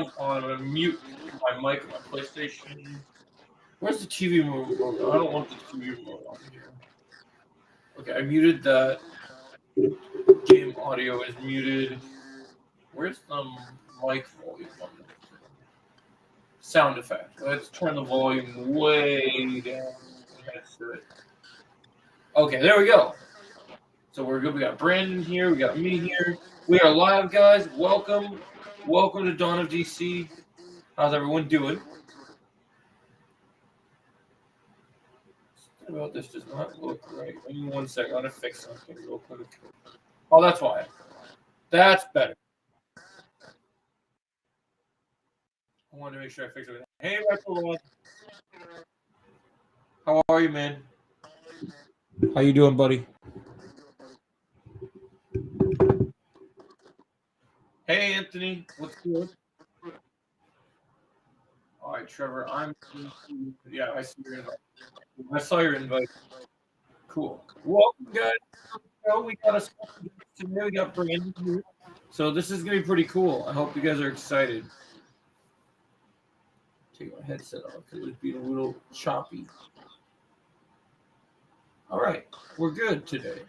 sound on. I'm going to mute my mic on my PlayStation. Where's the TV remote? I don't want the TV remote on here. Okay, I muted that. Game audio is muted. Where's the mic volume on this? Sound effect. Let's turn the volume way down. Okay, there we go. So we're good. We got Brandon here. We got me here. We are live, guys. Welcome. Welcome to Dawn of DC. How's everyone doing? Something about this does not look right. Give me 1 second. I'm going to fix something real quick. Oh, that's why. That's better. I wanted to make sure I fix everything. Hey, Retro, how are you, man? How you doing, buddy? Hey, Anthony. What's good? All right, Trevor. Yeah, I see your invite. I saw your invite. Cool. Welcome, guys. We got a special guest today. We got Brandon here. So this is gonna be pretty cool. I hope you guys are excited. Take my headset off because it was being a little choppy. All right, we're good today.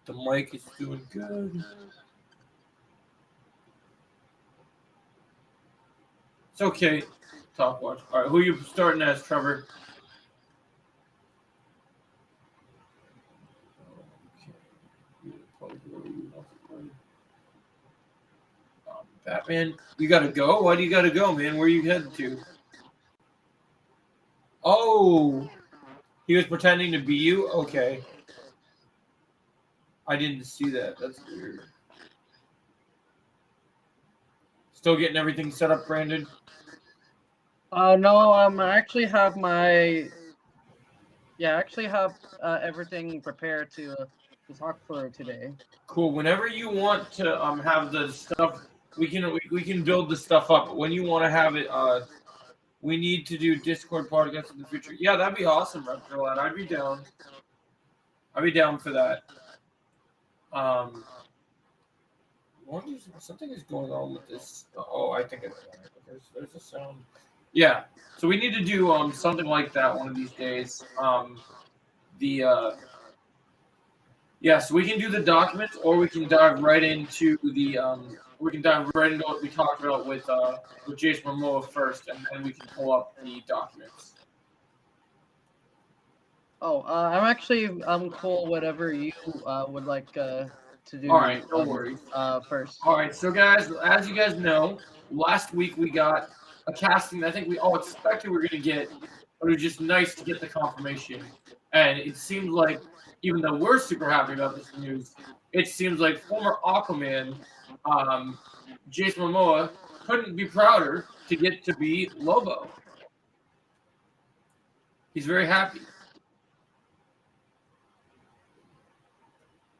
The mic is doing good. It's okay. Top watch. All right, who are you starting as, Trevor? Batman, you gotta go? Why do you gotta go, man? Where are you headed to? Oh, he was pretending to be you? Okay. I didn't see that. That's weird. Still getting everything set up, Brandon? No, I actually have everything prepared to talk for today. Cool. Whenever you want to have the stuff, we can build the stuff up. But when you want to have it, we need to do Discord podcasts in the future. Yeah, that'd be awesome, Reptilad. I'd be down. I'd be down for that. Something is going on with this. Oh, I think there's a sound. Yeah. So we need to do something like that one of these days. So we can do the documents, or we can dive right into what we talked about with Jason Momoa first, and then we can pull up the documents. Oh, I'm cool. Whatever you would like to do. All right, no worries. First. All right, so guys, as you guys know, last week we got a casting that I think we all expected we were going to get, but it was just nice to get the confirmation. And it seems like, even though we're super happy about this news, it seems like former Aquaman, Jason Momoa, couldn't be prouder to get to be Lobo. He's very happy.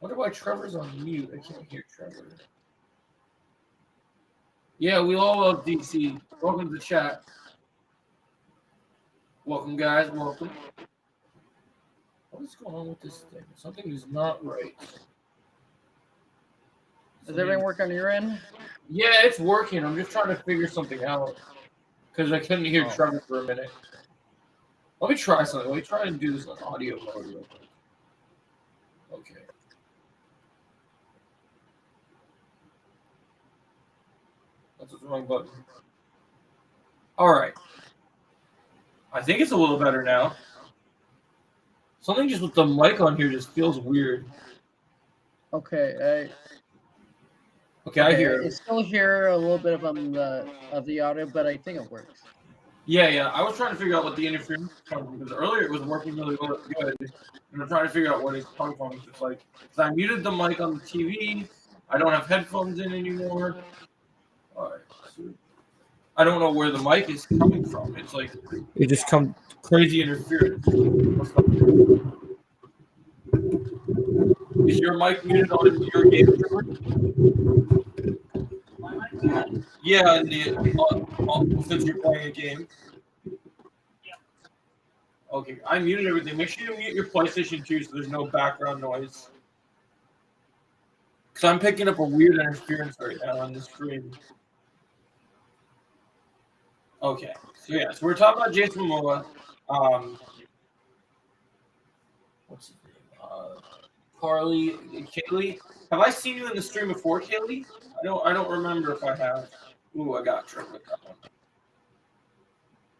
I wonder why Trevor's on mute. I can't hear Trevor. Yeah, we all love DC. Welcome to the chat. Welcome, guys. Welcome. What is going on with this thing? Something is not right. Does everything work on your end? Yeah, it's working. I'm just trying to figure something out because I couldn't hear Trevor for a minute. Let me try something. Let me try and do this on audio mode real quick. Okay. That's the wrong button. All right. I think it's a little better now. Something just with the mic on here just feels weird. Okay. I hear it. I still hear a little bit of the audio, but I think it works. Yeah. I was trying to figure out what the interference was from because earlier it was working really good, and I'm trying to figure out what it's coming from. It's like, because I muted the mic on the TV, I don't have headphones in anymore. All right. So I don't know where the mic is coming from. It's like it just comes crazy interference. Is your mic muted on your game? Yeah, since you're playing a game. Okay, I muted everything. Make sure you mute your PlayStation 2 so there's no background noise. Because I'm picking up a weird interference right now on the screen. Okay. So yeah, so we're talking about Jason Momoa. What's his name? Carly, Kaylee. Have I seen you in the stream before, Kaylee? I don't remember if I have. Ooh, I got tricked with that one.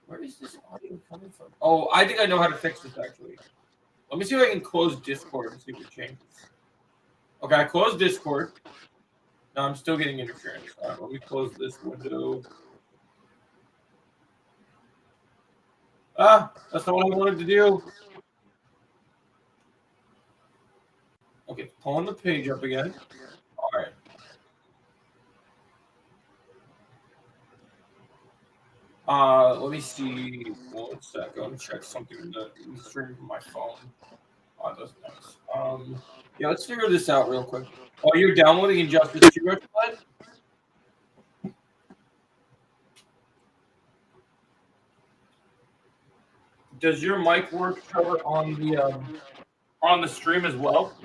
Where is this audio coming from? Oh, I think I know how to fix this actually. Let me see if I can close Discord and see if it changes. Okay, I closed Discord. No, I'm still getting interference. All right, let me close this window. Ah, that's not what I wanted to do. Okay, pulling the page up again. All right. Let me see. 1 sec. Let me check something in the stream from my phone. Oh, that's nice. Yeah, let's figure this out real quick. Oh, you're downloading Injustice 2, Richard? Does your mic work, Trevor, on the stream as well?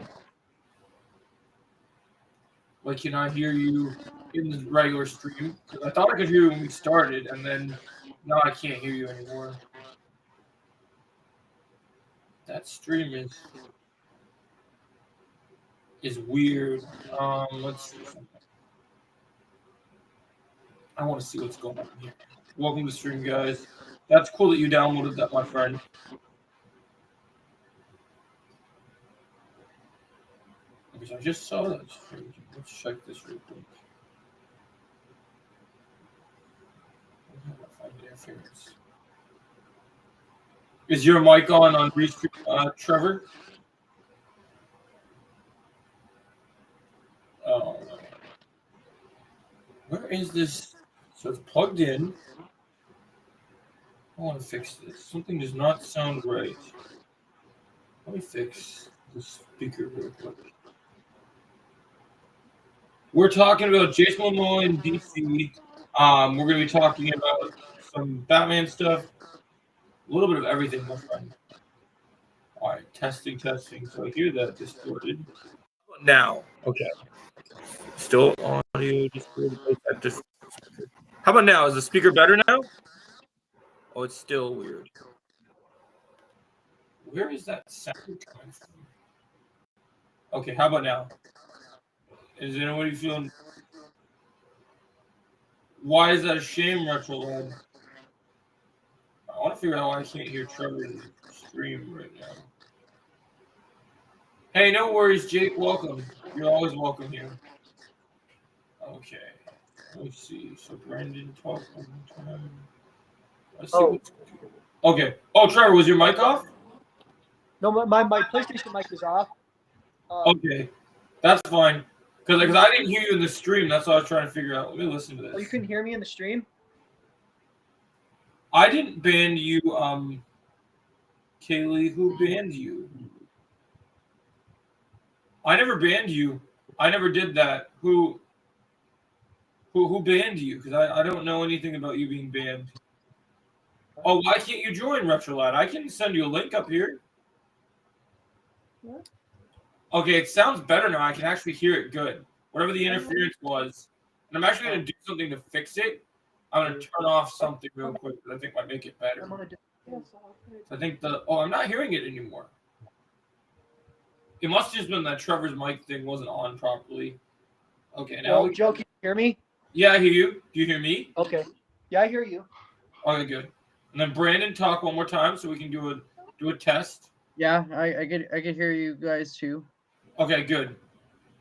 Like, can I hear you in the regular stream? Because I thought I could hear you when we started, and then now I can't hear you anymore. That stream is weird. Let's see something. I want to see what's going on here. Welcome to the stream, guys. That's cool that you downloaded that, my friend. Because I just saw that stream. Let's check this real quick. Is your mic on Restream, Trevor? Oh, where is this? So it's plugged in. I want to fix this. Something does not sound right. Let me fix the speaker real quick. We're talking about Jason Momoa in DC. We're going to be talking about some Batman stuff. A little bit of everything, my friend. All right, testing. So I hear that distorted. Now, okay. Still audio distorted. How about now? Is the speaker better now? Oh, it's still weird. Where is that sound coming from? Okay, how about now? Is anybody feeling? Why is that a shame, Retro Lad? I want to figure out why I can't hear Trevor's stream right now. Hey, no worries, Jake. Welcome. You're always welcome here. Okay. Let's see. So Brandon, talk one more time. Let's see. What's... Okay. Oh, Trevor, was your mic off? No, my PlayStation mic is off. Okay, that's fine. Because I didn't hear you in the stream. That's what I was trying to figure out. Let me listen to this. Oh, you couldn't hear me in the stream? I didn't ban you, Kaylee. Who banned you? I never banned you. I never did that. Who banned you? Because I don't know anything about you being banned. Oh, why can't you join Retrolad? I can send you a link up here. What? Okay, it sounds better now. I can actually hear it good. Whatever the interference was. And I'm actually going to do something to fix it. I'm going to turn off something real quick that I think might make it better. I think I'm not hearing it anymore. It must have just been that Trevor's mic thing wasn't on properly. Okay, now. Joe, can you hear me? Yeah, I hear you. Do you hear me? Okay. Yeah, I hear you. Okay, good. And then Brandon, talk one more time so we can do a test. Yeah, I can hear you guys too. Okay, good.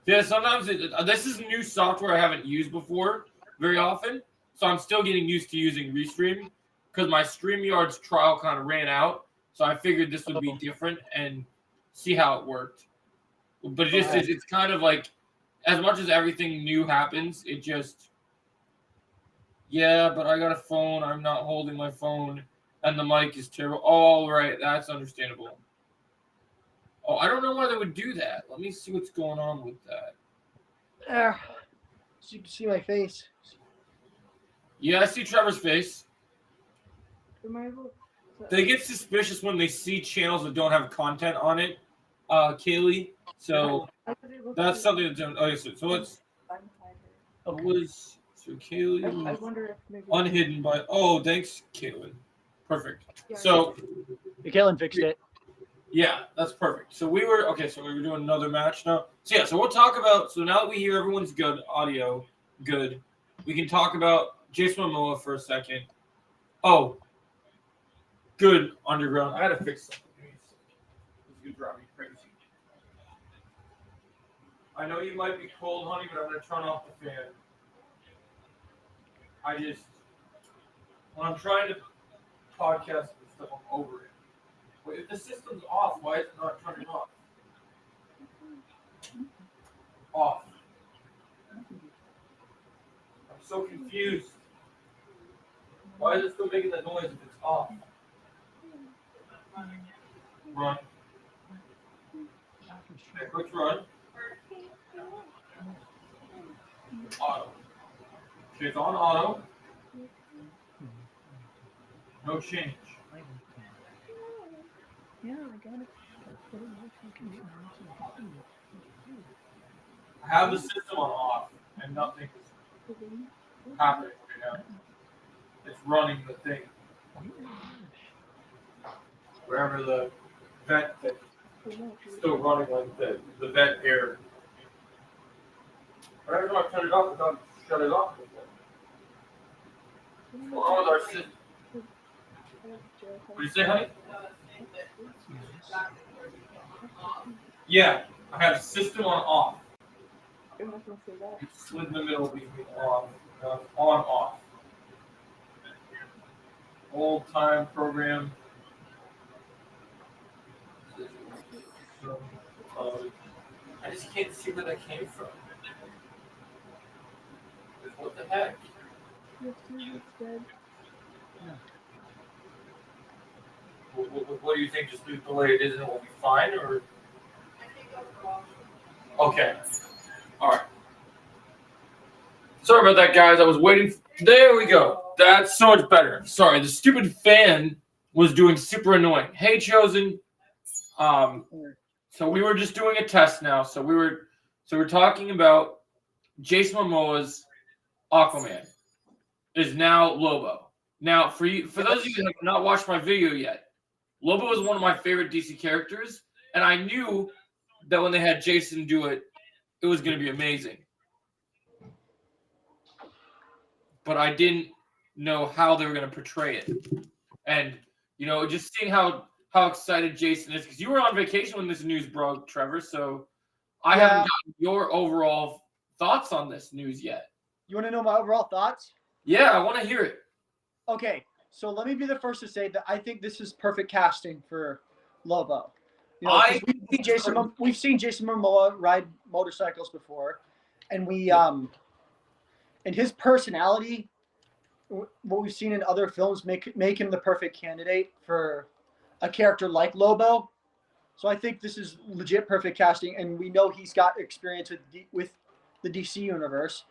Yeah, sometimes this is new software I haven't used before very often, so I'm still getting used to using Restream because my StreamYard's trial kind of ran out, so I figured this would be different and see how it worked. But it's kind of like, as much as everything new happens, it just, yeah, but I got a phone, I'm not holding my phone, and the mic is terrible. Oh, right, that's understandable. Oh, I don't know why they would do that. Let me see what's going on with that. So you can see my face. Yeah, I see Trevor's face. They get suspicious when they see channels that don't have content on it, Kaylee. So that's something that's okay. So let's. So Kaylee, I wonder if maybe. unhidden by. Oh, thanks, Caitlin. Perfect. So Kalen fixed it. yeah, that's perfect. So we were okay. So we were doing another match now. So yeah, so we'll talk about. So now that we hear everyone's good audio, good, we can talk about Jason Momoa for a second. Oh, good underground. I had to fix something. This is gonna drive me crazy. I know you might be cold, honey, but I'm gonna turn off the fan. I just when I'm trying to podcast and stuff, I'm over it. Wait, if the system's off, why is it not turning off? Off. I'm so confused. Why is it still making that noise if it's off? Run. Okay, quick run. Auto. Okay, it's on auto. No change. Yeah, I got it. I have the system on off, and nothing is happening right now. It's running the thing. Wherever the vent thing is still running like the vent air. But every time I turn it off, I don't shut it off. What's going on with our system? What do you say, honey? Yeah, I have system on off. It's in the middle between on. On off. Old time program. So, I just can't see where that came from. What the heck? What do you think? Just leave it the way it is and it will be fine, or? Okay. All right. Sorry about that, guys. I was waiting. There we go. That's so much better. Sorry, the stupid fan was doing super annoying. Hey, Chosen. So we were just doing a test now. So we're talking about Jason Momoa's Aquaman is now Lobo. Now, for those of you who have not watched my video yet, Lobo is one of my favorite DC characters, and I knew that when they had Jason do it, it was going to be amazing. But I didn't know how they were going to portray it. And, just seeing how excited Jason is, because you were on vacation when this news broke, Trevor, so I haven't gotten your overall thoughts on this news yet. You want to know my overall thoughts? Yeah, I want to hear it. Okay, so let me be the first to say that I think this is perfect casting for Lobo. We've seen Jason Momoa ride motorcycles before, and and his personality, what we've seen in other films, make him the perfect candidate for a character like Lobo. So I think this is legit perfect casting, and we know he's got experience with the DC universe.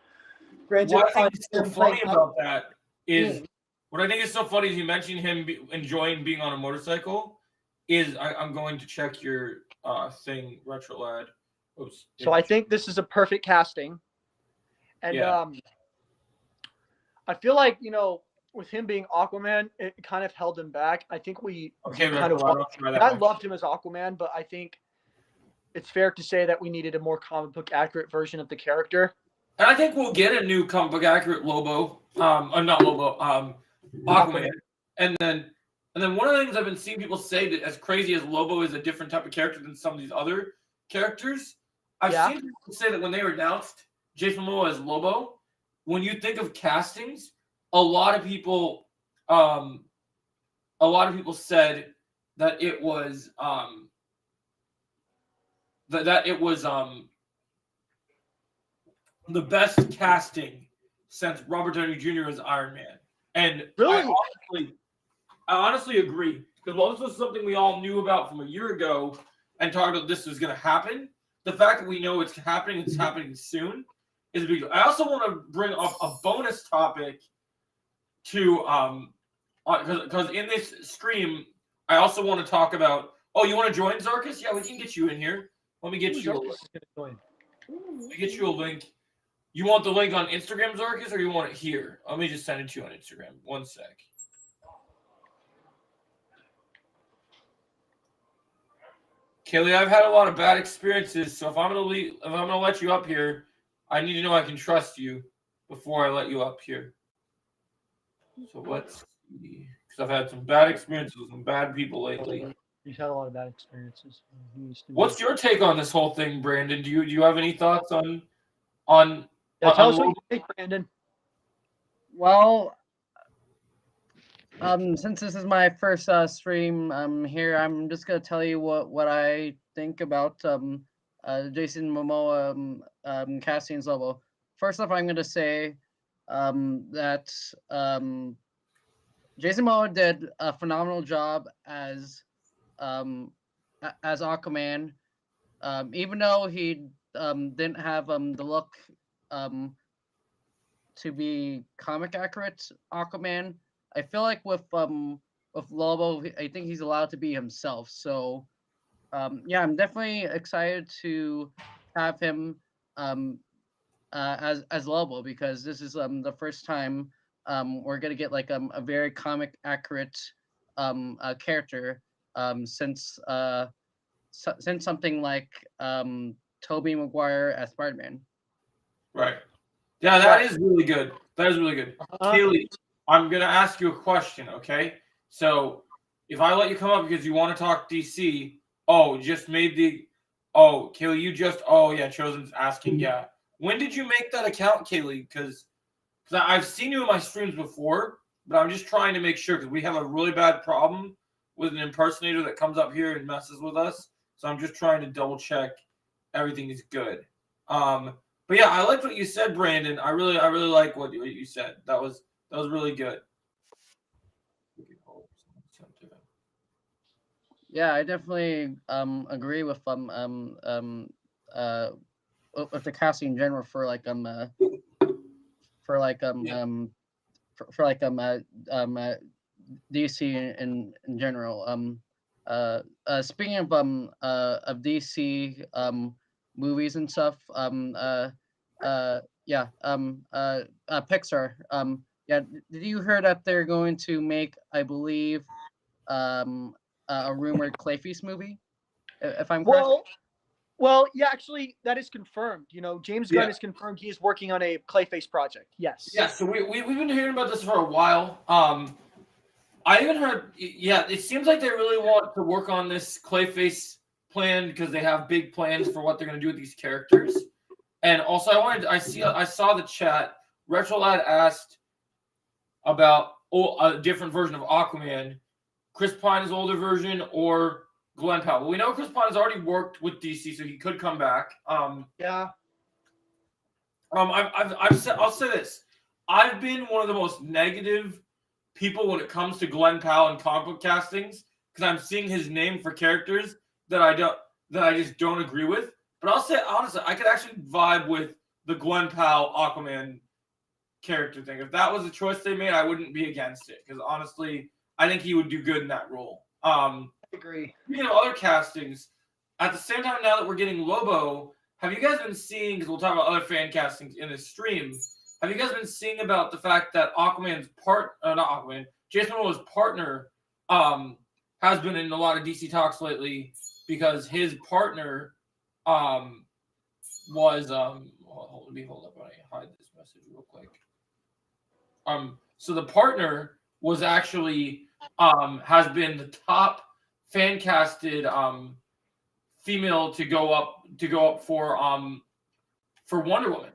Granted, what I think is so funny about that is what I think is so funny is you mentioned him enjoying being on a motorcycle. I'm going to check your thing, Retro Lad. Oops. So I think this is a perfect casting, and I feel like with him being Aquaman, it kind of held him back. I think I loved him as Aquaman, but I think it's fair to say that we needed a more comic book accurate version of the character. And I think we'll get a new comic book accurate Lobo, not Lobo, Aquaman. And then one of the things I've been seeing people say that as crazy as Lobo is a different type of character than some of these other characters, I've seen people say that when they announced Jason Momoa as Lobo, when you think of castings, a lot of people said that it was the best casting since Robert Downey Jr. as Iron Man. And really? I honestly agree. Because while this was something we all knew about from a year ago and talked about this was going to happen, the fact that we know it's happening soon, is a big deal. I also want to bring up a bonus topic to, because in this stream, I also want to talk about, you want to join, Zarkus? Yeah, we can get you in here. Let me get you a link. You want the link on Instagram, Zarkus, or you want it here? Let me just send it to you on Instagram. One sec. Kaylee, I've had a lot of bad experiences, so if I'm gonna let you up here, I need to know I can trust you before I let you up here. So let's see, because I've had some bad experiences with some bad people lately. He's had a lot of bad experiences. What's your take on this whole thing, Brandon? Do you have any thoughts on? Yeah, tell us what you think, Brandon. Well, since this is my first stream here, I'm just gonna tell you what I think about Jason Momoa casting as Lobo. First off, I'm gonna say that Jason Momoa did a phenomenal job as Aquaman. Even though he didn't have the look to be comic accurate Aquaman, I feel like with Lobo, I think he's allowed to be himself. So yeah, I'm definitely excited to have him as Lobo, because this is the first time we're gonna get like a very comic accurate character since something like Tobey Maguire as Spider-Man. Right. Yeah, that is really good. That is really good. Keely, I'm going to ask you a question, okay? So if I let you come up because you want to talk DC, Keely, Chosen's asking, yeah. When did you make that account, Keely? Because I've seen you in my streams before, but I'm just trying to make sure, because we have a really bad problem with an impersonator that comes up here and messes with us. So I'm just trying to double check everything is good. But yeah, I liked what you said, Brandon. I really like what you said. That was really good. Yeah, I definitely agree with the casting in general for DC in general. Speaking of DC movies and stuff, Pixar. Did you hear that they're going to make, I believe, a rumored Clayface movie? If I'm correct. Well, yeah, actually, that is confirmed. James Gunn has confirmed he is working on a Clayface project. Yes. Yeah. So we've been hearing about this for a while. I even heard, it seems like they really want to work on this Clayface plan because they have big plans for what they're going to do with these characters. And also, I saw the chat. Retrolad asked about a different version of Aquaman, Chris Pine's older version or Glenn Powell. Well, we know Chris Pine has already worked with DC, so he could come back. Yeah. I'll say this: I've been one of the most negative people when it comes to Glenn Powell and comic book castings, because I'm seeing his name for characters that I just don't agree with. But I'll say honestly, I could actually vibe with the Glenn Powell Aquaman character thing. If that was a choice they made, I wouldn't be against it, because honestly, I think he would do good in that role. I agree. Speaking of other castings, at the same time, now that we're getting Lobo, have you guys been seeing, because we'll talk about other fan castings in this stream, have you guys been seeing about the fact that Jason Momoa's partner has been in a lot of DC talks lately, because his partner was let me hold up, I hide this message real quick. So the partner was actually has been the top fan casted female to go up for Wonder Woman.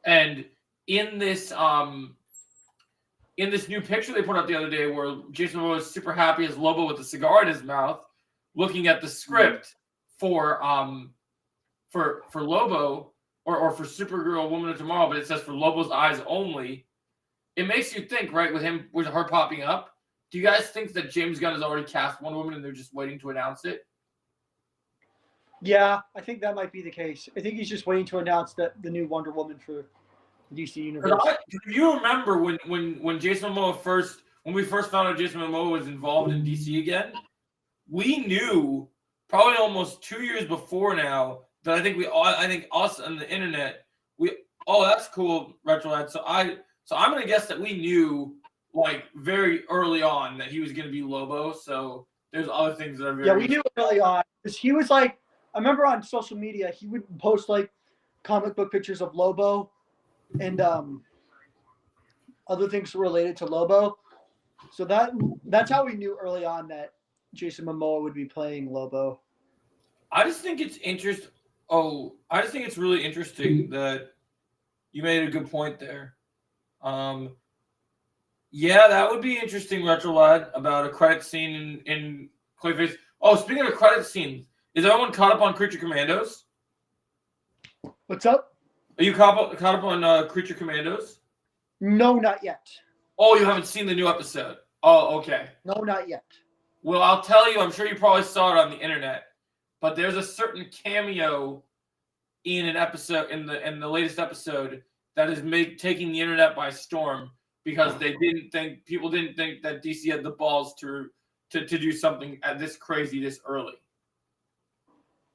And in this new picture they put out the other day, where Jason Momoa was super happy as Lobo with a cigar in his mouth, looking at the script for Lobo or for Supergirl, Woman of Tomorrow, but it says for Lobo's eyes only. It makes you think, right, with her popping up. Do you guys think that James Gunn has already cast Wonder Woman and they're just waiting to announce it? Yeah, I think that might be the case. I think he's just waiting to announce the new Wonder Woman for the DC universe. If you remember when Jason Momoa when we first found out Jason Momoa was involved in DC again, we knew probably almost 2 years before now that I think us on the internet, That's cool, Retrolad. So I'm gonna guess that we knew like very early on that he was gonna be Lobo. So there's other things that are very we knew early on because he was like, I remember on social media he would post like comic book pictures of Lobo and other things related to Lobo. So that's how we knew early on that Jason Momoa would be playing Lobo. I just think it's really interesting that you made a good point there. Yeah, that would be interesting, Retrolad, about a credit scene in Clayface. Oh, speaking of credit scenes, is everyone caught up on Creature Commandos? What's up? Are you caught up on Creature Commandos? No, not yet. Oh, you haven't seen the new episode. Oh, okay. No, not yet. Well, I'll tell you, I'm sure you probably saw it on the internet, but there's a certain cameo in an episode in the latest episode that is taking the internet by storm because people didn't think that DC had the balls to do something at this crazy this early.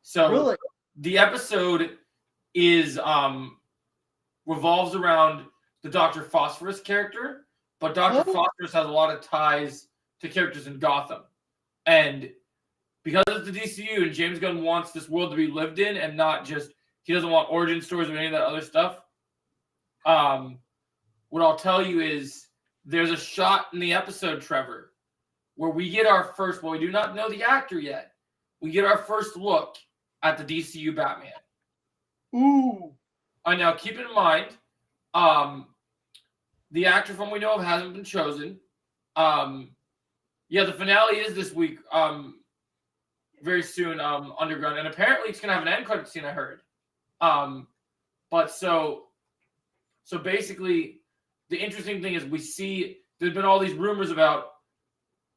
So Really? the episode is revolves around the Dr. Phosphorus character, but Dr. Phosphorus has a lot of ties to characters in Gotham. And because it's the DCU and James Gunn wants this world to be lived in and not just, he doesn't want origin stories or any of that other stuff. What I'll tell you is there's a shot in the episode, Trevor, where we get our first, well, we do not know the actor yet. We get our first look at the DCU Batman. Ooh. Now keep in mind, the actor from we know of hasn't been chosen. The finale is this week, very soon, Underground, and apparently it's gonna have an end credit scene. I heard. But so basically, the interesting thing is we see there's been all these rumors about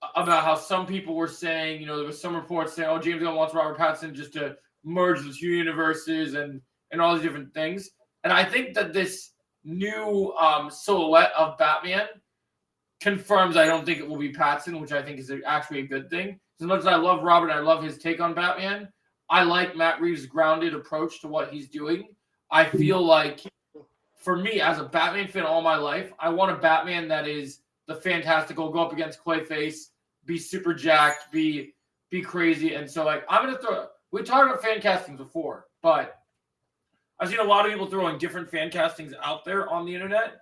how some people were saying, there was some reports saying, oh, James Gunn wants Robert Pattinson just to merge the two universes and all these different things. And I think that this new silhouette of Batman confirms I don't think it will be Pattinson, which I think is actually a good thing. As much as I love Robert and I love his take on Batman, I like Matt Reeves' grounded approach to what he's doing. I feel like, for me, as a Batman fan all my life, I want a Batman that is the fantastical, go up against Clayface, be super jacked, be crazy. And so, I'm going to we talked about fan castings before, but I've seen a lot of people throwing different fan castings out there on the internet.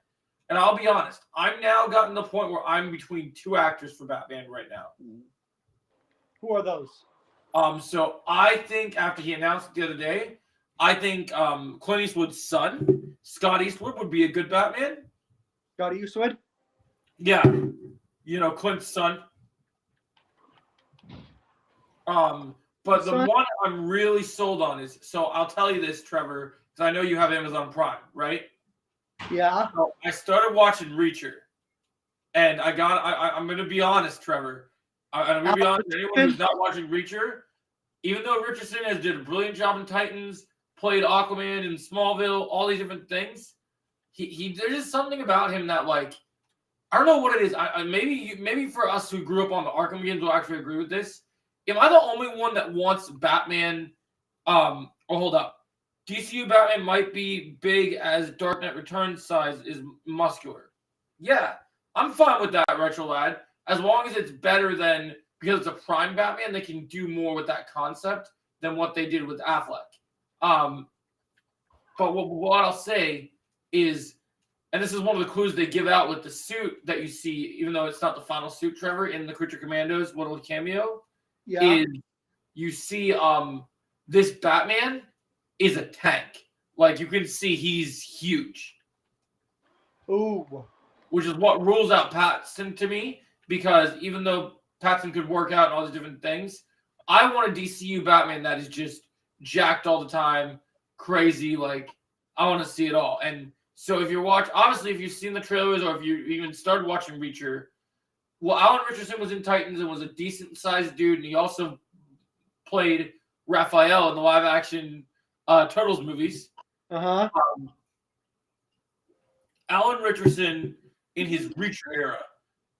And I'll be honest, I'm now gotten to the point where I'm between two actors for Batman right now. Who are those? So I think after he announced it the other day, I think Clint Eastwood's son, Scott Eastwood, would be a good Batman. Scott Eastwood? Yeah. Clint's son. But the one I'm really sold on is, so I'll tell you this, Trevor, because I know you have Amazon Prime, right? Yeah. So I started watching Reacher, and I'm going to be honest, Trevor. I'm going to be honest, anyone who's not watching Reacher, even though Richardson has did a brilliant job in Titans, played Aquaman in Smallville, all these different things, he there's just something about him that, I don't know what it is. Maybe for us who grew up on the Arkham games will actually agree with this. Am I the only one that wants Batman? Hold up. DCU Batman might be big as Dark Knight Returns size is muscular. Yeah, I'm fine with that, Retrolad. As long as it's better than, because it's a prime Batman, they can do more with that concept than what they did with Affleck. But what I'll say is, and this is one of the clues they give out with the suit that you see, even though it's not the final suit, Trevor, in the Creature Commandos, what little cameo, is you see this Batman is a tank. You can see he's huge. Ooh. Which is what rules out Pattinson to me, because even though Pattinson could work out and all these different things, I want a DCU Batman that is just jacked all the time, crazy. I want to see it all. And so if obviously if you've seen the trailers or if you even started watching Reacher, well, Alan Richardson was in Titans and was a decent sized dude, and he also played Raphael in the live action Turtles movies. Uh-huh. Alan Richardson in his Reacher era,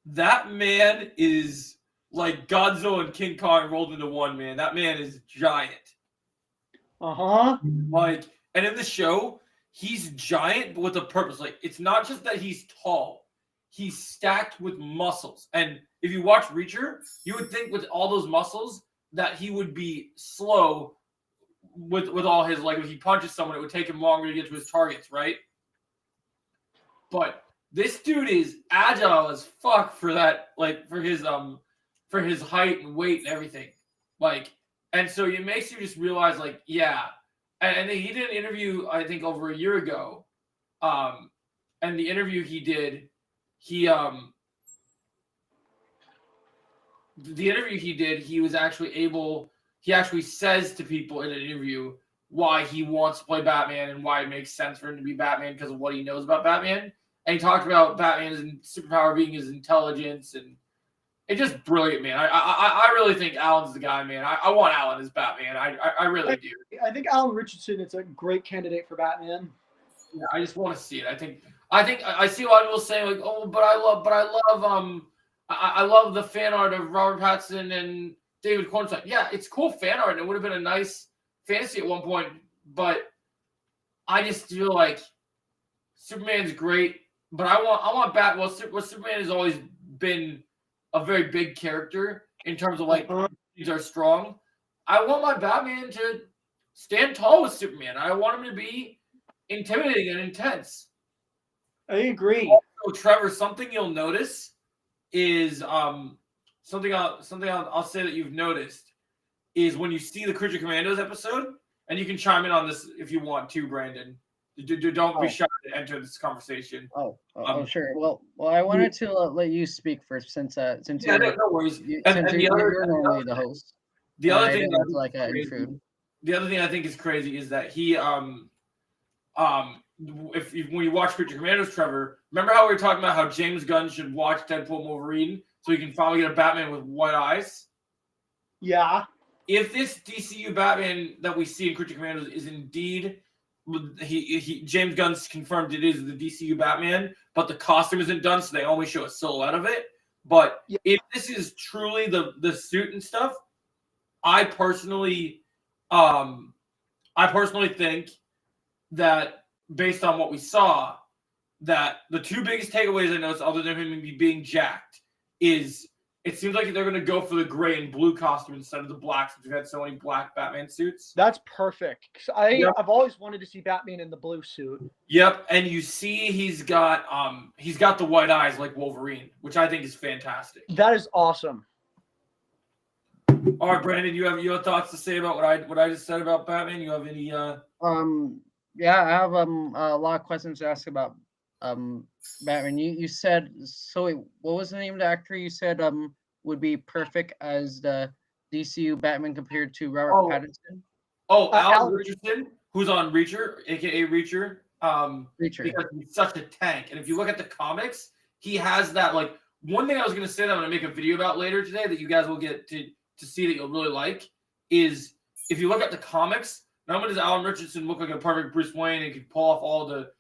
that man is like Godzilla and King Kong rolled into one, man. That man is giant. Uh-huh. And in the show, he's giant, but with a purpose. Like, it's not just that he's tall; he's stacked with muscles. And if you watch Reacher, you would think with all those muscles that he would be slow with all his, like, if he punches someone, it would take him longer to get to his targets, right? But this dude is agile as fuck for that, like, for his height and weight and everything. Like, and so it makes you just realize, like, yeah. And he did an interview, I think, over a year ago. And the interview he did, he was actually able, he actually says to people in an interview why he wants to play Batman and why it makes sense for him to be Batman because of what he knows about Batman. And he talked about Batman's superpower being his intelligence, and it's just brilliant, man. I really think Alan's the guy, man. I want Alan as Batman. I really do. I think Alan Richardson is a great candidate for Batman. Yeah, I just want to see it. I think I see a lot of people saying, like, oh, but I love the fan art of Robert Pattinson and David Cornside. Yeah, it's cool fan art, and it would have been a nice fantasy at one point, but I just feel like Superman's great, but I want Batman. Well, Superman has always been a very big character in terms of, like, these are strong. I want my Batman to stand tall with Superman. I want him to be intimidating and intense. I agree. Also, Trevor, something you'll notice is something I'll say that you've noticed is when you see the Creature Commandos episode, and you can chime in on this if you want to, Brandon. Don't be shy to enter this conversation. Sure. Well, I wanted to let you speak first, since no worries. You're normally the host. The other thing, the other thing I think is crazy is that he when you watch Creature Commandos, Trevor, remember how we were talking about how James Gunn should watch Deadpool and Wolverine so he can finally get a Batman with white eyes? Yeah. If this DCU Batman that we see in Creature Commandos is indeed, James Gunn's confirmed it is the DCU Batman, but the costume isn't done, so they only show a silhouette of it. But if this is truly the suit and stuff, I personally think that based on what we saw, that the two biggest takeaways I noticed, other than him being jacked, is it seems like they're going to go for the gray and blue costume instead of the black, since we've had so many black Batman suits. That's perfect. I've always wanted to see Batman in the blue suit. Yep, and you see he's got the white eyes like Wolverine, which I think is fantastic. That is awesome. All right, Brandon, you have your thoughts to say about what I just said about Batman? You have any? Yeah, I have a lot of questions to ask about Batman. You said, so wait, what was the name of the actor you said would be perfect as the DCU Batman compared to Robert Pattinson? Alan Richardson, who's on Reacher, aka Reacher. Reacher. Because he's such a tank. And if you look at the comics, he has that, like, one thing I was gonna say that I'm gonna make a video about later today that you guys will get to see that you'll really like is if you look at the comics, not only does Alan Richardson look like a perfect Bruce Wayne and can pull off all the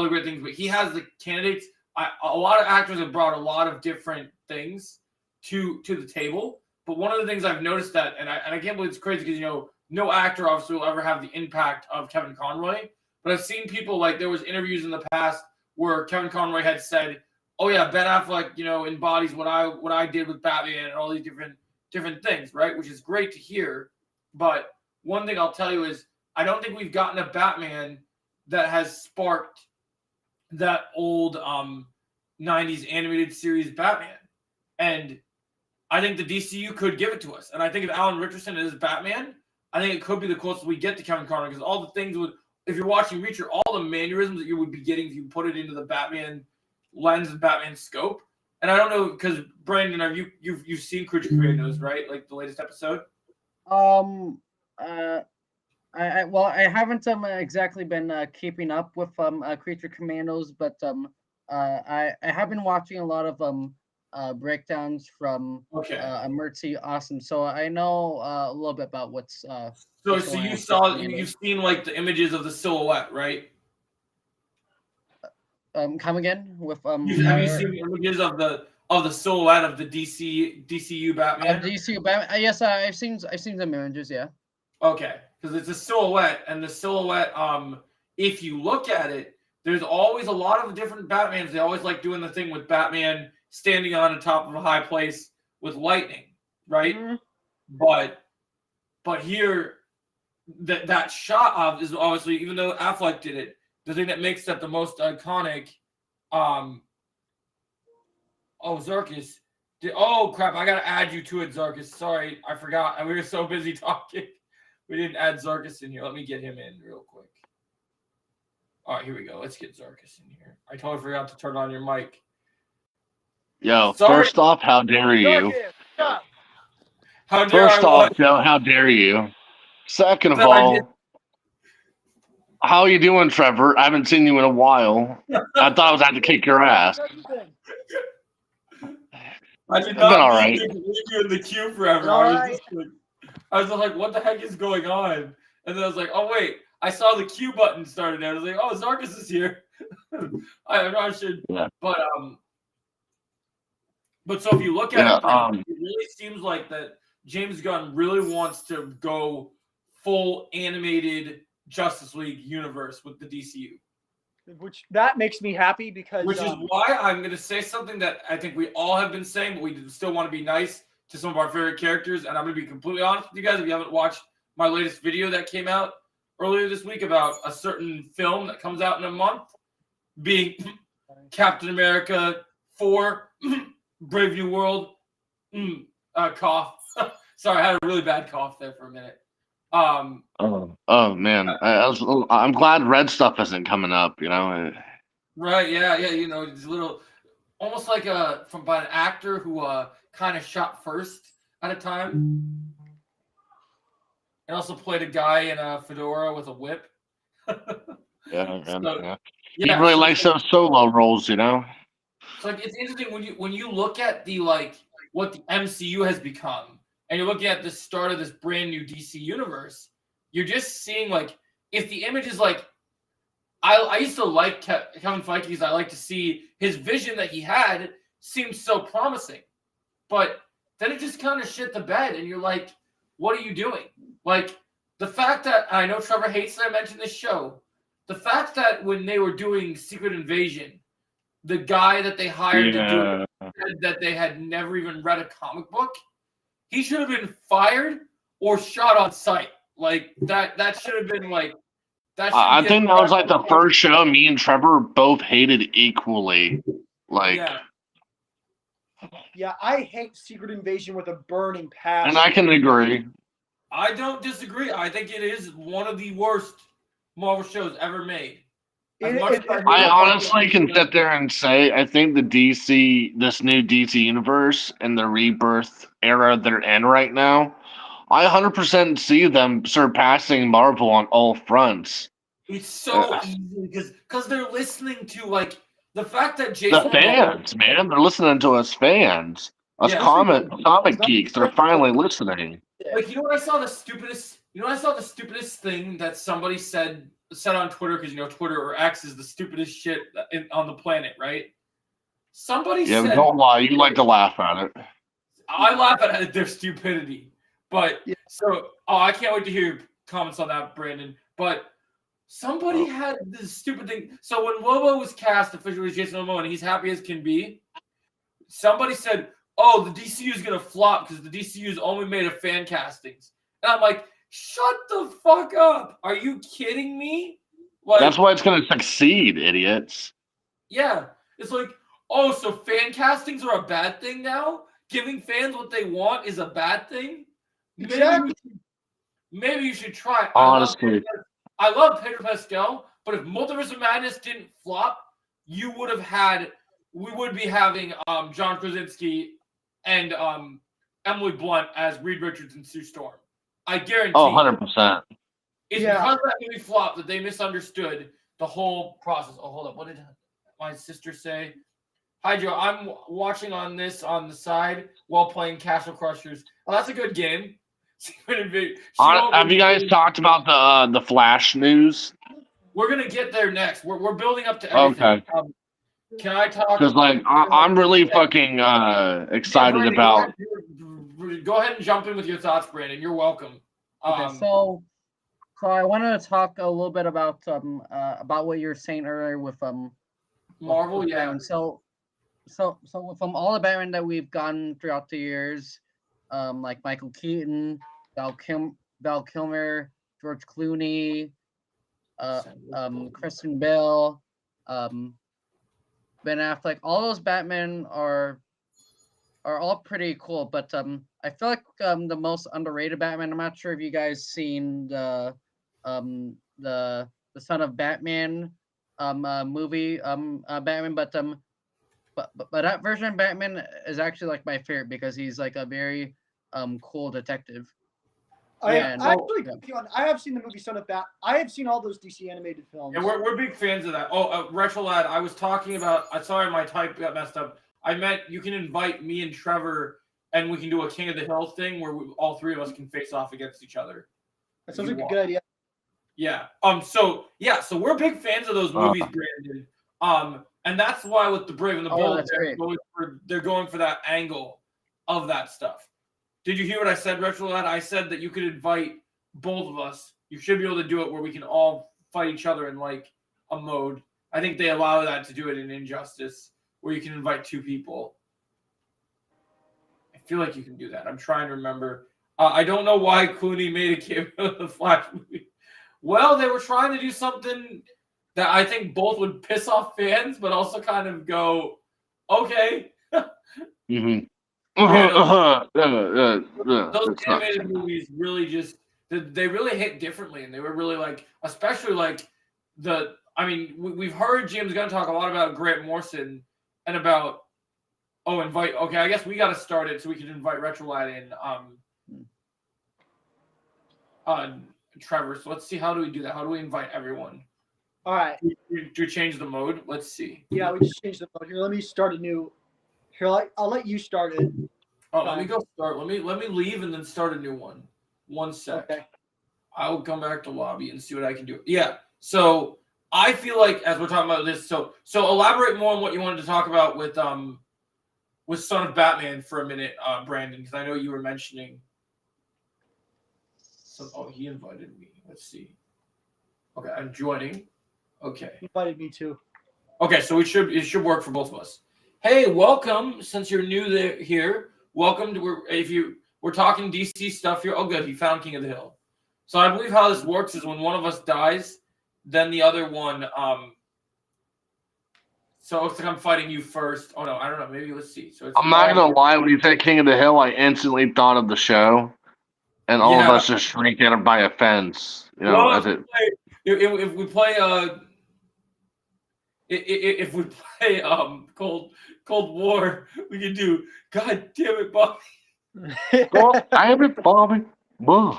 great things, but he has the candidates. A lot of actors have brought a lot of different things to the table. But one of the things I've noticed that, and I can't believe it's crazy because, no actor obviously will ever have the impact of Kevin Conroy. But I've seen people, like, there was interviews in the past where Kevin Conroy had said, "Oh yeah, Ben Affleck, embodies what I did with Batman and all these different things," right? Which is great to hear. But one thing I'll tell you is I don't think we've gotten a Batman that has sparked that old 90s animated series Batman. And I think the DCU could give it to us. And I think if Alan Richardson is Batman, I think it could be the closest we get to Kevin Conroy, because all the things if you're watching Reacher, all the mannerisms that you would be getting if you put it into the Batman lens and Batman scope. And I don't know, because Brandon, you've seen Creature Commandos, right? Like the latest episode? I haven't exactly been keeping up with Creature Commandos, but I have been watching a lot of breakdowns from Emergency Awesome, so I know a little bit about what's. So you've seen, like, the images of the silhouette, right? Come again with have you seen images of the silhouette of the DCU Batman? DCU Batman. Yes, I've seen some images. Yeah. Okay, because it's a silhouette, and the silhouette if you look at it, there's always a lot of different Batmans. They always like doing the thing with Batman standing on the top of a high place with lightning, right? Mhm. But here, that shot of is obviously, even though Affleck did it, the thing that makes that the most iconic. Zarkis. Oh crap! I gotta add you to it, Zarkis. Sorry, I forgot. We were so busy talking, we didn't add Zarkis in here. Let me get him in real quick. All right, here we go. Let's get Zarkis in here. I totally forgot to turn on your mic. Yo, Sorry. first off, how dare you? How dare First I off, what? Joe, how dare you? Second of But I did- all, how you doing, Trevor? I haven't seen you in a while. I thought I was out to kick your ass. I did I've been not all mean right. to leave you in the queue forever. All I was just like, what the heck is going on? And then I was like, oh wait, I saw the queue button started there. I was like, oh, Zarkis is here. I should, Yeah. but so if you look at Yeah, it really seems like that James Gunn really wants to go full animated Justice League universe with the DCU. Which that makes me happy because Which is why I'm going to say something that I think we all have been saying, but we still want to be nice to some of our favorite characters. And I'm going to be completely honest with you guys. If you haven't watched my latest video that came out earlier this week about a certain film that comes out in a month, being Captain America 4, Brave New World, cough. Sorry, I had a really bad cough there for a minute. Oh man, I'm glad red stuff isn't coming up. Right, yeah, you know, it's a little, almost like by an actor who kind of shot first at a time, and also played a guy in a fedora with a whip. Yeah, man. So, Yeah. yeah, He really so likes those solo roles. So like, it's interesting when you look at the what the MCU has become, and you're looking at the start of this brand new DC universe, you're just seeing if the image is I used to like Kevin Feige because I like to see his vision that he had seemed so promising, but then it just kind of shit the bed, and you're like, what are you doing? The fact that I know Trevor hates that I mentioned this show, the fact that when they were doing Secret Invasion, the guy that they hired to do it said that they had never even read a comic book. He should have been fired or shot on sight. That should have been that. I think that was the first show me and Trevor both hated equally. Yeah, I hate Secret Invasion with a burning passion. And I can agree. I don't disagree. I think it is one of the worst Marvel shows ever made. I honestly can sit there and say I think this new DC universe and the rebirth era they're in right now, I 100% see them surpassing Marvel on all fronts. It's so easy because they're listening to the fact that Jason the fans, man, they're listening to us fans, us comic geeks. They're finally listening. You know what I saw the stupidest? You know what I saw the stupidest thing that somebody said on Twitter, because Twitter or X is the stupidest shit on the planet, right? Somebody said, yeah, don't lie. You like to laugh at it. I laugh at their stupidity, but I can't wait to hear your comments on that, Brandon. But somebody had this stupid thing. So when Lobo was cast officially as Jason Momoa, and he's happy as can be, somebody said, "Oh, the DCU is gonna flop because the DCU is only made of fan castings," and I'm like, shut the fuck up. Are you kidding me? That's why it's going to succeed, idiots. Yeah. It's so fan castings are a bad thing now? Giving fans what they want is a bad thing? Exactly. Maybe you should try. Honestly. I love Pedro Pascal, but if Multiverse of Madness didn't flop, we would be having John Krasinski and Emily Blunt as Reed Richards and Sue Storm. I guarantee. Oh, 100%. It's because that movie flopped that they misunderstood the whole process. Oh, hold up. What did my sister say? Hi, Joe. I'm watching on this on the side while playing Castle Crushers. Oh, that's a good game. Have you guys talked about the Flash news? We're going to get there next. We're building up to everything. Okay. Can I talk? Because, I'm really fucking excited Brandon, about... Go ahead and jump in with your thoughts, Brandon. You're welcome. Okay, so So I wanted to talk a little bit about what you were saying earlier with Marvel, yeah. Batman. So from all the Batman that we've gotten throughout the years, like Michael Keaton, Val Kilmer, George Clooney, Kristen Bell, Ben Affleck, all those Batman are all pretty cool. But I feel like the most underrated Batman. I'm not sure if you guys seen the Son of Batman movie Batman, but that version of Batman is actually like my favorite because he's like a very cool detective. I And- actually, yeah. I have seen the movie Son of Bat. I have seen all those DC animated films. Yeah, we're big fans of that. Oh, Retro Lad, I was talking about. Sorry, my type got messed up. I meant you can invite me and Trevor, and we can do a King of the Hill thing where all three of us can face off against each other. That sounds like a good idea. Yeah. So we're big fans of those movies, Brandon. And that's why with the Brave and the Bold, that's great. they're going for that angle of that stuff. Did you hear what I said, Retro Lad? I said that you could invite both of us. You should be able to do it where we can all fight each other in like a mode. I think they allow that to do it in Injustice, where you can invite two people. I feel like you can do that. I'm trying to remember. I don't know why Clooney made a cameo in the Flash movie. Well, they were trying to do something that I think both would piss off fans, but also kind of go, okay. Mm-hmm. Those animated movies really just they really hit differently, and they were really like, especially like we've heard James Gunn talk a lot about Grant Morrison and about I guess we got to start it so we can invite Retro Lad in Trevor. So let's see, how do we do that? How do we invite everyone? All right. Do we change the mode? Let's see. Yeah, we just changed the mode here. Let me start a new. Here, I'll let you start it. Oh, let me go start. Let me leave and then start a new one. 1 sec. Okay. I will come back to lobby and see what I can do. Yeah. So I feel like as we're talking about this, so elaborate more on what you wanted to talk about with Son of Batman for a minute, Brandon, because I know you were mentioning. So, he invited me. Let's see. Okay, I'm joining. Okay. He invited me too. Okay, so it should work for both of us. Hey, welcome. Since you're new here, welcome to we're talking DC stuff here. Oh, good, he found King of the Hill. So I believe how this works is when one of us dies, then the other one. So it looks like I'm fighting you first. Oh no, I don't know. Maybe let's see. So I'm not gonna lie. When you said King of the Hill, I instantly thought of the show, and all of us just shrink in by a fence. You know, well, as it. If we play if we play Cold War, we can do. God damn it, Bobby! God damn it, Bobby! Whoa.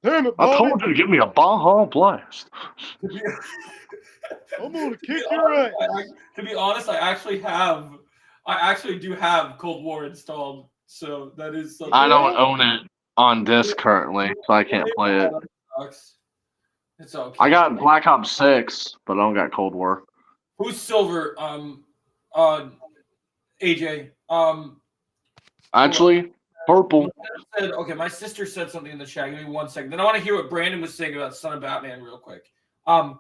Damn it, I told you to give me a Baja Blast. I'm gonna kick your ass. To be honest, I actually do have Cold War installed, so that is something. I don't own it on disc currently, so I can't play it. It's okay. I got Black Ops 6, but I don't got Cold War. Who's silver? AJ. Actually, purple. Okay, my sister said something in the chat. Give me 1 second. Then I want to hear what Brandon was saying about Son of Batman real quick. I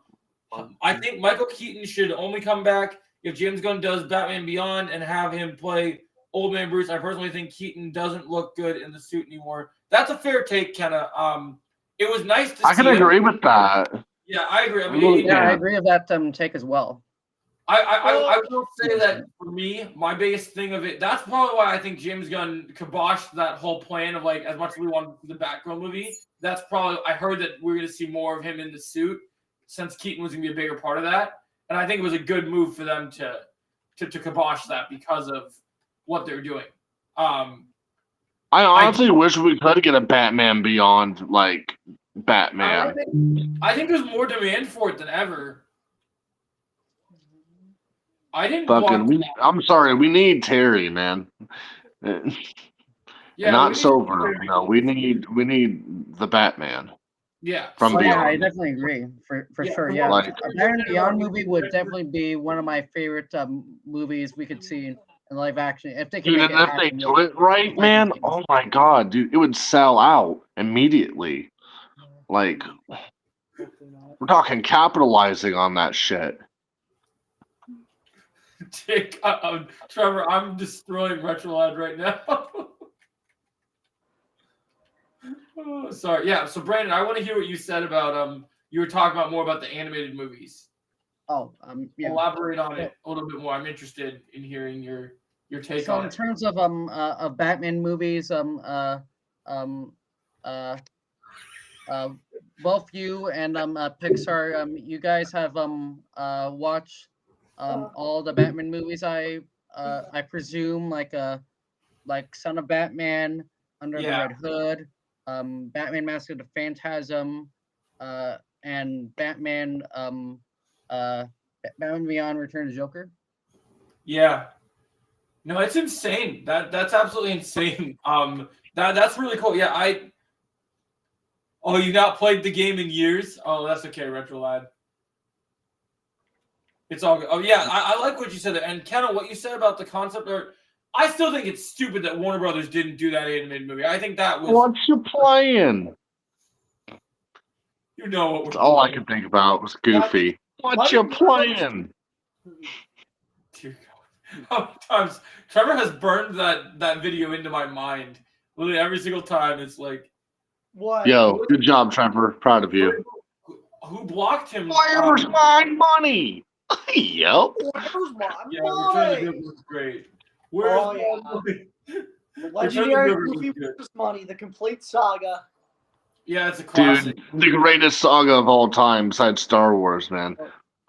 think Michael Keaton should only come back if James Gunn does Batman Beyond and have him play Old Man Bruce. I personally think Keaton doesn't look good in the suit anymore. That's a fair take, Kenna. It was nice to see. I can agree with that. Yeah, I agree. I mean, I agree with that take as well. I will say that for me, my biggest thing of it, that's probably why I think James Gunn kiboshed that whole plan of like, as much as we wanted the Batgirl movie, that's probably, I heard that we're going to see more of him in the suit since Keaton was going to be a bigger part of that. And I think it was a good move for them to kibosh that because of what they're doing. I honestly wish we could get a Batman Beyond, like, Batman. I think there's more demand for it than ever. I didn't. I'm sorry. We need Terry, man. Yeah, not Silver. No, we need the Batman. Yeah. From Beyond. Yeah, I definitely agree for sure. Yeah, Like, Batman Beyond movie would definitely be one of my favorite movies we could see in live action if they can. Dude, and if they do it right, man. Oh my god, dude, it would sell out immediately. Like, Hopefully not. We're talking capitalizing on that shit. Dick, Trevor, I'm destroying Retrolad right now. Oh, sorry. Yeah. So Brandon, I want to hear what you said about you were talking about more about the animated movies. Oh, yeah. Elaborate on it a little bit more. I'm interested in hearing your take So on in it. terms of Batman movies, both you and Pixar, you guys have watched all the Batman movies. I presume like Son of Batman, Under the Yeah. Red Hood, Batman Mask of the Phantasm, and Batman Batman Beyond Return of Joker. Yeah. No, it's insane. That's absolutely insane. That's really cool. Yeah, Oh, you not played the game in years? Oh, that's okay, Retrolad. It's all good. Oh yeah, I like what you said there. And Kenna, what you said about the concept art, I still think it's stupid that Warner Brothers didn't do that animated movie. I think that was What you playing? you know what That's all I could think about was Goofy. What you playing? Dear God. How many times Trevor has burned that video into my mind. Literally every single time it's like What? Yo, good job, Trevor. Proud of you. who blocked him? Where's my money? Yep. Where's my Yeah, Return of the money? Joker was great. Where's Oh, my yeah. money? Legendary Joker was movie good. versus money, the complete saga. Yeah, it's a classic. Dude, the greatest saga of all time besides Star Wars, man.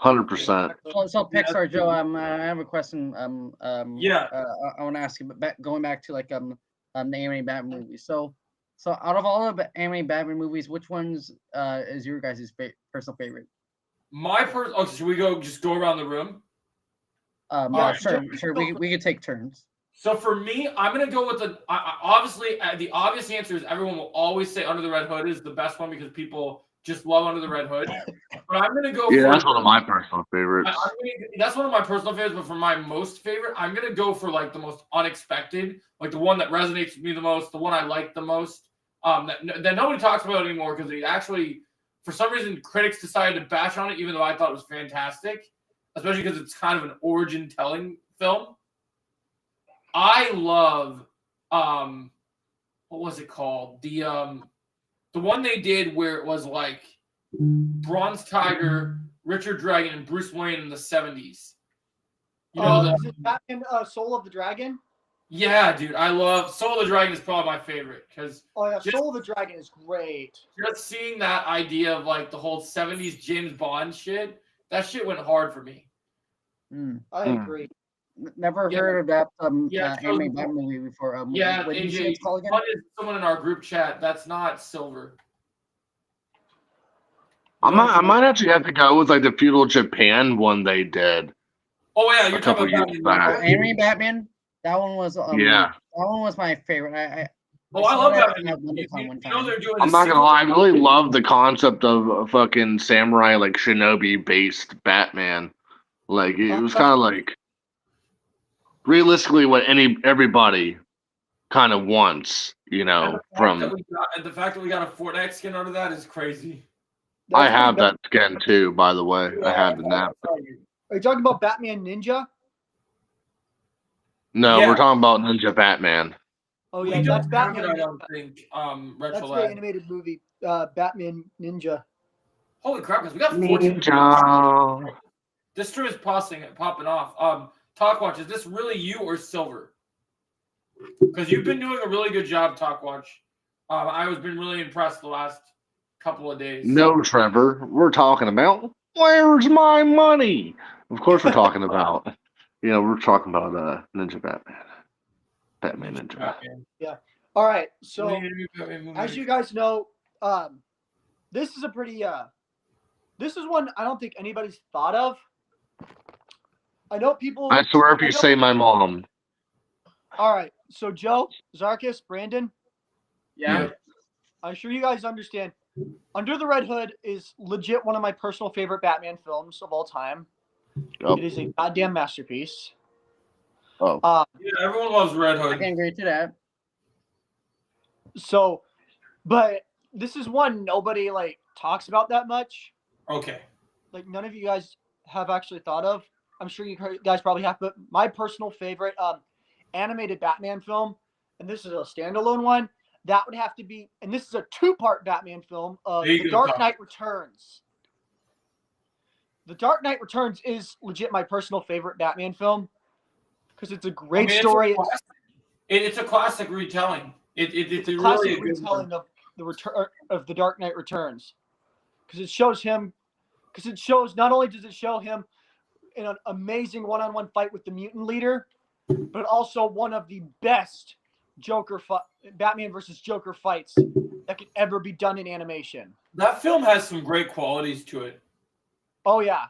100%. So Yeah. Pixar, Joe, I have a question. Yeah. I want to ask you, but going back to like the animated Batman movies. So out of all the animated Batman movies, which ones is your guys' personal favorite? My first. Oh, should we just go around the room? Yeah, Joe, sure. go We could take turns. So for me, I'm gonna go with obviously the obvious answer is everyone will always say Under the Red Hood is the best one because people just love Under the Red Hood. But I'm gonna go. Yeah, for, that's one of my personal favorites. That's one of my personal favorites. But for my most favorite, I'm gonna go for like the most unexpected, like the one that resonates with me the most, the one I like the most. That nobody talks about anymore because it actually, for some reason, critics decided to bash on it, even though I thought it was fantastic, especially because it's kind of an origin telling film. I love what was it called? The one they did where it was like Bronze Tiger, Richard Dragon, and Bruce Wayne in the 70s. You know Is it Batman Soul of the Dragon? Yeah, dude. I love Soul of the Dragon is probably my favorite because Oh yeah, Soul of the Dragon is great. just seeing that idea of like the whole 70s James Bond shit, that shit went hard for me. I agree. Never Yeah. heard of that Yeah, animated Batman movie before. Yeah, what did you say AJ, it's called again? what is someone in our group chat? That's not Silver. I might actually have to go with like the feudal Japan one they did. Oh yeah, you're a couple talking about years Batman. back. Animated Batman. That one was Yeah. That one was my favorite. I love that Batman. at WonderCon one You know time. they're doing. I'm not gonna lie, I really love the concept of a fucking samurai like shinobi based Batman. Like it was kind of like realistically what everybody kind of wants, you know. The fact that we got a Fortnite skin out of that is crazy. I have that skin too, by the way. I had the nap. Are you talking about Batman Ninja? No, Yeah. we're talking about Ninja Batman. Oh We yeah, don't that's have it, Batman. I don't think. That's Retro the Lab. animated movie, Batman Ninja. Holy crap! Because we got 14. Ninja. This stream is popping off. Talkwatch, is this really you or Silver? Because you've been doing a really good job, Talkwatch. I've been really impressed the last couple of days. No, Trevor. We're talking about where's my money? Of course, we're talking about. We're talking about Ninja Batman. Batman Ninja. Batman. All right, so Batman as movie. you guys know, this is a pretty this is one I don't think anybody's thought of. I know people. I swear if you say my mom. All right, so Joe, Zarkis, Brandon, Yeah. I'm sure you guys understand. Under the Red Hood is legit one of my personal favorite Batman films of all time. Oh. It is a goddamn masterpiece. Oh. Yeah, everyone loves Red I Hood. can agree to that. So, but this is one nobody like talks about that much. Okay. Like none of you guys have actually thought of. I'm sure guys probably have, but my personal favorite animated Batman film, and this is a standalone one, that would have to be, and this is a 2-part Batman film of There you The go, Dark Tom. Knight Returns. The Dark Knight Returns is legit my personal favorite Batman film because it's a great story. It's a classic retelling. It's It's a really classic a good retelling one. of the return of The Dark Knight Returns because it shows him. Because it shows, not only does it show him in an amazing one-on-one fight with the mutant leader, but also one of the best Batman versus Joker fights that could ever be done in animation. That film has some great qualities to it. Oh yeah,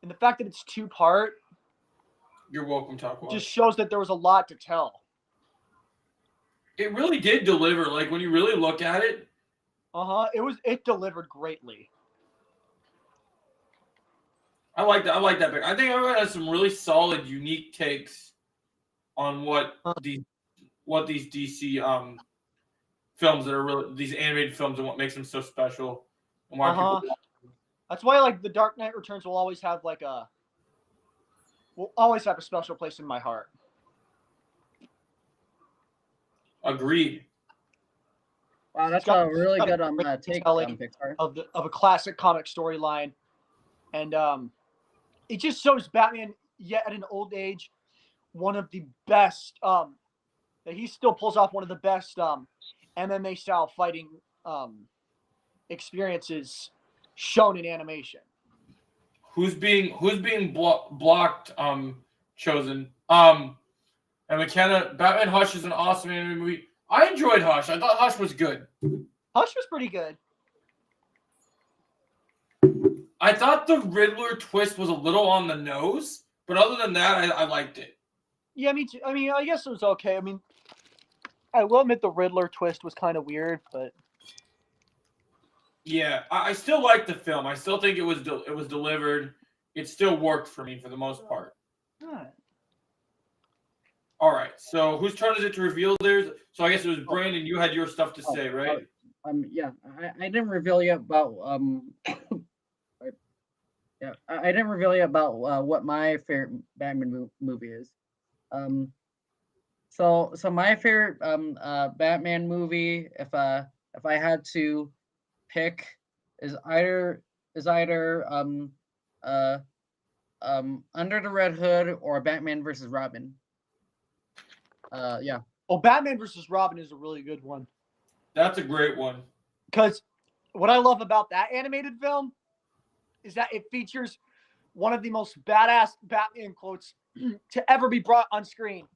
and the fact that it's 2-part You're welcome, Taquan. just shows that there was a lot to tell. It really did deliver. Like when you really look at it, It delivered greatly. I like that. I like that pick. I think everyone has some really solid, unique takes on what these DC films that are really these animated films and what makes them so special and why people. That's why like The Dark Knight Returns will always have a special place in my heart. Agreed. Wow, that's got- a really it's got good a great take, telling Pixar. of a classic comic storyline, and it just shows Batman yet at an old age, one of the best. That he still pulls off one of the best MMA style fighting experiences shown in animation. Who's being blocked? Chosen. And McKenna, Batman Hush is an awesome anime movie. I enjoyed Hush. I thought Hush was good. Hush was pretty good. I thought the Riddler twist was a little on the nose, but other than that, I liked it. Yeah, me too. I mean, I guess it was okay. I mean, I will admit the Riddler twist was kind of weird, but Yeah, I still like the film. I still think it was delivered. It still worked for me for the most part. All right. So whose turn is it to reveal theirs? So I guess it was Brandon. You had your stuff to say, right? Yeah, I didn't reveal you about yeah, I didn't reveal you about what my favorite Batman movie is. So my favorite Batman movie, if I had to pick, is either Under the Red Hood or Batman versus Robin. Yeah. well, Batman versus Robin is a really good one. That's a great one. Because what I love about that animated film is that it features one of the most badass Batman quotes to ever be brought on screen.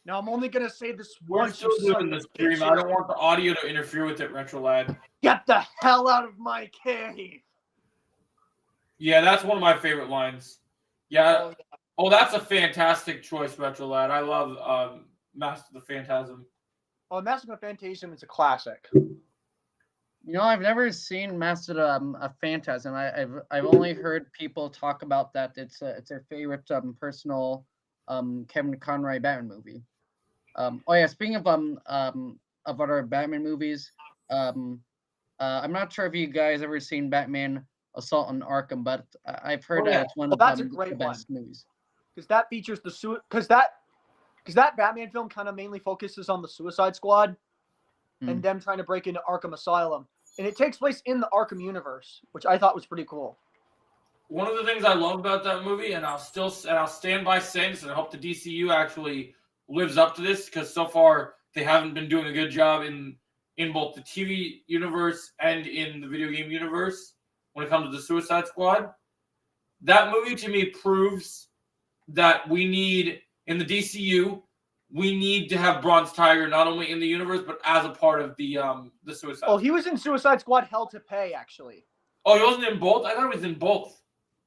Now, I'm only going to say this We're once. still doing the stream. I don't want the audio to interfere with it, Retro Lad. Get the hell out of my cave. Yeah, that's one of my favorite lines. Yeah. Oh, that's a fantastic choice, Retro Lad. I love Master of the Phantasm. Oh, Master of the Phantasm is a classic. You know, I've never seen Master of Phantasm. I've only heard people talk about that. It's their favorite personal Kevin Conroy Batman movie. Oh yeah, speaking of other Batman movies, I'm not sure if you guys ever seen Batman Assault on Arkham, but I've heard that it's one of that's a the great best movies. Because that features because that Batman film kind of mainly focuses on the Suicide Squad and them trying to break into Arkham Asylum. And it takes place in the Arkham universe, which I thought was pretty cool. One of the things I love about that movie, and I'll stand by saying this, and I hope the DCU actually lives up to this, because so far they haven't been doing a good job in both the TV universe and in the video game universe when it comes to the Suicide Squad. That movie to me proves that we need, in the DCU, we need to have Bronze Tiger not only in the universe but as a part of the Suicide. Oh, he was in Suicide Squad: Hell to Pay, actually. Oh, he wasn't in both? I thought he was in both.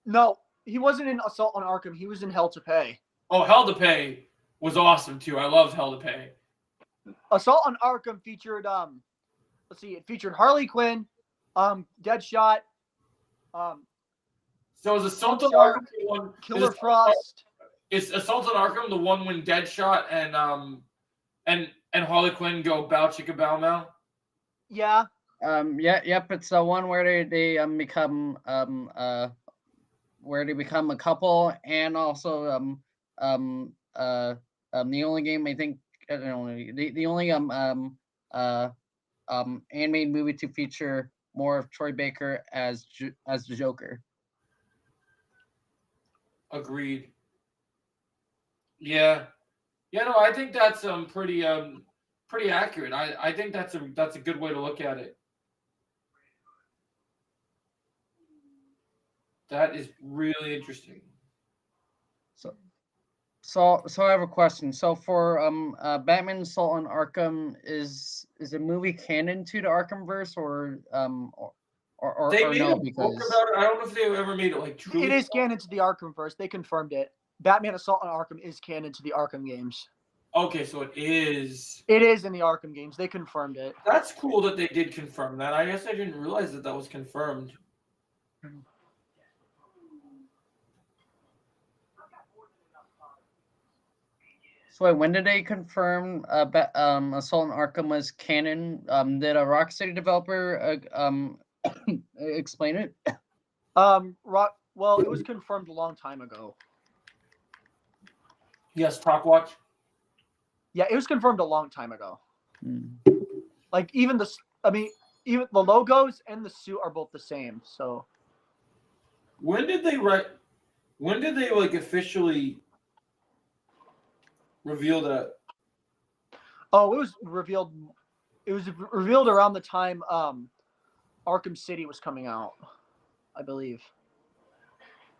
No, he wasn't in Assault on Arkham. He was in Hell to Pay. Oh, Hell to Pay was awesome too. I loved Hell to Pay. Assault on Arkham featured it featured Harley Quinn, Deadshot, So is Assault on Shark, Arkham the one? Killer Frost. Is Assault on Arkham the one when Deadshot and Harley Quinn go bow chicka bow mow? Yeah. Yep. It's the one where they become where they become a couple, and also the only game I think the only animated movie to feature more of Troy Baker as the Joker. Agreed. Yeah. Yeah, no, I think that's pretty accurate. I think that's a good way to look at it. That is really interesting. So so I have a question. So for Batman Assault on Arkham, is the movie canon to the Arkhamverse, They or made no? a book Because about it. I don't know if they ever made it like truly. It is canon to the Arkhamverse. They confirmed it. Batman Assault on Arkham is canon to the Arkham games. Okay, so it is. It is in the Arkham games. They confirmed it. That's cool that they did confirm that. I guess I didn't realize that was confirmed. so wait, when did they confirm Assault on Arkham was canon? Did a Rocksteady developer explain it? Well, it was confirmed a long time ago. Yes, Talk Watch. Yeah, it was confirmed a long time ago. Hmm. Like even the logos and the suit are both the same. So When did they like officially reveal that? it was revealed. It was revealed around the time Arkham City was coming out, I believe.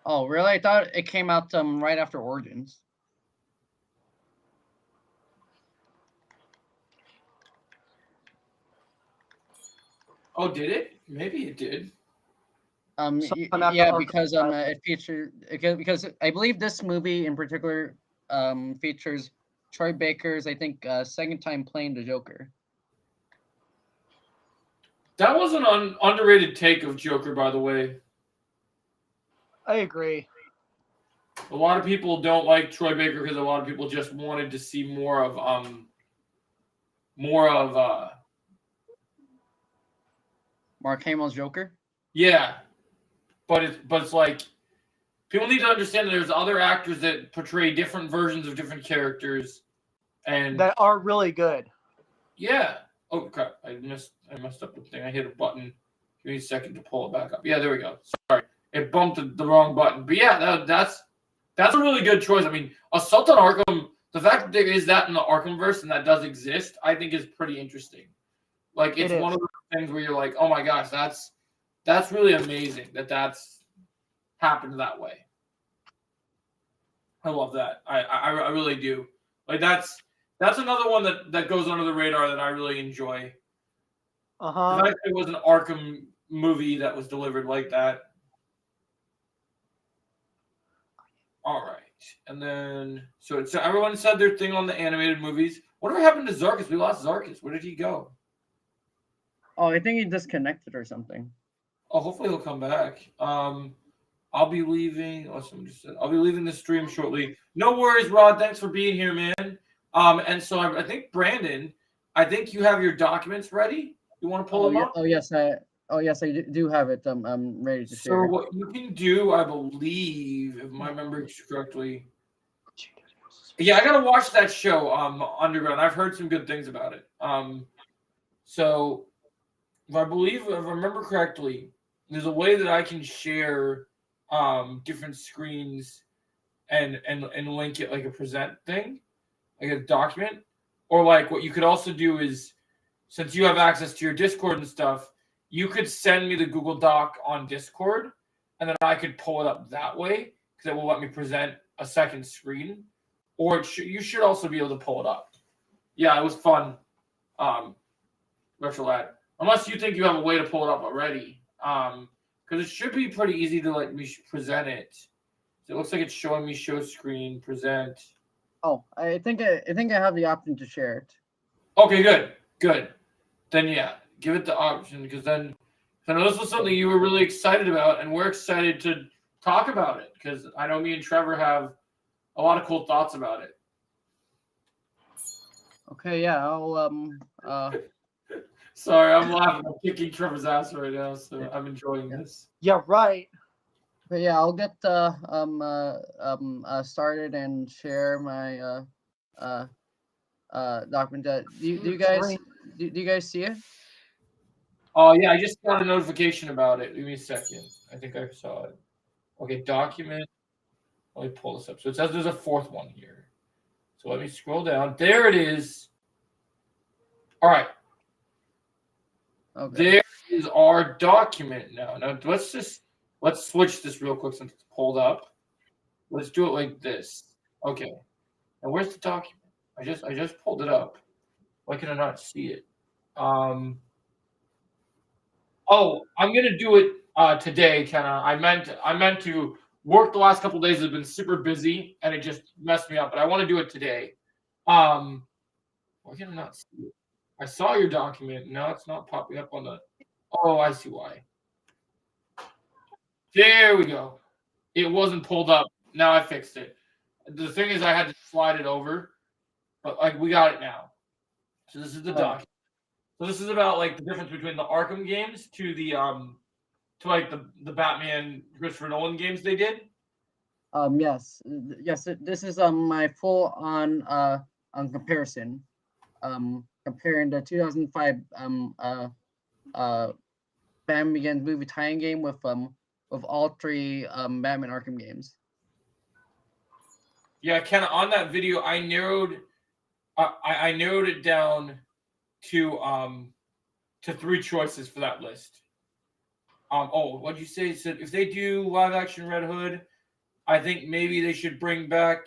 Oh, really? I thought it came out right after Origins. Oh, did it? Maybe it did. Sometime after Yeah, Arkham because Asylum. it featured because I believe this movie in particular features Troy Baker's I think second time playing the Joker. That was an underrated take of Joker, by the way. I agree. A lot of people don't like Troy Baker because a lot of people just wanted to see more of Mark Hamill's Joker. yeah. But it's like people need to understand that there's other actors that portray different versions of different characters, and That are really good. yeah. Oh crap! I messed up the thing. I hit a button. Give me a second to pull it back up. Yeah, there we go. Sorry, it bumped the wrong button. But yeah, that's a really good choice. I mean, Assault on Arkham. The fact that there is that in the Arkhamverse and that does exist, I think is pretty interesting. Like it's one of those things where you're like, oh my gosh, that's really amazing that's happened that way. I love that. I really do. Like that's another one that goes under the radar that I really enjoy. The fact that it was an Arkham movie that was delivered like that. All right. And then so everyone said their thing on the animated movies. Whatever happened to Zarkus? We lost Zarkus. Where did he go? Oh, I think he disconnected or something. Oh, hopefully he'll come back. I'll be leaving. Oh, someone just said I'll be leaving the stream shortly. No worries, Rod. Thanks for being here, man. And so I think Brandon, I think you have your documents ready. You want to pull them up? Oh yes, I do have it. I'm ready to share. So what you can do, I believe, if my memory is correctly. Yeah, I gotta watch that show, Underground. I've heard some good things about it. So if I remember correctly, there's a way that I can share different screens and link it like a present thing, like a document. Or like what you could also do is, since you have access to your Discord and stuff, you could send me the Google Doc on Discord, and then I could pull it up that way because it will let me present a second screen. Or you should also be able to pull it up. Yeah, it was fun. Retrolad. Unless you think you have a way to pull it up already. Because it should be pretty easy to let me present it. So it looks like it's showing me show screen, present. Oh, I think I have the option to share it. Okay, good. Then yeah, give it the option because then I know this was something you were really excited about, and we're excited to talk about it because I know me and Trevor have a lot of cool thoughts about it. Okay, yeah, I'll Sorry, I'm laughing. I'm kicking Trevor's ass right now, so I'm enjoying this. Yeah, right. But yeah, I'll get started and share my document. Do you guys do you guys see it? Oh yeah, I just got a notification about it. Give me a second. I think I saw it. Okay, document. Let me pull this up. So it says there's a fourth one here. So let me scroll down. There it is. All right. Okay. There is our document now. Now let's switch this real quick since it's pulled up. Let's do it like this. Okay. Now where's the document? I just pulled it up. Why can I not see it? Oh, I'm gonna do it today, Kenna. I meant to work the last couple days. Have been super busy and it just messed me up. But I want to do it today. Why can I not see it? I saw your document. Now it's not popping up on the. Oh, I see why. There we go. It wasn't pulled up. Now I fixed it. The thing is, I had to slide it over, but like we got it now. So this is the document. So this is about like the difference between the Arkham games to the to like the Batman Christopher Nolan games they did. Yes, this is my full on comparison. Comparing the 2005 Batman Begins movie tie-in game with all three Batman Arkham games. Yeah, Ken. On that video, I narrowed it down to three choices for that list. Oh, what'd you say? So if they do live action Red Hood, I think maybe they should bring back.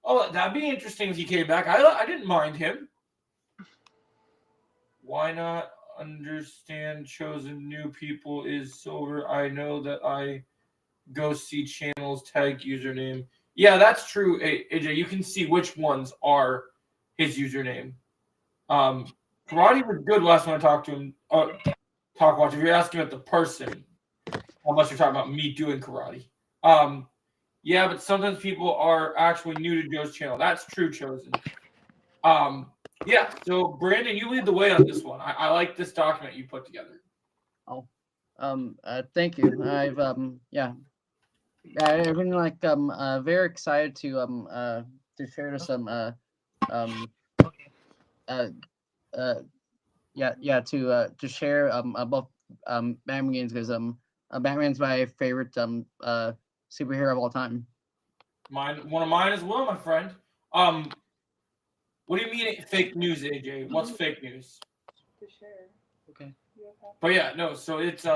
Oh, that'd be interesting if he came back. I didn't mind him. Why not understand chosen new people is silver? I know that I go see channels tag username. Yeah, that's true, AJ. You can see which ones are his username. Karate was good last time I talked to him. Watch. If you're asking about the person, unless you're talking about me doing karate. Yeah, but sometimes people are actually new to Joe's channel. That's true, chosen. Yeah. So Brandon, you lead the way on this one. I like this document you put together. Oh, thank you. I've I've been like very excited to share this to share about Batman games because Batman's my favorite superhero of all time. One of mine as well, my friend. What do you mean fake news, AJ? What's fake news? To share. Okay. But yeah, no. So it's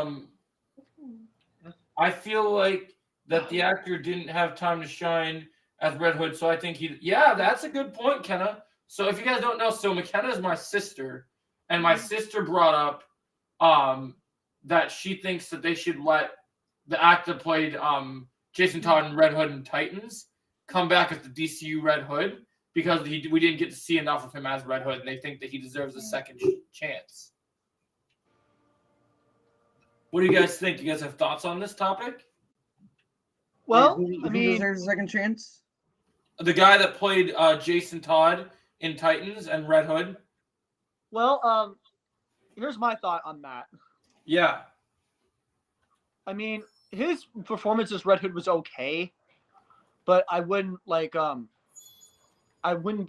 I feel like that the actor didn't have time to shine as Red Hood, so I think yeah, that's a good point, Kenna. So if you guys don't know, so McKenna is my sister, and my sister brought up that she thinks that they should let the actor played Jason Todd in Red Hood and Titans come back as the DCU Red Hood because we didn't get to see enough of him as Red Hood, and they think that he deserves a second chance. What do you guys think? Do you guys have thoughts on this topic? Well, who I mean, deserves a second chance? The guy that played Jason Todd in Titans and Red Hood. well, here's my thought on that. Yeah. I mean, his performance as Red Hood was okay, but I wouldn't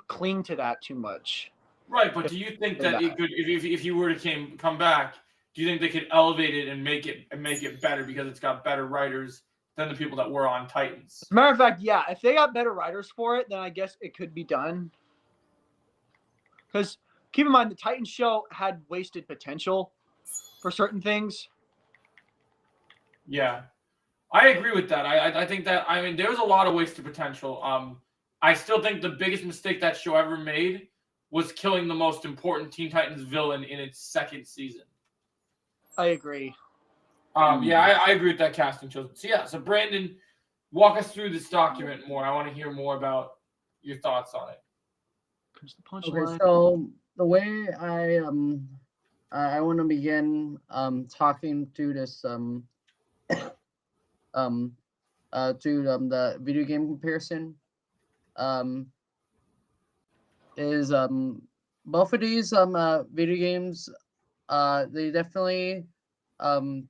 cling to that too much. Right, but do you think that it could, if you were to come back, do you think they could elevate it and make it better because it's got better writers than the people that were on Titans? As a matter of fact, yeah, if they got better writers for it, then I guess it could be done. Because keep in mind, the Titans show had wasted potential for certain things. Yeah, I agree with that. I think that, I mean, there's a lot of wasted potential. I still think the biggest mistake that show ever made was killing the most important Teen Titans villain in its second season. I agree. Yeah, I agree with that casting choice. So yeah, so Brandon, walk us through this document more. I want to hear more about your thoughts on it. Here's the punchline. Okay, so the way I want to begin talking to this to the video game comparison is both of these video games they definitely um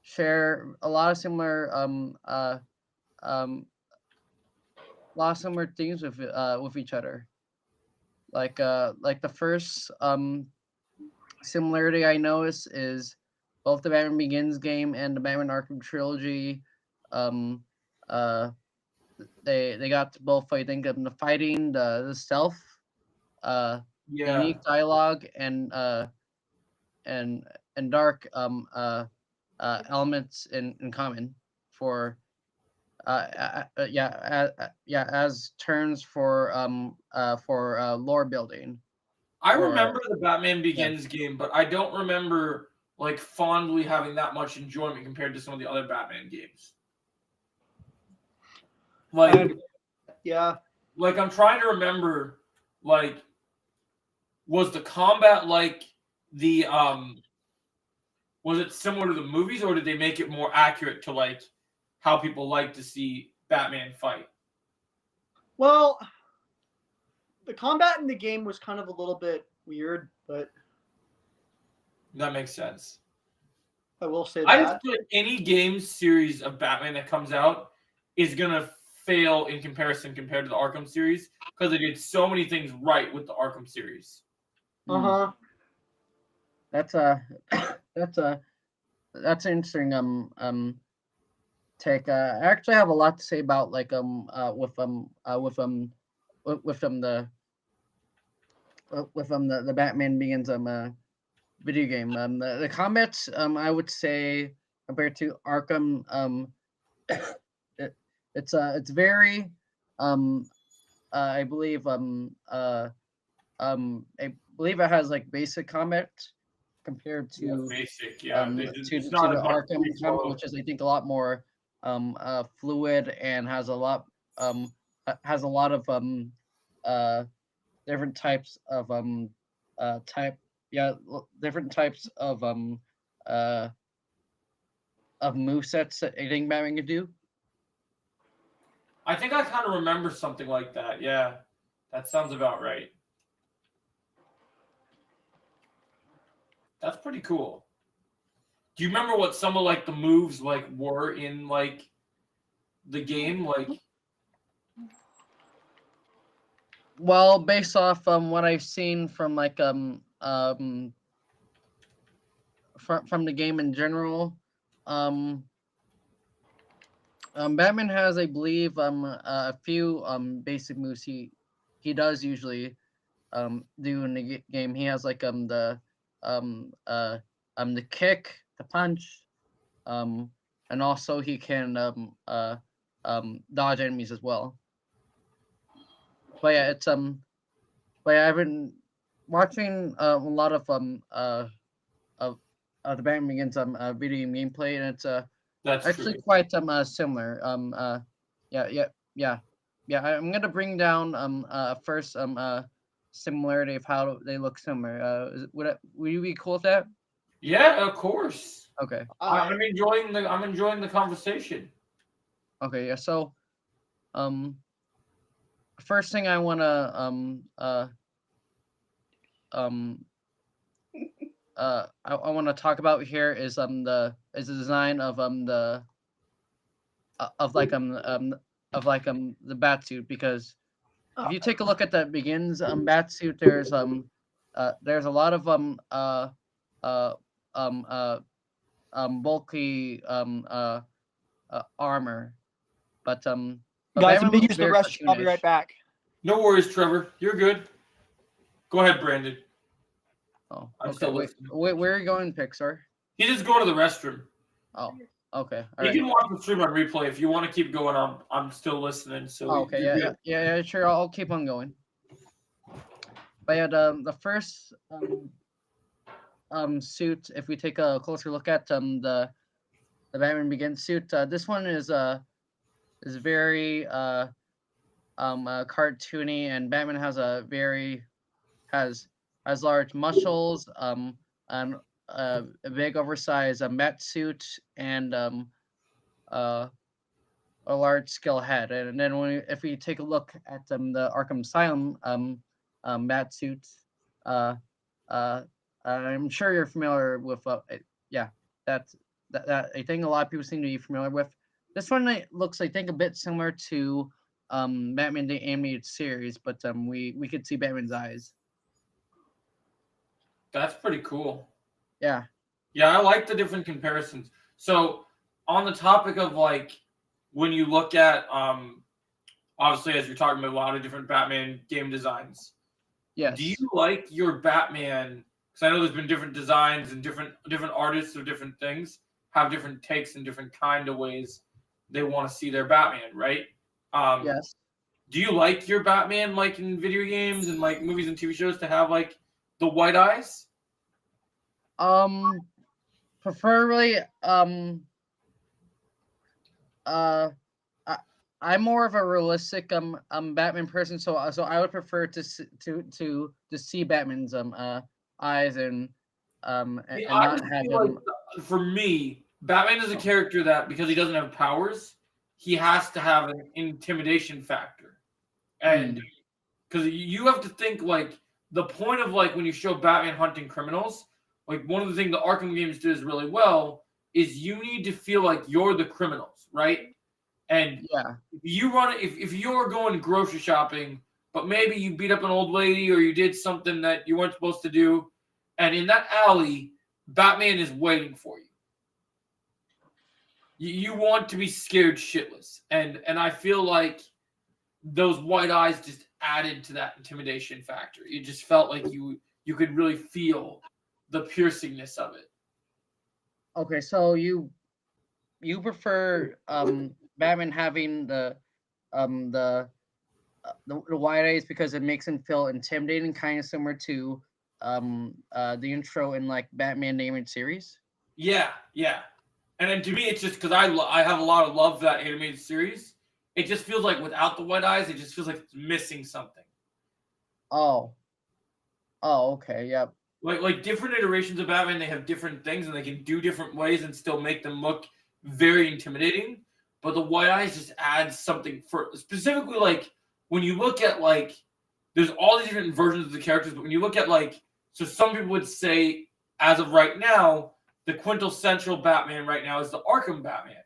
share a lot of similar um lot of similar things with each other. Like the first similarity I notice is both the Batman Begins game and the Batman Arkham trilogy. Um, uh, they got to both, I think, the fighting, the stealth, uh, the Yeah. unique dialogue, and and dark elements in common for yeah, as terms for lore building. I Or remember the Batman yeah. Begins game, but I don't remember like fondly having that much enjoyment compared to some of the other Batman games. Like, And yeah, like I'm trying to remember, like, was the combat like the was it similar to the movies, or did they make it more accurate to like how people like to see Batman fight? well, the combat in the game was kind of a little bit weird, but That makes sense. I will say I just that. feel like any game series of Batman that comes out is gonna fail in comparison compared to the Arkham series because they did so many things right with the Arkham series. Uh huh. That's a that's a that's an interesting take. I actually have a lot to say about like the Batman Begins video game. The combats I would say compared to Arkham it, it's very um I believe I believe it has like basic combat compared Yeah, to basic. Yeah, it's to not the as much Arkham free combat, flow. which is I think a lot more fluid and has a lot of uh different types of type different types uh of movesets that I think Batman can do. I think I kind of remember something like that. Yeah, that sounds about right. That's pretty cool. Do you remember what some of like the moves like were in like the game? Like, Well, based off what I've seen from like from the game in general, um Batman has, I believe, a few basic moves he does usually do in the game. He has like um uh the kick, the punch, um and also he can dodge enemies as well. But yeah, it's but yeah, I've been watching a lot of the Batman Begins video game gameplay, and it's that's actually true. quite similar. Yeah, yeah, yeah, yeah. I'm gonna bring down first similarity of how they look similar. Would you be cool with that? Yeah, of course. Okay, I'm enjoying the conversation. okay, yeah. So first thing I wanna um I want to talk about here is the design of like the bat suit, because if you take a look at that Begins bat suit, there's a lot of uh um uh bulky armor, but Guys, I'm Batman gonna looks use the very restroom. I'll be cartoonish. right back. No worries, Trevor. You're good. Go ahead, Brandon. Oh, I'm okay. still Wait, listening. wait, where are you going, Pixar? He's just going to the restroom. Oh, okay. All You right. can watch the stream on replay if you want to keep going. I'm still listening. So Oh, okay. you're Yeah, good. yeah. Sure. I'll keep on going. But yeah, the first suit, if we take a closer look at the Batman Begins suit, this one is very cartoony, and Batman has has large muscles, and a big oversized bat suit, and uh a large scale head. And then if we take a look at the Arkham Asylum bat suit, uh I'm sure you're familiar with. Yeah, that I think a lot of people seem to be familiar with. This one looks, I think, a bit similar to Batman the Animated Series, but we could see Batman's eyes. That's pretty cool. Yeah. Yeah, I like the different comparisons. So on the topic of like when you look at obviously as you're talking about a lot of different Batman game designs. Yes. Do you like your Batman? Because I know there's been different designs and different artists of different things have different takes and different kind of ways they want to see their Batman, right? Yes. Do you like your Batman, like in video games and like movies and TV shows, to have like the white eyes? Preferably, I'm more of a realistic Batman person, so I would prefer to see Batman's eyes and not have him. For me, Batman is a character that, because he doesn't have powers, he has to have an intimidation factor, and because you have to think like the point of like when you show Batman hunting criminals, like one of the things the Arkham games does really well is you need to feel like you're the criminals, right? And yeah, if you're going grocery shopping, but maybe you beat up an old lady or you did something that you weren't supposed to do, and in that alley, Batman is waiting for you. You want to be scared shitless, and I feel like those white eyes just added to that intimidation factor. It just felt like you could really feel the piercingness of it. Okay, so you prefer Batman having the white eyes because it makes him feel intimidating, kind of similar to the intro in like Batman the Animated Series. Yeah. And then to me, it's just because I have a lot of love for that animated series. It just feels like without the white eyes, it just feels like it's missing something. Oh, okay, yep. Like different iterations of Batman, they have different things and they can do different ways and still make them look very intimidating. But the white eyes just adds something for specifically like when you look at like there's all these different versions of the characters, but when you look at like so some people would say as of right now, the quintessential Batman right now is the Arkham Batman.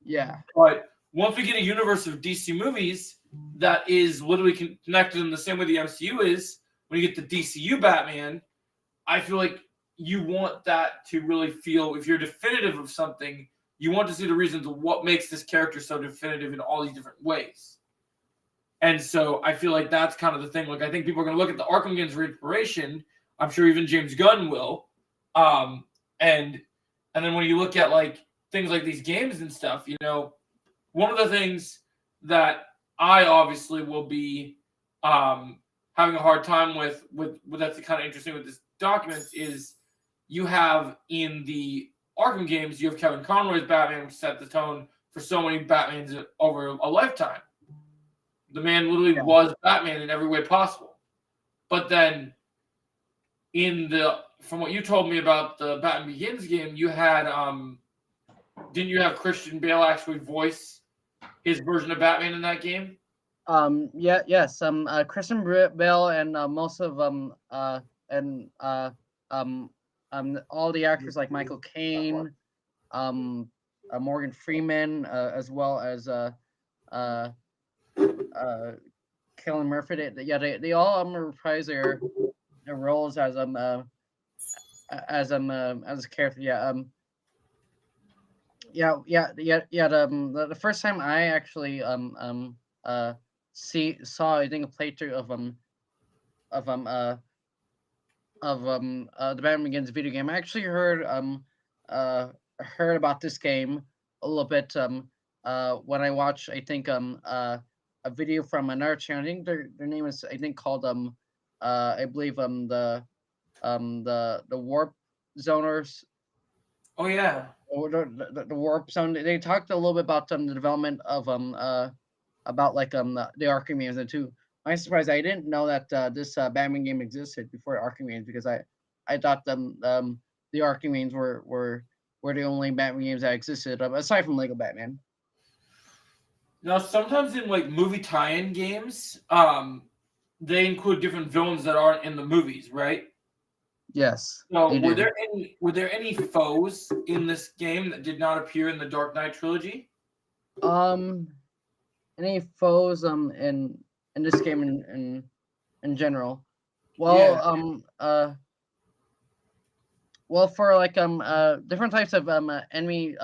Yeah. But once we get a universe of DC movies that is literally connected in the same way the MCU is, when you get the DCU Batman, I feel like you want that to really feel, if you're definitive of something, you want to see the reasons of what makes this character so definitive in all these different ways. And so I feel like that's kind of the thing. Like I think people are going to look at the Arkham games for inspiration. I'm sure even James Gunn will. And then when you look at like things like these games and stuff, you know, one of the things that I obviously will be having a hard time with that's kind of interesting with this document is you have in the Arkham games, you have Kevin Conroy's Batman, which set the tone for so many Batmans over a lifetime. The man literally was Batman in every way possible. But then from what you told me about the Batman Begins game, you had didn't you have Christian Bale actually voice his version of Batman in that game? Yes. Christian Bale and most of all the actors like Michael Caine, Morgan Freeman, as well as Cillian Murphy. They all reprise their roles as a character. The first time I actually saw I think a playthrough of the Batman Begins video game. I actually heard about this game a little bit when I watched I think a video from another channel. I think their name is I think called I believe the Warp Zoners. Oh yeah. The Warp Zone. They talked a little bit about the development of about like the Arkham games and too. I'm surprised I didn't know that this Batman game existed before Arkham games because I thought the Arkham games were the only Batman games that existed aside from Lego Batman. Now sometimes in like movie tie-in games, they include different villains that aren't in the movies, right? Yes. So they do. were there any foes in this game that did not appear in the Dark Knight trilogy? Any foes in this game in general? Well, well, for like different types of enemy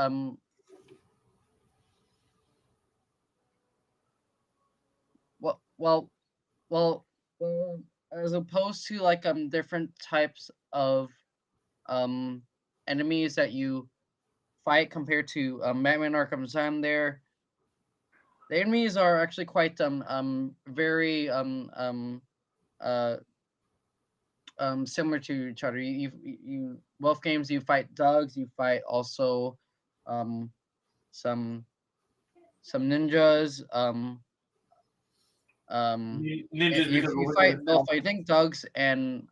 well well well well as opposed to like different types of um enemies that you fight compared to Batman Arkham Asylum, there the enemies are actually quite very uh similar to each other. You both games you fight dogs, you fight also um some ninjas. Ninjas because of You Wizard fight of both, Oz. I think, dogs and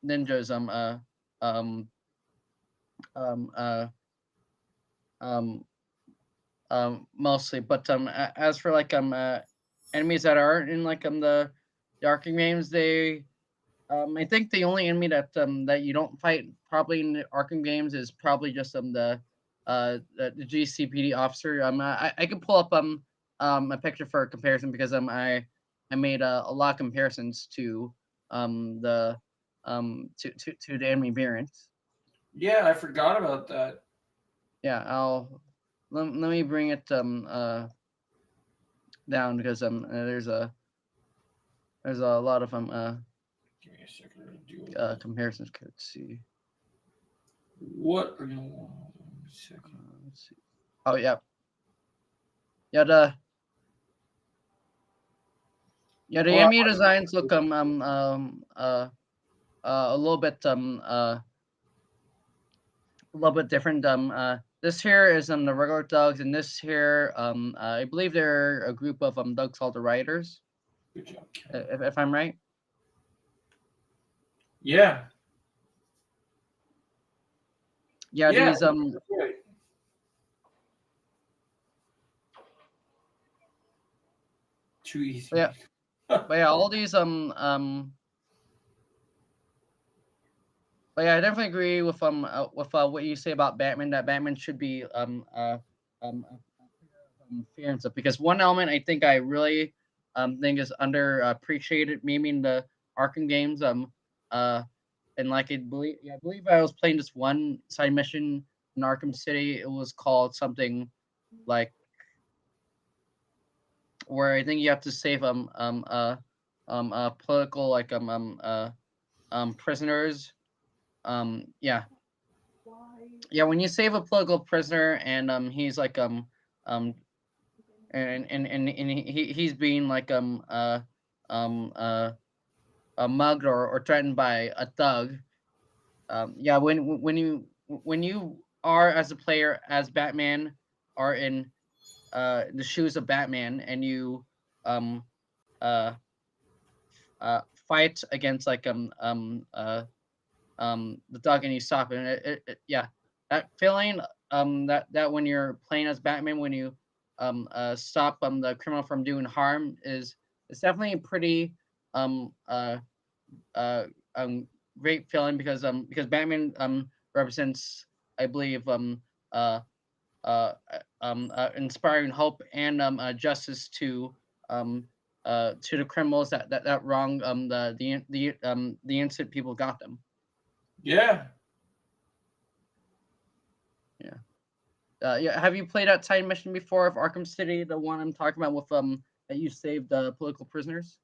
ninjas. Um um uh um Mostly, but as for like enemies that aren't in like the Arkham games, they I think the only enemy that you don't fight probably in the Arkham games is probably just the GCPD officer. I could pull up a picture for a comparison because I made a lot of comparisons to the to the enemy variants. Yeah, I forgot about that. Yeah, let me bring it down because there's a lot of Give me a second to do it. comparisons. Let's see. What are you? Second. Let's see. Oh yeah, yeah the Well, enemy designs look a little bit different. This here is the regular dogs, and this here I believe they're a group of dogs called the Riders, Good job, Ken. if I'm right. Yeah. Yeah, Yeah. these Right. Too easy. Yeah. but yeah, all these but yeah, I definitely agree with what you say about Batman. That Batman should be fear and stuff. Because one element I think I really think is underappreciated, maybe in the Arkham games. And like I believe I was playing this one side mission in Arkham City. It was called something like where I think you have to save political like prisoners. Yeah, yeah. When you save a political prisoner and he's like um and he's being like um uh mugged or threatened by a thug. Yeah, when you are as a player as Batman are in the shoes of Batman and you um uh fight against like the dog and you stop it, and yeah, that feeling that when you're playing as Batman, when you stop the criminal from doing harm, is it's definitely a pretty um uh uh great feeling because Batman represents, I believe, uh inspiring hope and justice to the criminals that wrong the innocent people of Gotham. Yeah. Yeah. Yeah. Have you played that side mission before of Arkham City, the one I'm talking about with that you saved political prisoners?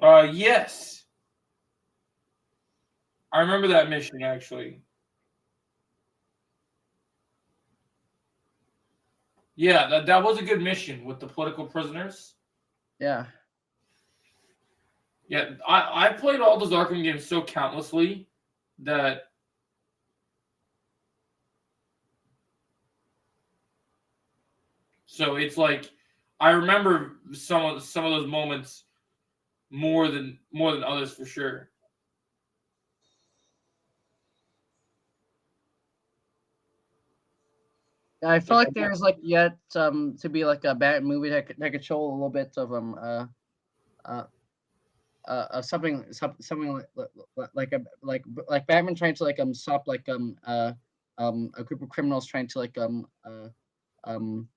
Yes. I remember that mission actually. Yeah, that was a good mission with the political prisoners. Yeah. Yeah, I played all those Arkham games so countlessly that so it's like I remember some of those moments more than others for sure. I feel like there's like yet to be like a bad movie that could show a little bit of something like Batman trying to stop a group of criminals trying to um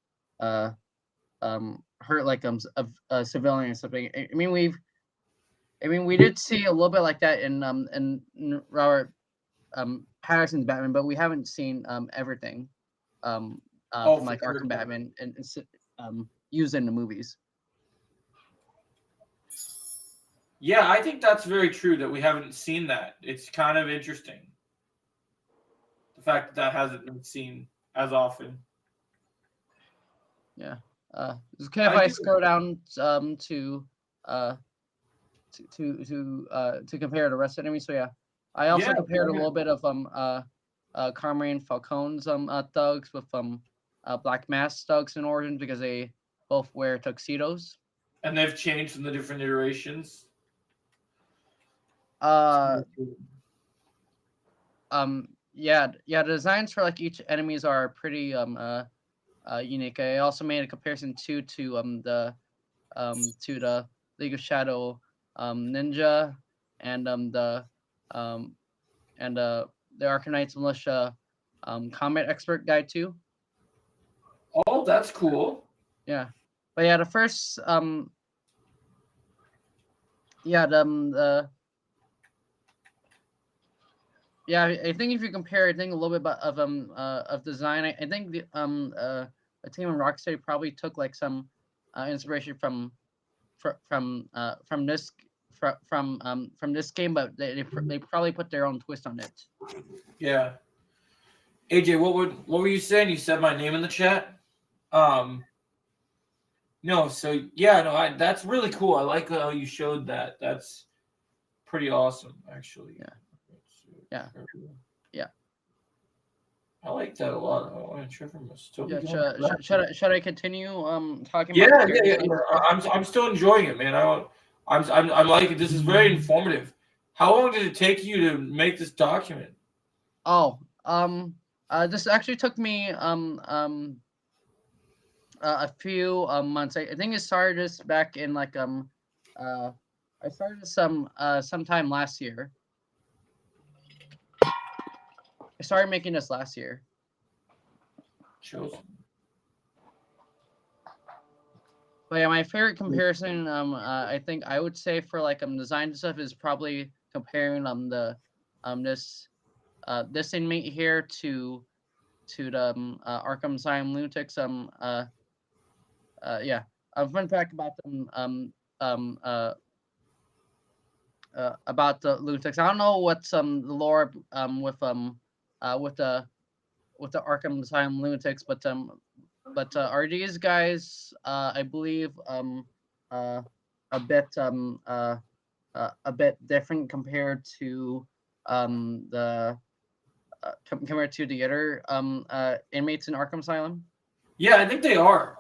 hurt a civilian or something. I mean we did see a little bit like that in Robert Pattinson's Batman, but we haven't seen everything from for sure. Arkham Batman and used in the movies. Yeah, I think that's very true that we haven't seen that. It's kind of interesting. The fact that hasn't been seen as often. Yeah. It's okay if I scroll down to compare the rest of the enemies. So yeah, I also compared a little bit of Carmine Falcone's thugs with Black Mask thugs in Origins because they both wear tuxedos. And they've changed in the different iterations. Yeah, the designs for each enemies are pretty unique. I also made a comparison to the League of Shadow Ninja and the Arkham Knights Militia combat expert guide too. Oh, that's cool. Yeah, but yeah, the first I think if you compare, a little bit of design, I think the a team in Rocksteady probably took some inspiration from this game, but they probably put their own twist on it. Yeah. AJ, what were you saying? You said my name in the chat. No, so yeah, no, that's really cool. I like how you showed that. That's pretty awesome, actually. Yeah. I like that a lot. Should I continue talking? Yeah. I'm still enjoying it, man. I'm liking this. Is very informative. How long did it take you to make this document? Oh, this actually took me a few months. I think it started this back in I started this sometime last year. I started making this last year. Chosen. But yeah, my favorite comparison, I think I would say for design stuff is probably comparing this inmate here to the Arkham Asylum lunatics. Yeah, a fun fact about them. About the lunatics. I don't know what's the lore with the Arkham Asylum lunatics, but are these guys I believe a bit different compared to compared to the other inmates in Arkham Asylum? Yeah, I think they are.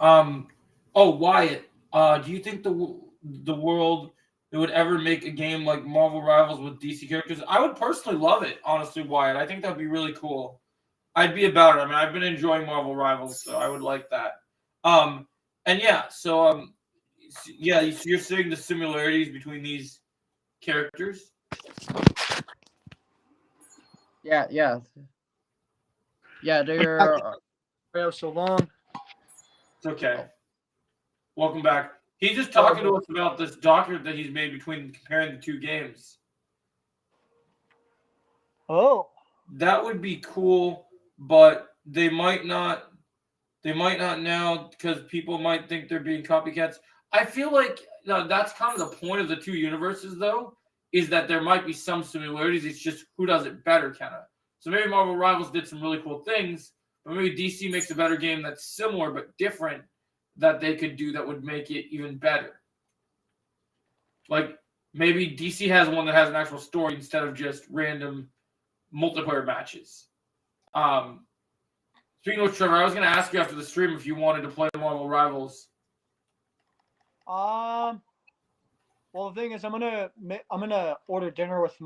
Wyatt, do you think the world that would ever make a game like Marvel Rivals with DC characters? I would personally love it, honestly, Wyatt. I think that'd be really cool. I'd be about it. I mean, I've been enjoying Marvel Rivals, so I would like that. And yeah, so yeah, you're seeing the similarities between these characters. Yeah. They're so long. It's okay. Welcome back. He's just talking to us about this document that he's made between comparing the two games. Oh. That would be cool, but they might not now because people might think they're being copycats. I feel like that's kind of the point of the two universes, though, is that there might be some similarities. It's just who does it better, kind of. So maybe Marvel Rivals did some really cool things, but maybe DC makes a better game that's similar but different that they could do that would make it even better. Like maybe DC has one that has an actual story instead of just random multiplayer matches. Speaking of Trevor, I was going to ask you after the stream if you wanted to play Marvel Rivals. Well, the thing is, I'm gonna order dinner with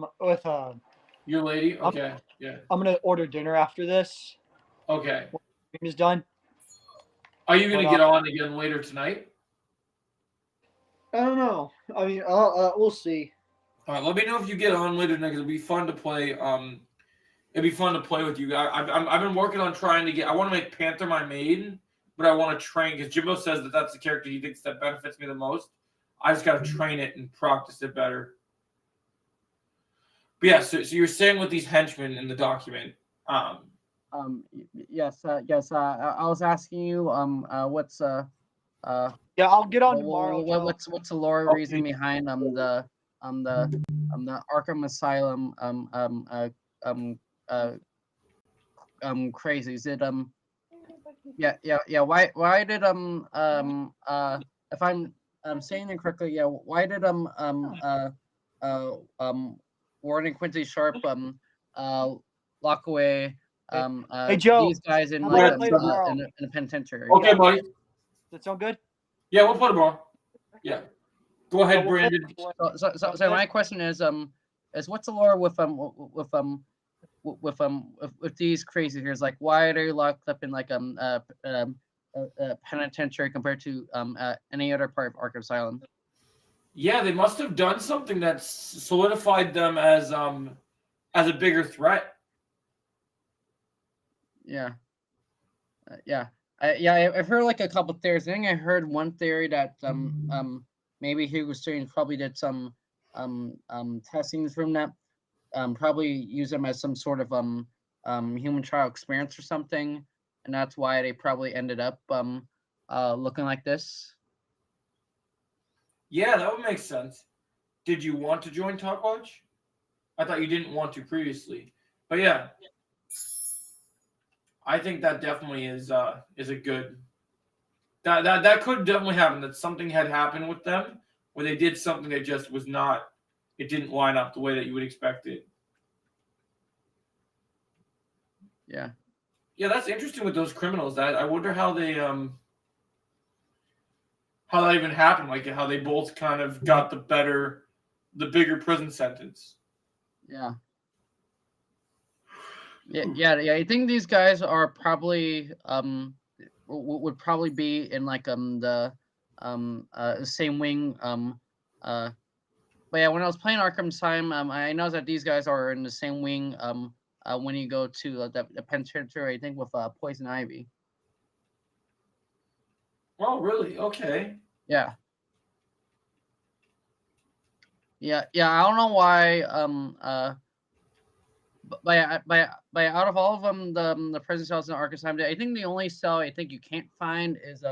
your lady. Okay, yeah. I'm gonna order dinner after this. Okay. When the game is done. Are you gonna get on again later tonight? I don't know. I mean, we'll see. All right, let me know if you get on later tonight. 'Cause it'll be fun to play. It'd be fun to play with you. I've been working on trying to get. I want to make Panther my main, but I want to train because Jimbo says that that's the character he thinks that benefits me the most. I just got to train it and practice it better. But yeah, so you're saying with these henchmen in the document, Yes, yes. I was asking you, what's Yeah, I'll get on tomorrow. Joe. what's the lore reason behind the Arkham Asylum crazy? Is it yeah why did if I'm saying it correctly, yeah, why did Warden Quincy Sharp lock away Hey, Joe, these guys in how like about we play tomorrow? in a penitentiary? okay, buddy. Does that sound good? Yeah, we'll play tomorrow. Yeah, go ahead, we'll play Brandon. tomorrow. So my question is what's the lore with these crazy figures? Like, why are they locked up in like penitentiary compared to any other part of Arkham Asylum? Yeah, they must have done something that solidified them as a bigger threat. Yeah, I've heard like a couple theories. I think I heard one theory that maybe Hugo Strange probably did some testings from that. Probably use them as some sort of human trial experience or something, and that's why they probably ended up looking like this. Yeah, that would make sense. Did you want to join Talk Watch? I thought you didn't want to previously, but yeah, I think that definitely is a good. That could definitely happen. That something had happened with them where they did something that just was not. It didn't line up the way that you would expect it. Yeah. Yeah, that's interesting with those criminals. That I wonder how they how that even happened. Like how they both kind of got the bigger prison sentence. Yeah. Yeah. I think these guys are probably would probably be in like the same wing. But yeah, when I was playing Arkham Asylum, I know that these guys are in the same wing. When you go to the penitentiary, I think with Poison Ivy. Oh, really? Okay. Yeah. I don't know why. By out of all of them, the prison cells in Arkham Asylum, I think the only cell I think you can't find is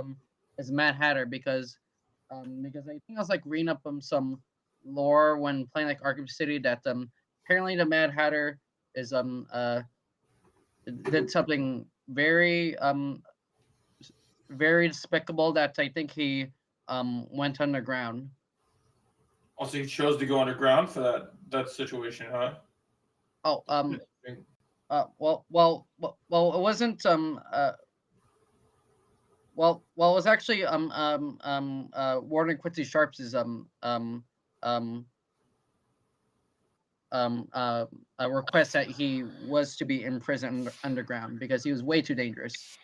Mad Hatter because I think I was like reading up some lore when playing like Arkham City that apparently the Mad Hatter is did something very very despicable that I think he went underground. Also, he chose to go underground for that situation, huh? Oh, well, it wasn't well, it was actually Warden Quincy Sharp's a request that he was to be imprisoned underground because he was way too dangerous.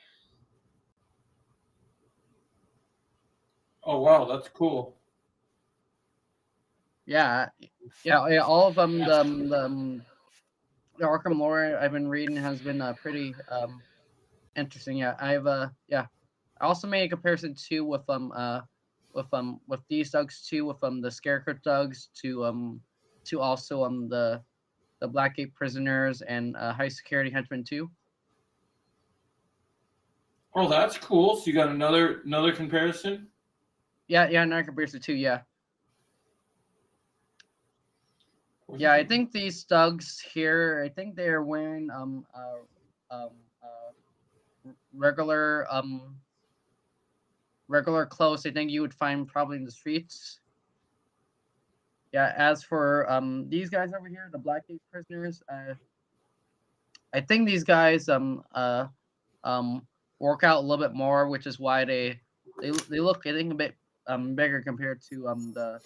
Oh wow, that's cool. Yeah. All of them, the Arkham lore I've been reading has been pretty interesting. Yeah, I also made a comparison too with these thugs too, with the Scarecrow thugs to also the Blackgate prisoners and high security henchmen too. Oh, that's cool. So you got another comparison? Yeah, another comparison too. Yeah. Yeah, I think these thugs here, I think they're wearing regular clothes. I think you would find probably in the streets. Yeah, as for these guys over here, the Blackgate prisoners, I think these guys work out a little bit more, which is why they look, I think, a bit bigger compared to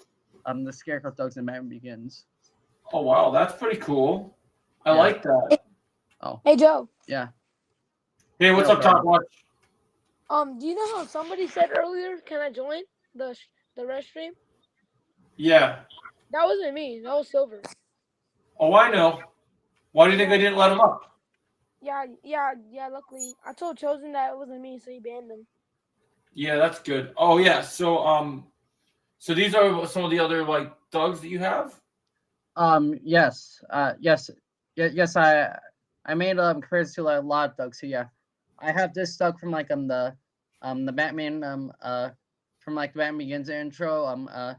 the Scarecrow thugs in Batman Begins. Oh wow, that's pretty cool. I like that. Oh. Hey Joe. Yeah. Hey, what's up, Top Watch? Do you know how somebody said earlier? Can I join the red stream? Yeah. That wasn't me. That was Silver. Oh, I know. Why do you think they didn't let him up? Yeah. Luckily, I told Chosen that it wasn't me, so he banned him. Yeah, that's good. Oh yeah. So these are some of the other like thugs that you have. Yes. Yes. I made compared to like a lot of thugs. So yeah, I have this thug from like the Batman from like the Batman Begins intro.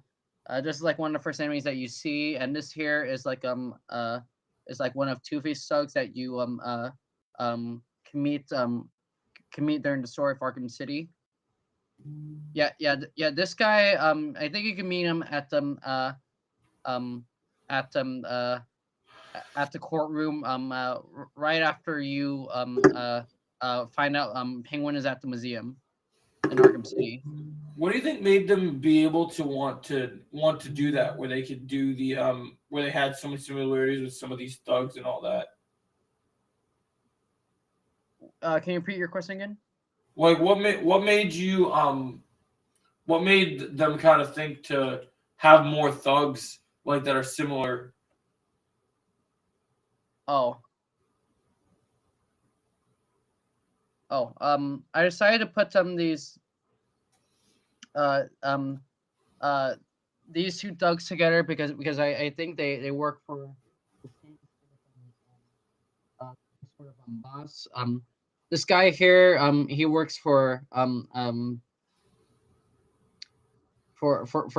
This is like one of the first enemies that you see, and this here is like one of Two-Face thugs that you can meet during the story of Arkham City. Yeah. This guy, I think you can meet him at um at at the courtroom right after you find out Penguin is at the museum in Arkham City. What do you think made them be able to want to do that, where they could do the where they had so many similarities with some of these thugs and all that? Can you repeat your question again? Like what made you what made them kind of think to have more thugs like that are similar? Oh. I decided to put these two thugs together because I think they work for the same sort of boss. This guy here, he works for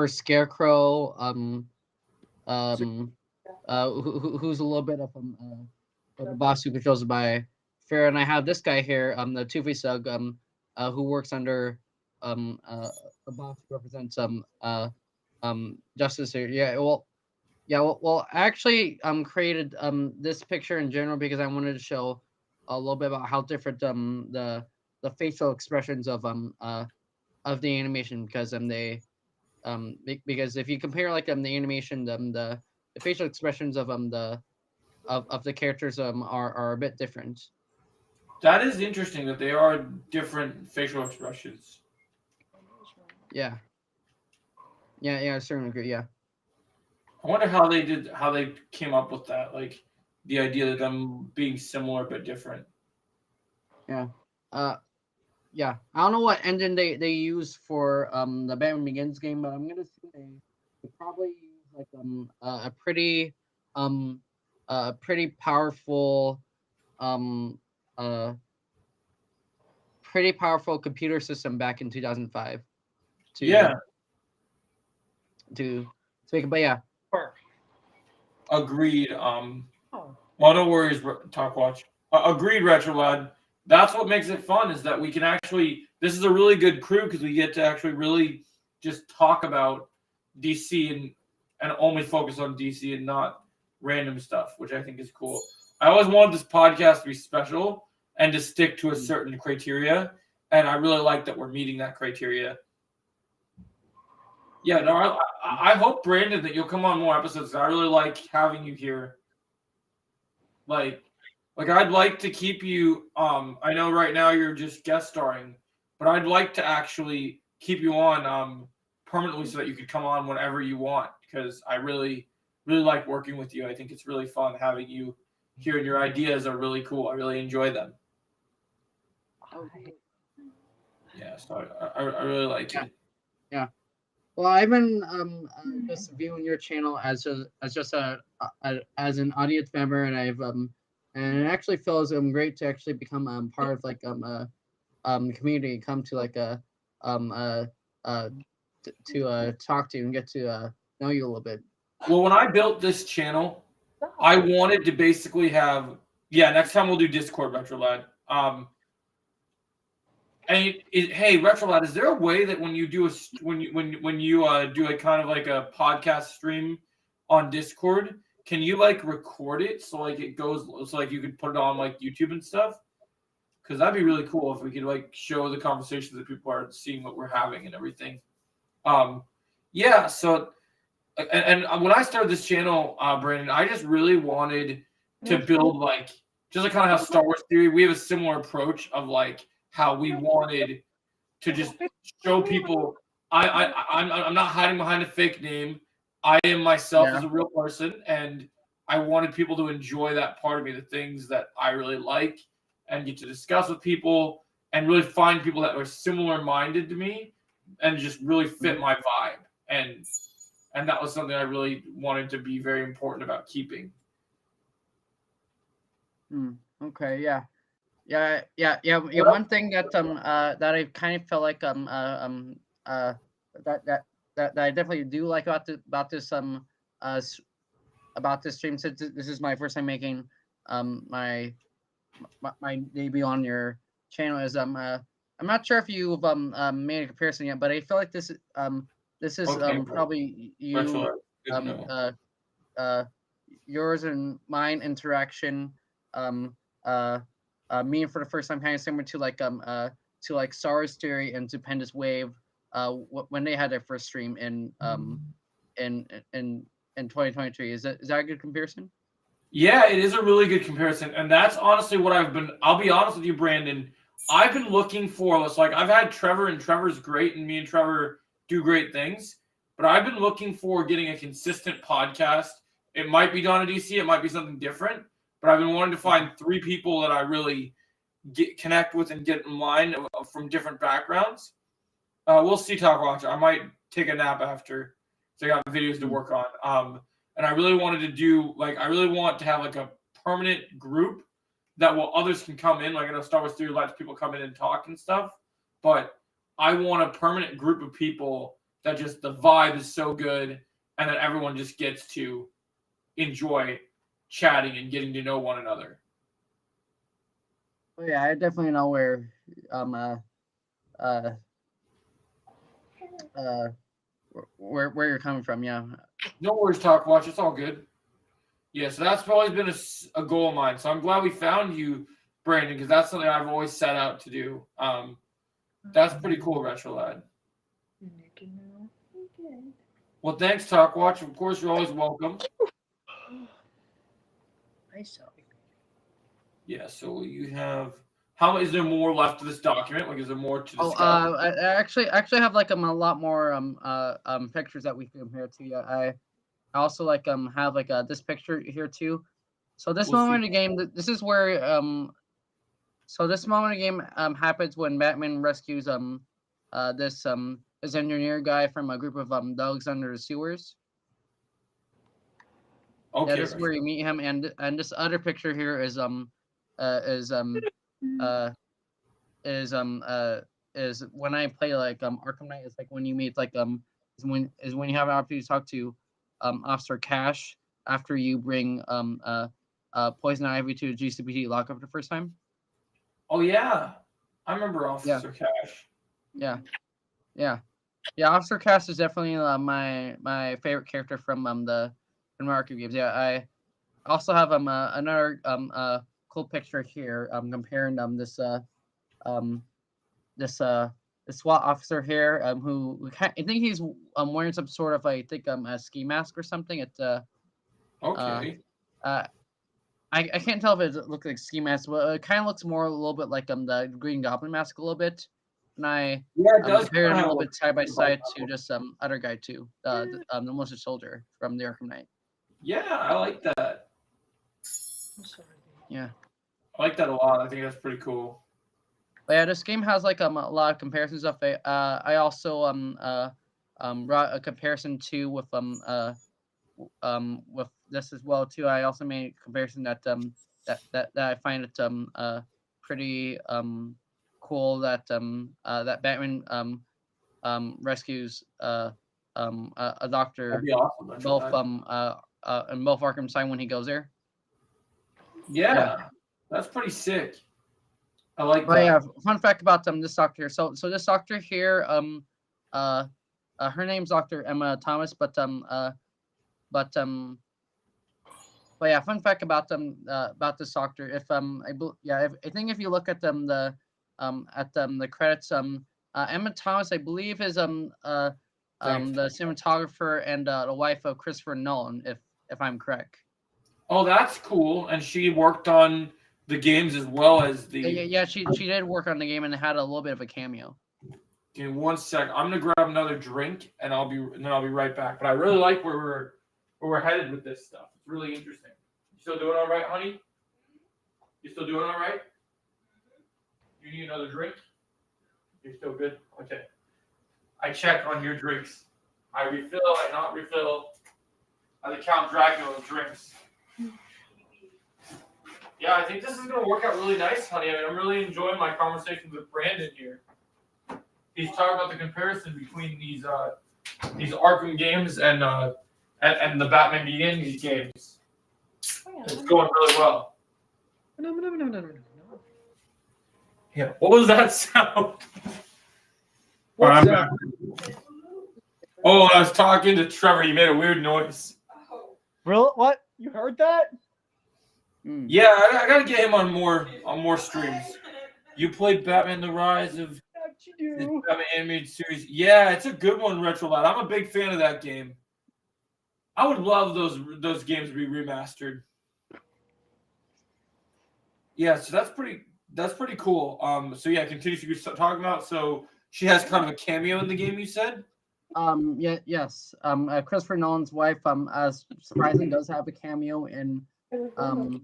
Scarecrow, who's a little bit of a boss who controls by Fair, and I have this guy here, the Two-Face thug, who works under a boss who represents Justice here. Well, I actually created this picture in general because I wanted to show a little bit about how different the facial expressions of the animation, because because if you compare like the animation, the facial expressions of the characters are a bit different. That is interesting that they are different facial expressions. Yeah, I certainly agree. Yeah. I wonder how they came up with that, like the idea of them being similar but different. Yeah. Yeah. I don't know what engine they use for the Batman Begins game, but I'm gonna say they probably use like a pretty powerful pretty powerful computer system back in 2005 to make it. But yeah. Agreed. Well, no worries, Talk Watch. Agreed, Retro Lad. That's what makes it fun, is that we can actually. This is a really good crew because we get to actually really just talk about DC and only focus on DC and not random stuff, which I think is cool. I always wanted this podcast to be special and to stick to a certain criteria, and I really like that we're meeting that criteria. Yeah, no, I hope, Brandon, that you'll come on more episodes. I really like having you here. Like I'd like to keep you. I know right now you're just guest starring, but I'd like to actually keep you on permanently so that you could come on whenever you want, because I really like working with you. I think it's really fun having you here, and your ideas are really cool. I really enjoy them. Yeah, so I really like it. Yeah. Well, I've been just viewing your channel as just as an audience member, and I've and it actually feels great to actually become part of like a community, come to like to talk to you and get to know you a little bit. Well, when I built this channel, I wanted to basically have next time we'll do Discord, Retrolad. And hey, Retrolad, is there a way that when you do when you do a kind of like a podcast stream on Discord, can you like record it so like it goes so like you could put it on like YouTube and stuff? Because that'd be really cool if we could like show the conversations that people are seeing what we're having and everything. Yeah. So, and when I started this channel, Brandon, I just really wanted to build like just like kind of how Star Wars Theory. We have a similar approach of like how we wanted to just show people I'm not hiding behind a fake name. I am myself Yeah. as a real person, and I wanted people to enjoy that part of me, the things that I really like, and get to discuss with people, and really find people that were similar minded to me, and just really fit my vibe. And that was something I really wanted to be very important about keeping. Okay, yeah. One thing that that I kind of felt like uh that that that I definitely do like about uh s- about this stream, since this is my first time making my my debut on your channel, is I'm not sure if you've made a comparison yet, but I feel like this is Okay, probably Rachel, you good to um know. uh yours and mine interaction, um uh me for the first time, kind of similar to like Star Wars Theory and Stupendous Wave, when they had their first stream in in in 2023. Is that a good comparison? Yeah, it is a really good comparison, and that's honestly what I've been. I'll be honest with you, Brandon. I've been looking for. It's like I've had Trevor, and Trevor's great, and me and Trevor do great things. But I've been looking for getting a consistent podcast. It might be Donna DC, it might be something different, but I've been wanting to find three people that I really connect with and get in line from different backgrounds. We'll see, Talk Watch. I might take a nap after, so I got videos to work on. And I really wanted to do I really want to have like a permanent group that others can come in. Like I know Star Wars Theory lets people come in and talk and stuff, but I want a permanent group of people that just the vibe is so good and that everyone just gets to enjoy chatting and getting to know one another. Oh yeah, I definitely know where uh uh where you're coming from. Yeah. No worries, Talk Watch. It's all good. Yeah, so that's always been a goal of mine. So I'm glad we found you, Brandon, because that's something I've always set out to do. That's pretty cool, Retro Lad. Well, thanks, Talk Watch. Of course, you're always welcome. Yeah, so you have how is there more left to this document? Like, is there more to discuss? I actually have like a lot more pictures that we can compare to. Yeah, I also have this picture here too. So this We'll moment see. in the game, this is where so this moment in the game happens when Batman rescues this engineer guy from a group of dogs under the sewers. Yeah, Okay, this is where you meet him, and this other picture here is uh is when I play Arkham Knight. It's like when you meet is when you have an opportunity to talk to Officer Cash after you bring Poison Ivy to GCPD lockup the first time. Oh yeah, I remember Officer Cash. Yeah. Officer Cash is definitely my favorite character from the Arkham games. Yeah, I also have another cool picture here comparing this SWAT officer here who I think he's wearing some sort of a ski mask or something. Okay. I can't tell if it looks like ski mask, but it kind of looks more a little bit like the Green Goblin mask a little bit. And I Yeah, it does compared him a kinda little look bit side by like side that. to just other guy too, the Militia Soldier from the Arkham Knight. Yeah, I like that. Yeah. I like that a lot. I think that's pretty cool. But yeah, this game has a lot of comparisons of it. I also brought a comparison to with this as well too. I also made a comparison that that I find it pretty cool that that Batman rescues a doctor That'd be awesome. Retro both Lad. in both Arkham Asylum when he goes there. Yeah, that's pretty sick. I like But that. yeah, fun fact about this doctor. So this doctor here, her name's Dr. Emma Thomas, but but yeah, fun fact about this doctor. If I think if you look at the credits, Emma Thomas, I believe, is the cinematographer and the wife of Christopher Nolan, if I'm correct. Oh, that's cool. And she worked on the games as well as the. Yeah, she did work on the game and had a little bit of a cameo. Give me 1 sec. I'm gonna grab another drink, and then I'll be right back. But I really like where we're headed with this stuff. It's really interesting. You still doing all right, honey? You still doing all right? You need another drink? You're still good? Okay. I check on your drinks. I refill, I not refill. I the Count Dracula of drinks. Yeah, I think this is going to work out really nice, honey. I mean, I'm really enjoying my conversations with Brandon here. He's talking about the comparison between these Arkham games and the Batman Begins games. It's going really well. Yeah. What was that sound? What's I'm back. Oh, I was talking to Trevor. He made a weird noise. Real? What? You heard that? Yeah, I gotta get him on more streams. You played Batman: The Rise of the Batman animated series. Yeah, it's a good one, Retro Lad. I'm a big fan of that game. I would love those games to be remastered. Yeah, so that's pretty cool. So yeah, continue to be talking about. So she has kind of a cameo in the game, you said? Yes. Christopher Nolan's wife, as surprisingly, does have a cameo in the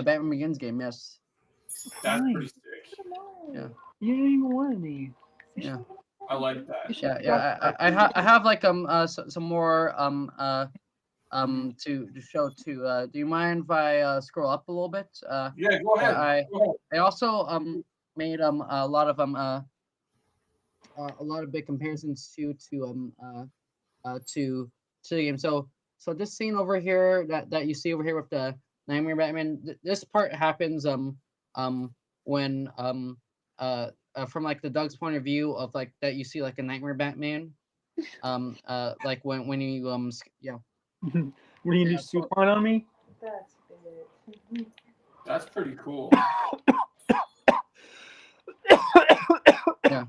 Batman Begins game. Yes. That's pretty sick. Yeah. You didn't even want any. Yeah. I like that. Yeah. I have like some more to show too. Do you mind if I scroll up a little bit? Yeah, go ahead. I also made a lot of big comparisons to the game. So this scene over here that you see over here with the Nightmare Batman, this part happens when from like the Doug's point of view of like that you see like a Nightmare Batman, like when you yeah. What do you do? Supine on me? That's pretty cool. Yeah.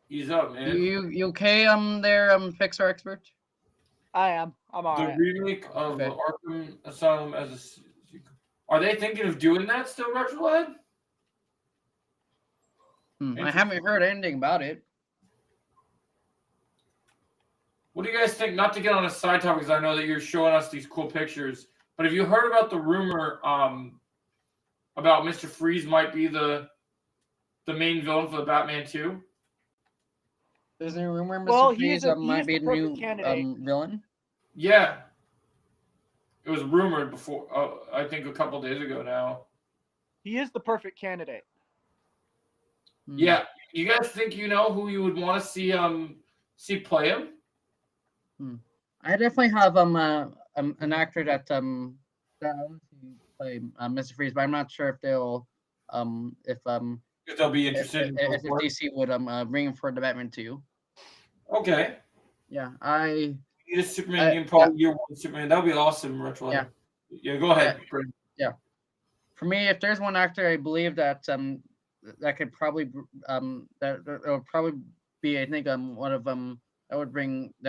Ease up, man. You okay? There, Pixar expert. I am. I'm all The right. remake of Okay. Arkham Asylum are they thinking of doing that still, Retro Lad? I haven't heard anything about it. What do you guys think? Not to get on a side topic, because I know that you're showing us these cool pictures, but have you heard about the rumor about Mr. Freeze might be the main villain for the Batman 2? There's a rumor Mr. Well, Freeze might be the new villain. Yeah. It was rumored before, I think a couple days ago now. He is the perfect candidate. Yeah. You guys think you know who you would want to see play him? I definitely have an actor that I want to play Mr. Freeze, but I'm not sure if they'll if they'll be interested if DC would bring him for the Batman 2. Okay. Yeah, You need a Superman game, probably year one Superman. That would be awesome, Retro. Yeah, go ahead. Yeah. For me, if there's one actor I believe that that could probably that would probably be, I think one of that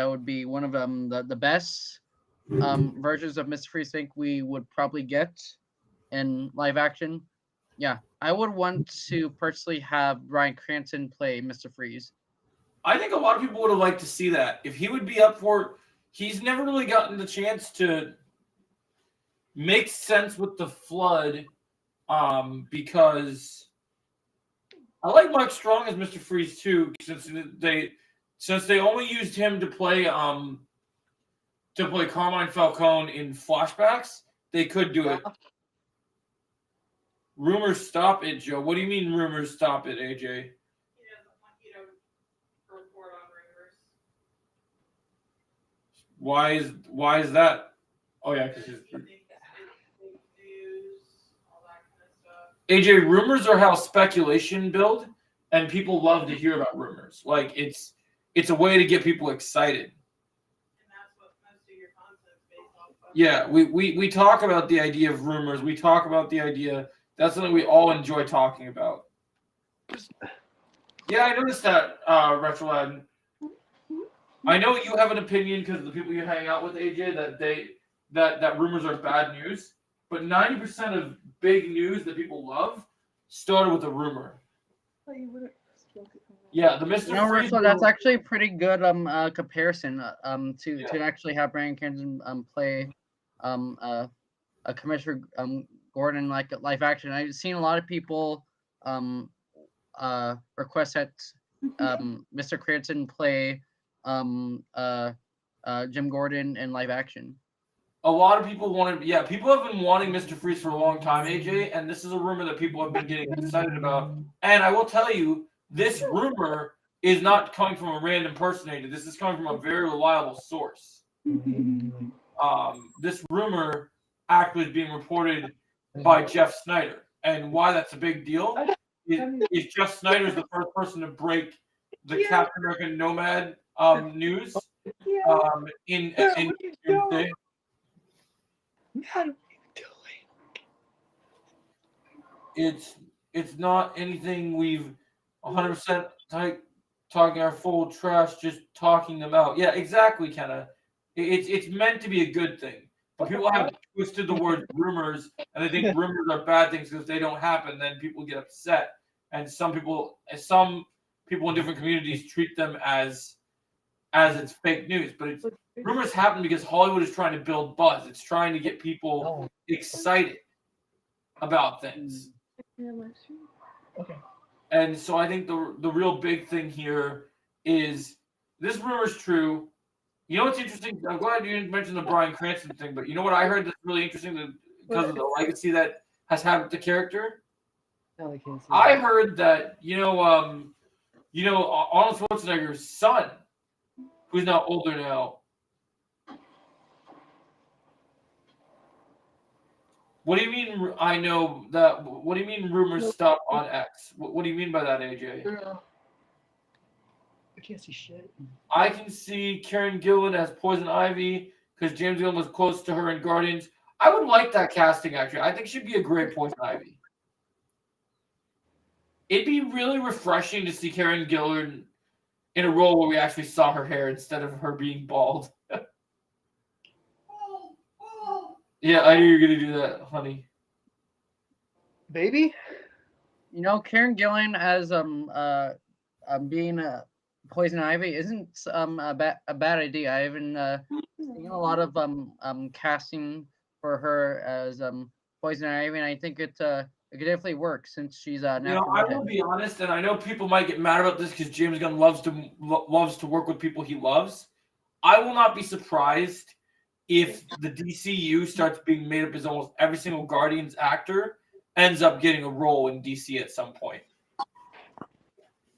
would be one of the best versions of Mr. Freeze. I think we would probably get in live action. Yeah, I would want to personally have Bryan Cranston play Mr. Freeze. I think a lot of people would have liked to see that. If he would be up for it, he's never really gotten the chance to make sense with the Flood, because I like Mike Strong as Mr. Freeze too, since they only used him to play Carmine Falcone in flashbacks. They could do it. Rumors stop it, Joe. What do you mean rumors stop it, AJ? He doesn't want you to report on rumors. Why is that? Oh yeah, because He thinks it's fake news, all that kind of stuff. AJ, rumors are how speculation build, and people love to hear about rumors. Like it's a way to get people excited. And that's what most of your content's based off of. Yeah, we talk about the idea of rumors. We talk about the idea. That's something we all enjoy talking about. Yeah, I noticed that, Retrolad. I know you have an opinion because of the people you hang out with, AJ, that rumors are bad news. But 90% of big news that people love started with a rumor. Yeah, the Mr. You know, Freeze. Russell, that's actually a pretty good comparison to Yeah. actually have Bryan Cranston play a Commissioner Gordon like live action. I've seen a lot of people request that Mr. Cranston play Jim Gordon in live action. A lot of people wanted, yeah, people have been wanting Mr. Freeze for a long time, AJ, and this is a rumor that people have been getting excited about. And I will tell you, this rumor is not coming from a random personator. This is coming from a very reliable source. This rumor actually is being reported by Jeff Snyder. And why that's a big deal is Jeff Snyder is the first person to break the Captain America Nomad news in Doomsday. It's not anything we've 100% talking our full trash, just talking them out. Yeah, exactly, Kenna. It's meant to be a good thing, but people have twisted the word rumors, and they think rumors are bad things because if they don't happen, then people get upset. And some people in different communities treat them as it's fake news, but it's rumors happen because Hollywood is trying to build buzz. It's trying to get people excited about things. Okay. And so I think the real big thing here is this rumor is true. You know what's interesting? I'm glad you didn't mention the Bryan Cranston thing, but you know what I heard that's really interesting because of the legacy that has had with the character? I heard that Arnold Schwarzenegger's son, who's now older now. What do you mean? I know that. What do you mean rumors stop on X? What do you mean by that, AJ? I can't see shit. I can see Karen Gillan as Poison Ivy because James Gunn was close to her in Guardians. I would like that casting, actually. I think she'd be a great Poison Ivy. It'd be really refreshing to see Karen Gillan in a role where we actually saw her hair instead of her being bald. Yeah, I knew you were going to do that, honey. Baby? You know, Karen Gillan as being Poison Ivy isn't a bad idea. I've been seeing a lot of casting for her as Poison Ivy, and I think it could definitely work since she's I will be honest, and I know people might get mad about this because James Gunn loves to work with people he loves. I will not be surprised if the DCU starts being made up as almost every single Guardians actor ends up getting a role in DC at some point.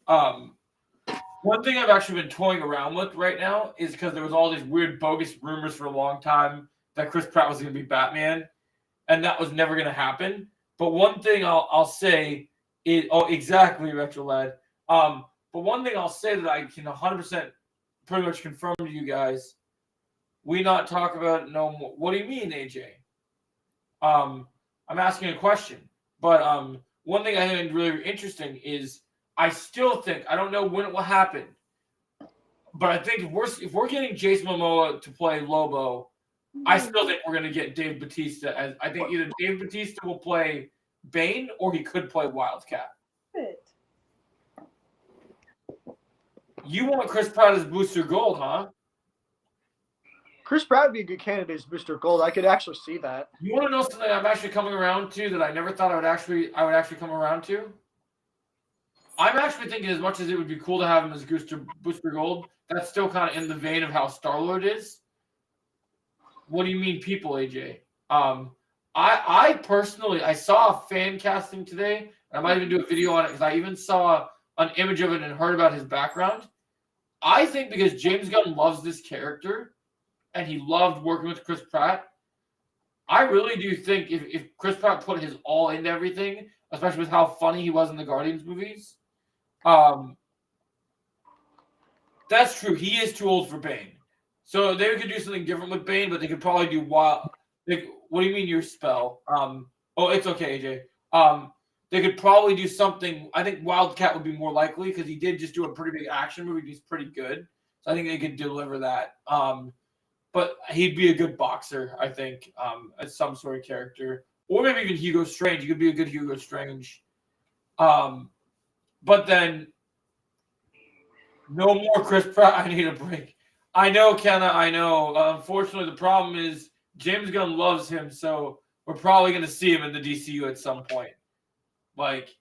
One thing I've actually been toying around with right now is because there was all these weird bogus rumors for a long time that Chris Pratt was going to be Batman, and that was never going to happen. But one thing I'll say is, exactly, Retro Lad. But one thing I'll say that I can 100% pretty much confirm to you guys, we not talk about it no more. What do you mean, AJ? I'm asking a question. But one thing I think is really interesting is I still think, I don't know when it will happen, but I think if we're getting Jason Momoa to play Lobo, I still think we're going to get Dave Bautista. As I think either Dave Bautista will play Bane or he could play Wildcat. You want Chris Pratt as Booster Gold, huh? Chris Pratt would be a good candidate as Mr. Gold. I could actually see that. You want to know something I'm actually coming around to that I never thought I would actually come around to? I'm actually thinking as much as it would be cool to have him as Booster Gold, that's still kind of in the vein of how Star-Lord is. What do you mean people, AJ? I personally, I saw a fan casting today, and I might even do a video on it because I even saw an image of it and heard about his background. I think because James Gunn loves this character and he loved working with Chris Pratt, I really do think if Chris Pratt put his all into everything, especially with how funny he was in the Guardians movies, that's true. He is too old for Bane. So they could do something different with Bane, but they could probably do what do you mean your spell? It's okay, AJ. They could probably do something. I think Wildcat would be more likely because he did just do a pretty big action movie. He's pretty good. So I think they could deliver that. But he'd be a good boxer, I think, as some sort of character. Or maybe even Hugo Strange. He could be a good Hugo Strange. But then No more Chris Pratt. I need a break. I know, Kenna. I know. Unfortunately, the problem is James Gunn loves him, so we're probably going to see him in the DCU at some point. Like,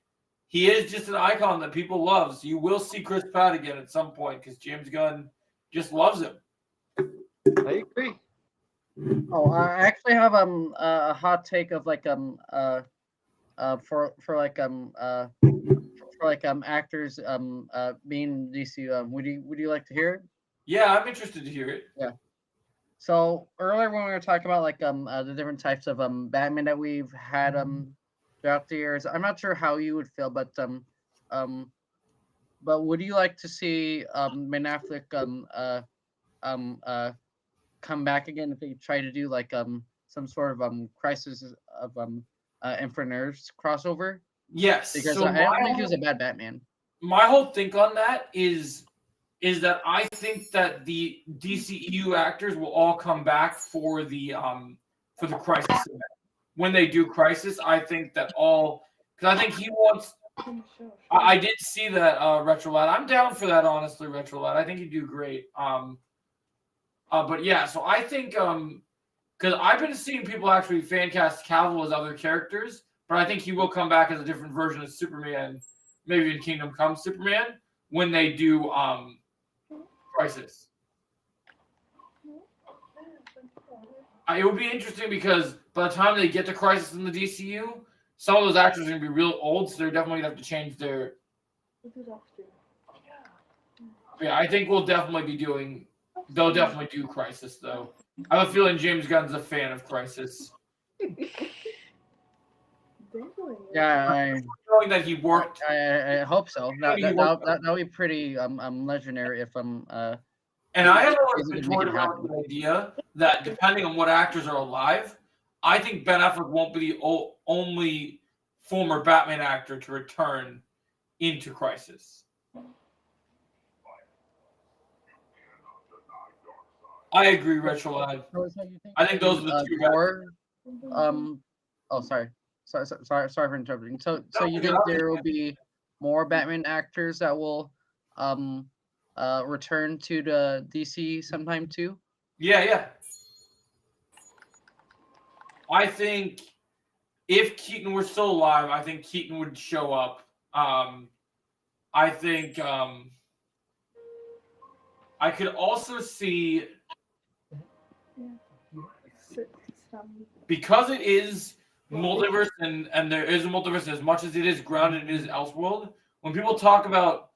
he is just an icon that people love. So you will see Chris Pratt again at some point because James Gunn just loves him. I agree. Oh, I actually have a hot take of like for actors being DC. Would you like to hear it? Yeah, I'm interested to hear it. So earlier when we were talking about like the different types of Batman that we've had throughout the years, I'm not sure how you would feel, but would you like to see Ben Affleck come back again if they try to do like some sort of Crisis of Infinite Earths crossover? Yes. Because so I don't think he was a bad Batman. my whole think on that is that I think that the DCEU actors will all come back for the Crisis event. When they do Crisis, I think that all because I think he wants. I did see that Retro Lad. I'm down for that, honestly, Retro Lad. I think he'd do great. But yeah, so I think because I've been seeing people actually fan cast Cavill as other characters, but I think he will come back as a different version of Superman, maybe in Kingdom Come Superman when they do Crisis. It would be interesting because by the time they get to Crisis in the DCU, some of those actors are going to be real old, so they're definitely going to have to change their. Yeah, I think we'll definitely be doing. They'll definitely do Crisis, though. I have a feeling James Gunn's a fan of Crisis. Yeah, Knowing that he worked. I hope so. That'll be pretty legendary if And I have always been toyed around with the idea that depending on what actors are alive, I think Ben Affleck won't be the only former Batman actor to return into Crisis. I agree, Retro Lad. I think those are the two. Sorry for interrupting. So you think there will be more Batman actors that will return to the DC sometime too? Yeah. I think if Keaton were still alive, I think Keaton would show up. I think I could also see because it is multiverse and there is a multiverse as much as it is grounded in Elseworld. When people talk about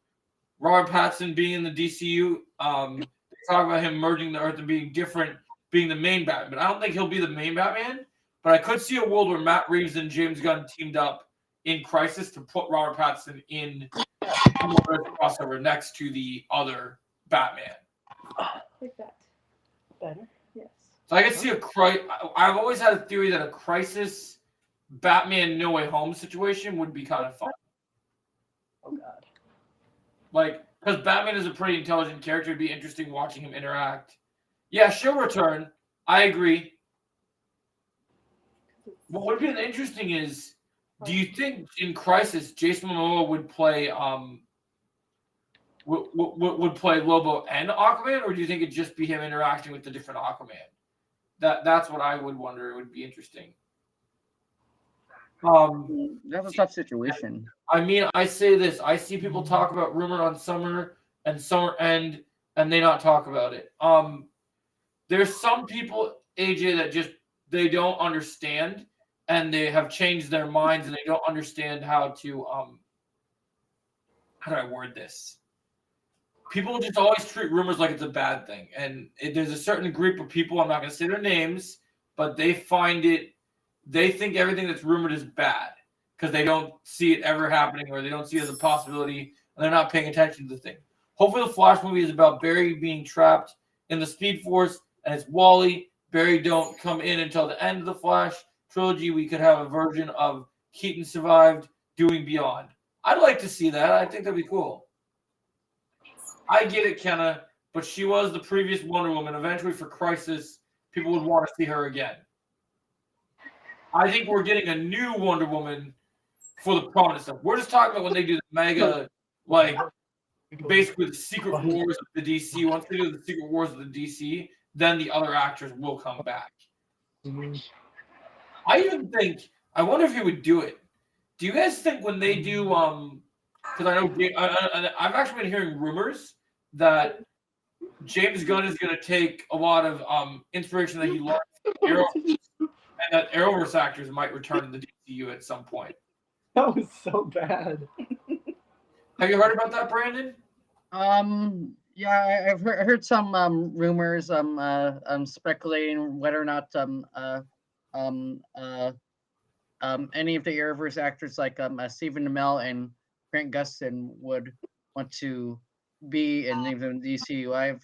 Robert Pattinson being in the DCU, they talk about him merging the Earth and being different, being the main Batman. But I don't think he'll be the main Batman. But I could see a world where Matt Reeves and James Gunn teamed up in Crisis to put Robert Pattinson in the crossover next to the other Batman. Like that. Better? Yes. So I could see I've always had a theory that a Crisis Batman No Way Home situation would be kind of fun. Oh God. Like, because Batman is a pretty intelligent character, it'd be interesting watching him interact. Yeah, she'll return. I agree. What would be interesting is, do you think in Crisis Jason Momoa would play would play Lobo and Aquaman, or do you think it'd just be him interacting with the different Aquaman? That's what I would wonder. It would be interesting. That's a tough situation. I mean, I say this. I see people talk about Rumored on Summer and Summer End, and they not talk about it. There's some people, AJ, that just they don't understand, and they have changed their minds, and they don't understand how to how do I word this? People just always treat rumors like it's a bad thing, and there's a certain group of people. I'm not going to say their names, but they find it. They think everything that's rumored is bad because they don't see it ever happening or they don't see it as a possibility and they're not paying attention to the thing. Hopefully the Flash movie is about Barry being trapped in the Speed Force and it's Wally. Barry don't come in until the end of the Flash trilogy. We could have a version of Keaton survived doing Beyond. I'd like to see that. I think that'd be cool. I get it, Kenna, but she was the previous Wonder Woman. Eventually for Crisis, people would want to see her again. I think we're getting a new Wonder Woman for the prominent stuff. We're just talking about when they do the mega, like, basically the Secret Wars of the DC. Once they do the Secret Wars of the DC, then the other actors will come back. I even think, I wonder if he would do it. Do you guys think when they do, because I know I've actually been hearing rumors that James Gunn is going to take a lot of inspiration that he learned from Arrowverse, and that Arrowverse actors might return to the DCU at some point. That was so bad. Have you heard about that, Brandon? Yeah, I've heard some rumors speculating whether or not any of the Arrowverse actors like Stephen Amell and Grant Gustin would want to be in even DCU.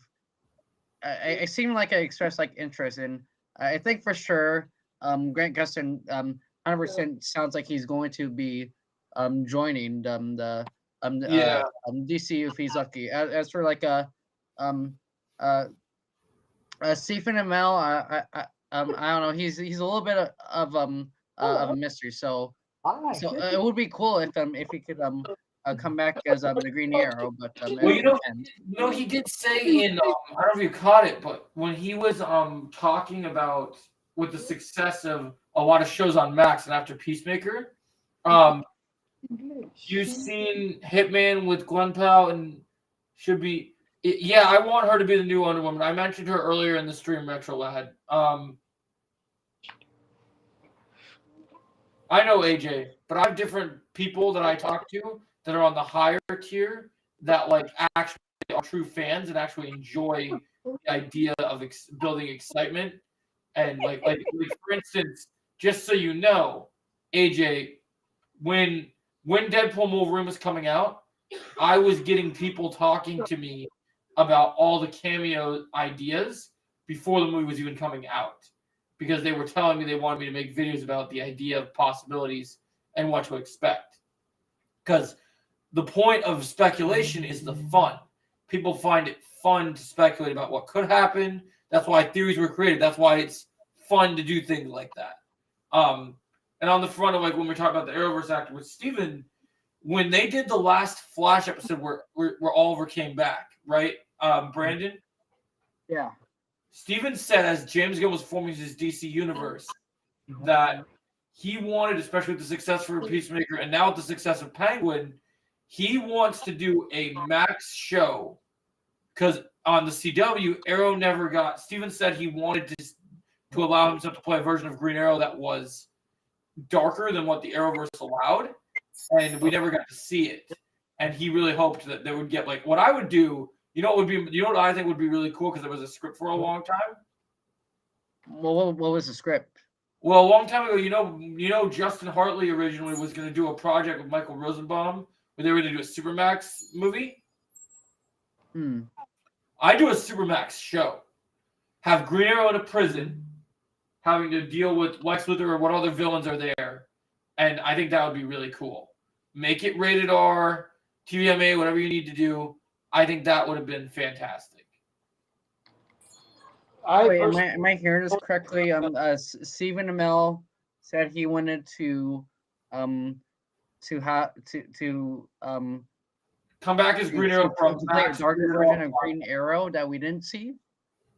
I seem like I expressed like interest in. I think for sure Grant Gustin 100% sounds like he's going to be joining the DCU if he's lucky. As for like Stephen Amell, I don't know. He's a little bit of a mystery. So it would be cool if he could come back as the Green Arrow. But Well, he did say in I don't know if you caught it, but when he was talking about with the success of a lot of shows on Max and after Peacemaker, you've seen Hitman with Glenn Powell and should be. Yeah, I want her to be the new Wonder Woman. I mentioned her earlier in the stream, Retro Lad. I know AJ, but I have different people that I talk to that are on the higher tier that like actually are true fans and actually enjoy the idea of building excitement. And like for instance, just so you know, AJ, when Deadpool and Wolverine was coming out, I was getting people talking to me about all the cameo ideas before the movie was even coming out, because they were telling me they wanted me to make videos about the idea of possibilities and what to expect. Because the point of speculation is the fun. People find it fun to speculate about what could happen. That's why theories were created. That's why it's fun to do things like that. And on the front of like when we're talking about the Arrowverse actor with Steven, when they did the last Flash episode where Oliver came back, right? Brandon? Yeah. Steven said as James Gunn was forming his DC universe that he wanted, especially with the success for Peacemaker and now with the success of Penguin, he wants to do a Max show because on the CW, Arrow never got. Steven said he wanted to allow himself to play a version of Green Arrow that was darker than what the Arrowverse allowed, and we never got to see it. And he really hoped that they would get like what I would do. You know what I think would be really cool because there was a script for a long time. Well, what was the script? Well, a long time ago, you know, Justin Hartley originally was going to do a project with Michael Rosenbaum where they were going to do a Supermax movie. I do a Supermax show. Have Green Arrow in a prison, having to deal with Lex Luthor or what other villains are there, and I think that would be really cool. Make it rated R, TVMA, whatever you need to do. I think that would have been fantastic. Am I hearing this correctly? Stephen Amell said he wanted to come back as Green Arrow from play a darker version of Green Arrow that we didn't see.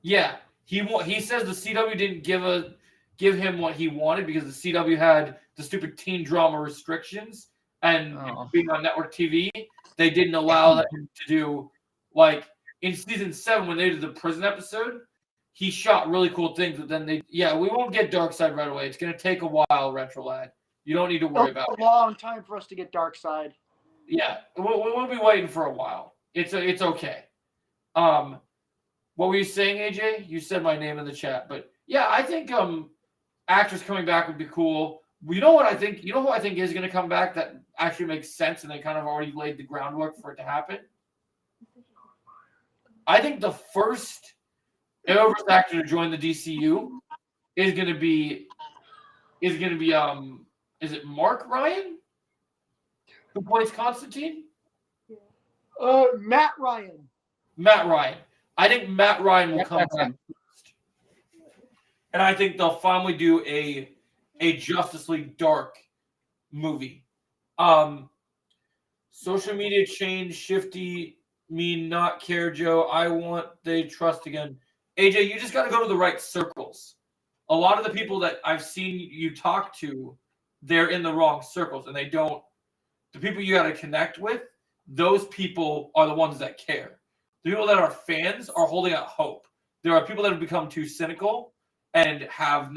Yeah, he says the CW didn't give him what he wanted because the CW had the stupid teen drama restrictions and being on network TV, they didn't allow him to do like in season 7 when they did the prison episode. He shot really cool things, but then we won't get Darkseid right away. It's going to take a while, Retro Lad. You don't need to worry about it. A long time for us to get Darkseid. Yeah, we'll be waiting for a while. It's okay. What were you saying, AJ? You said my name in the chat, but yeah, I think actors coming back would be cool. You know what I think? You know who I think is going to come back that actually makes sense, and they kind of already laid the groundwork for it to happen. I think the first Arrowverse actor to join the DCU is going to be is it Mark Ryan who plays Constantine? Matt Ryan. Matt Ryan. I think Matt Ryan will come back first. And I think they'll finally do a Justice League Dark movie. Social media change, Shifty me not care, Joe. I want they trust again. AJ, you just got to go to the right circles. A lot of the people that I've seen you talk to, they're in the wrong circles, and they don't. The people you got to connect with, those people are the ones that care. The people that are fans are holding out hope. There are people that have become too cynical and have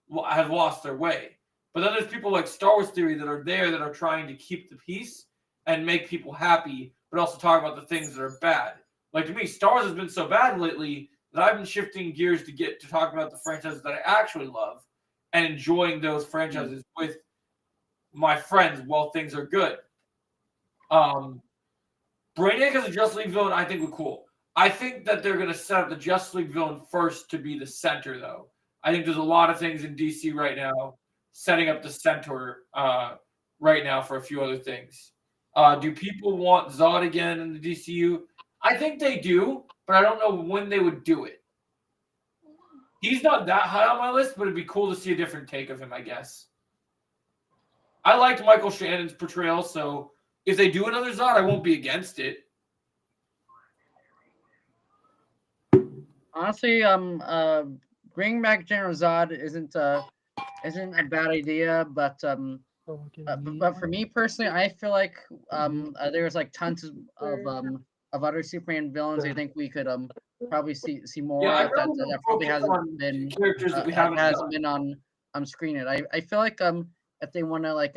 lost their way. But then there's people like Star Wars Theory that are there that are trying to keep the peace and make people happy, but also talk about the things that are bad. Like to me, Star Wars has been so bad lately that I've been shifting gears to get to talk about the franchises that I actually love and enjoying those franchises with my friends while things are good. Brainiac as a Justice League villain, I think would cool. I think that they're going to set up the Justice League villain first to be the center, though. I think there's a lot of things in DC right now setting up the center right now for a few other things. Do people want Zod again in the DCU? I think they do, but I don't know when they would do it. He's not that high on my list, but it'd be cool to see a different take of him, I guess. I liked Michael Shannon's portrayal, so if they do another Zod, I won't be against it. Honestly, bringing back General Zod isn't a bad idea, but for me personally, I feel like there's like tons of other Superman villains. I think we could probably see more Yeah, of that probably hasn't been characters that we haven't hasn't been on screen yet. I feel like if they want to like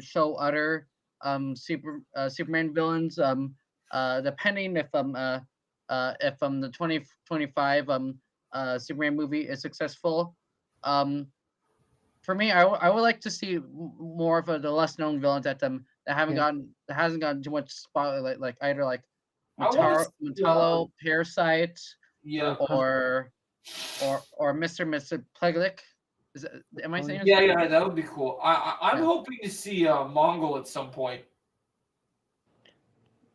show other Superman villains, depending if the 2025 Superman movie is successful, for me, I would like to see more of the less known villains that hasn't gotten too much spotlight, like either like Metallo, Parasite, Yeah. or Mr. Pleglik. Am I saying? Yeah, that would be cool. I'm hoping to see Mongol at some point.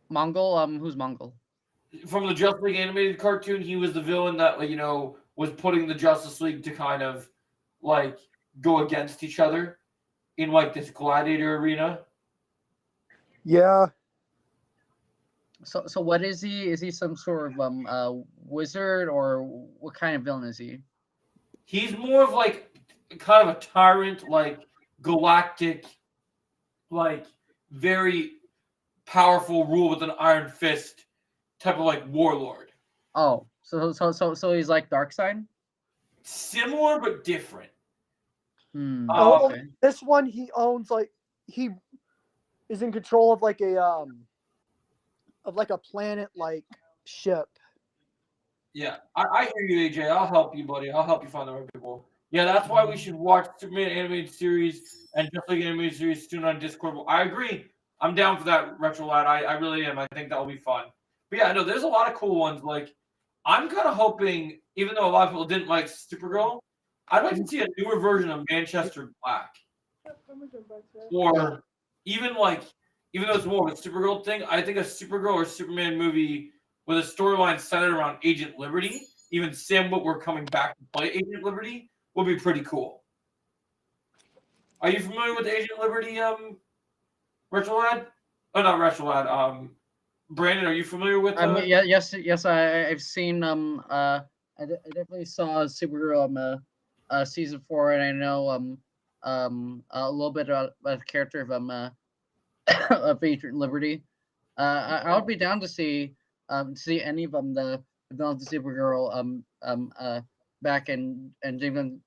Mongol, who's Mongol? From the Justice League animated cartoon, he was the villain that was putting the Justice League to kind of like go against each other in like this gladiator arena. Yeah. So what is he? Is he some sort of wizard, or what kind of villain is he? He's more of like kind of a tyrant, like galactic, like very powerful, rule with an iron fist type of like warlord. Oh, so he's like Darkseid? Similar but different. Okay. This one he owns, like he is in control of like a planet like ship. Yeah, I hear you, AJ. I'll help you, buddy. I'll help you find the right people. Yeah, that's why we should watch Superman animated series and Justice League animated series soon on Discord. I agree. I'm down for that, Retro Lad. I really am. I think that'll be fun. But yeah, no, there's a lot of cool ones. Like, I'm kind of hoping, even though a lot of people didn't like Supergirl, I'd like to see a newer version of Manchester Black. Or even though it's more of a Supergirl thing, I think a Supergirl or Superman movie with a storyline centered around Agent Liberty, even Sam Witwer coming back to play Agent Liberty, would be pretty cool. Are you familiar with Agent Liberty, Retro Lad? Oh, not Retro Lad. Brandon, are you familiar with? Yes. I've seen. I definitely saw Supergirl season 4, and I know a little bit about the character of of Agent Liberty. I would be down to see any of them the villains of Supergirl back in James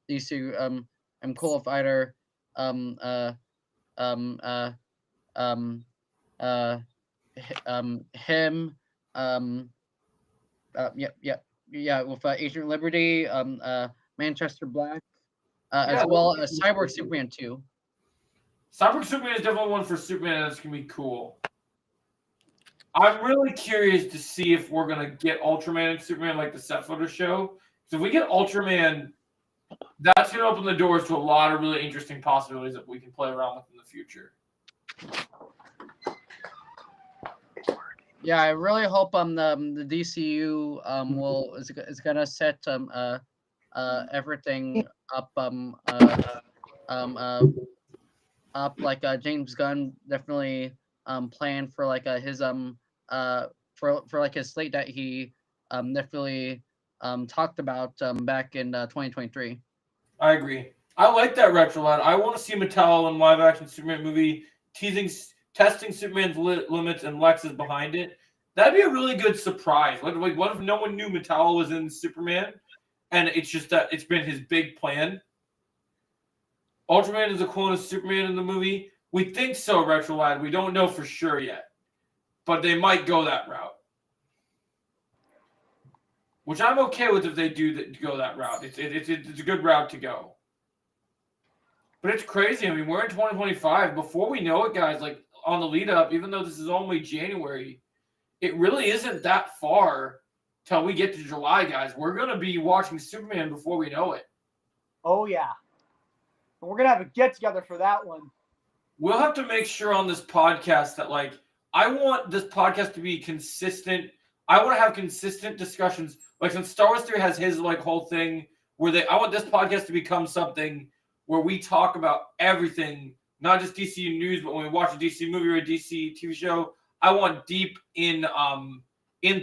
DC. I'm cool if either him with Agent Liberty, Manchester Black, as well as Cyborg Superman 2. Cyborg Superman is definitely one for Superman that's gonna be cool. I'm really curious to see if we're gonna get Ultraman and Superman like the set photo show. So if we get Ultraman, that's gonna open the doors to a lot of really interesting possibilities that we can play around with in the future. Yeah, I really hope the DCU is gonna set everything up up like James Gunn definitely plan for like his for like his slate that he definitely talked about back in 2023. I agree. I like that retro lad. I want to see Mattel in live action Superman movie testing Superman's limits and Lex is behind it. That'd be a really good surprise. What if no one knew Mattel was in Superman, and it's just that it's been his big plan? Ultraman is a clone of Superman in the movie. We think so, retro lad. We don't know for sure yet, but they might go that route, which I'm okay with if they do go that route. It's a good route to go. But it's crazy. I mean, we're in 2025. Before we know it, guys, like on the lead up, even though this is only January, it really isn't that far till we get to July, guys. We're going to be watching Superman before we know it. Oh, yeah. And we're going to have a get-together for that one. We'll have to make sure on this podcast that, like, I want this podcast to be consistent. I want to have consistent discussions. Like, since Star Wars 3 has his, like, whole thing where I want this podcast to become something where we talk about everything, not just DC news, but when we watch a DC movie or a DC TV show, I want deep in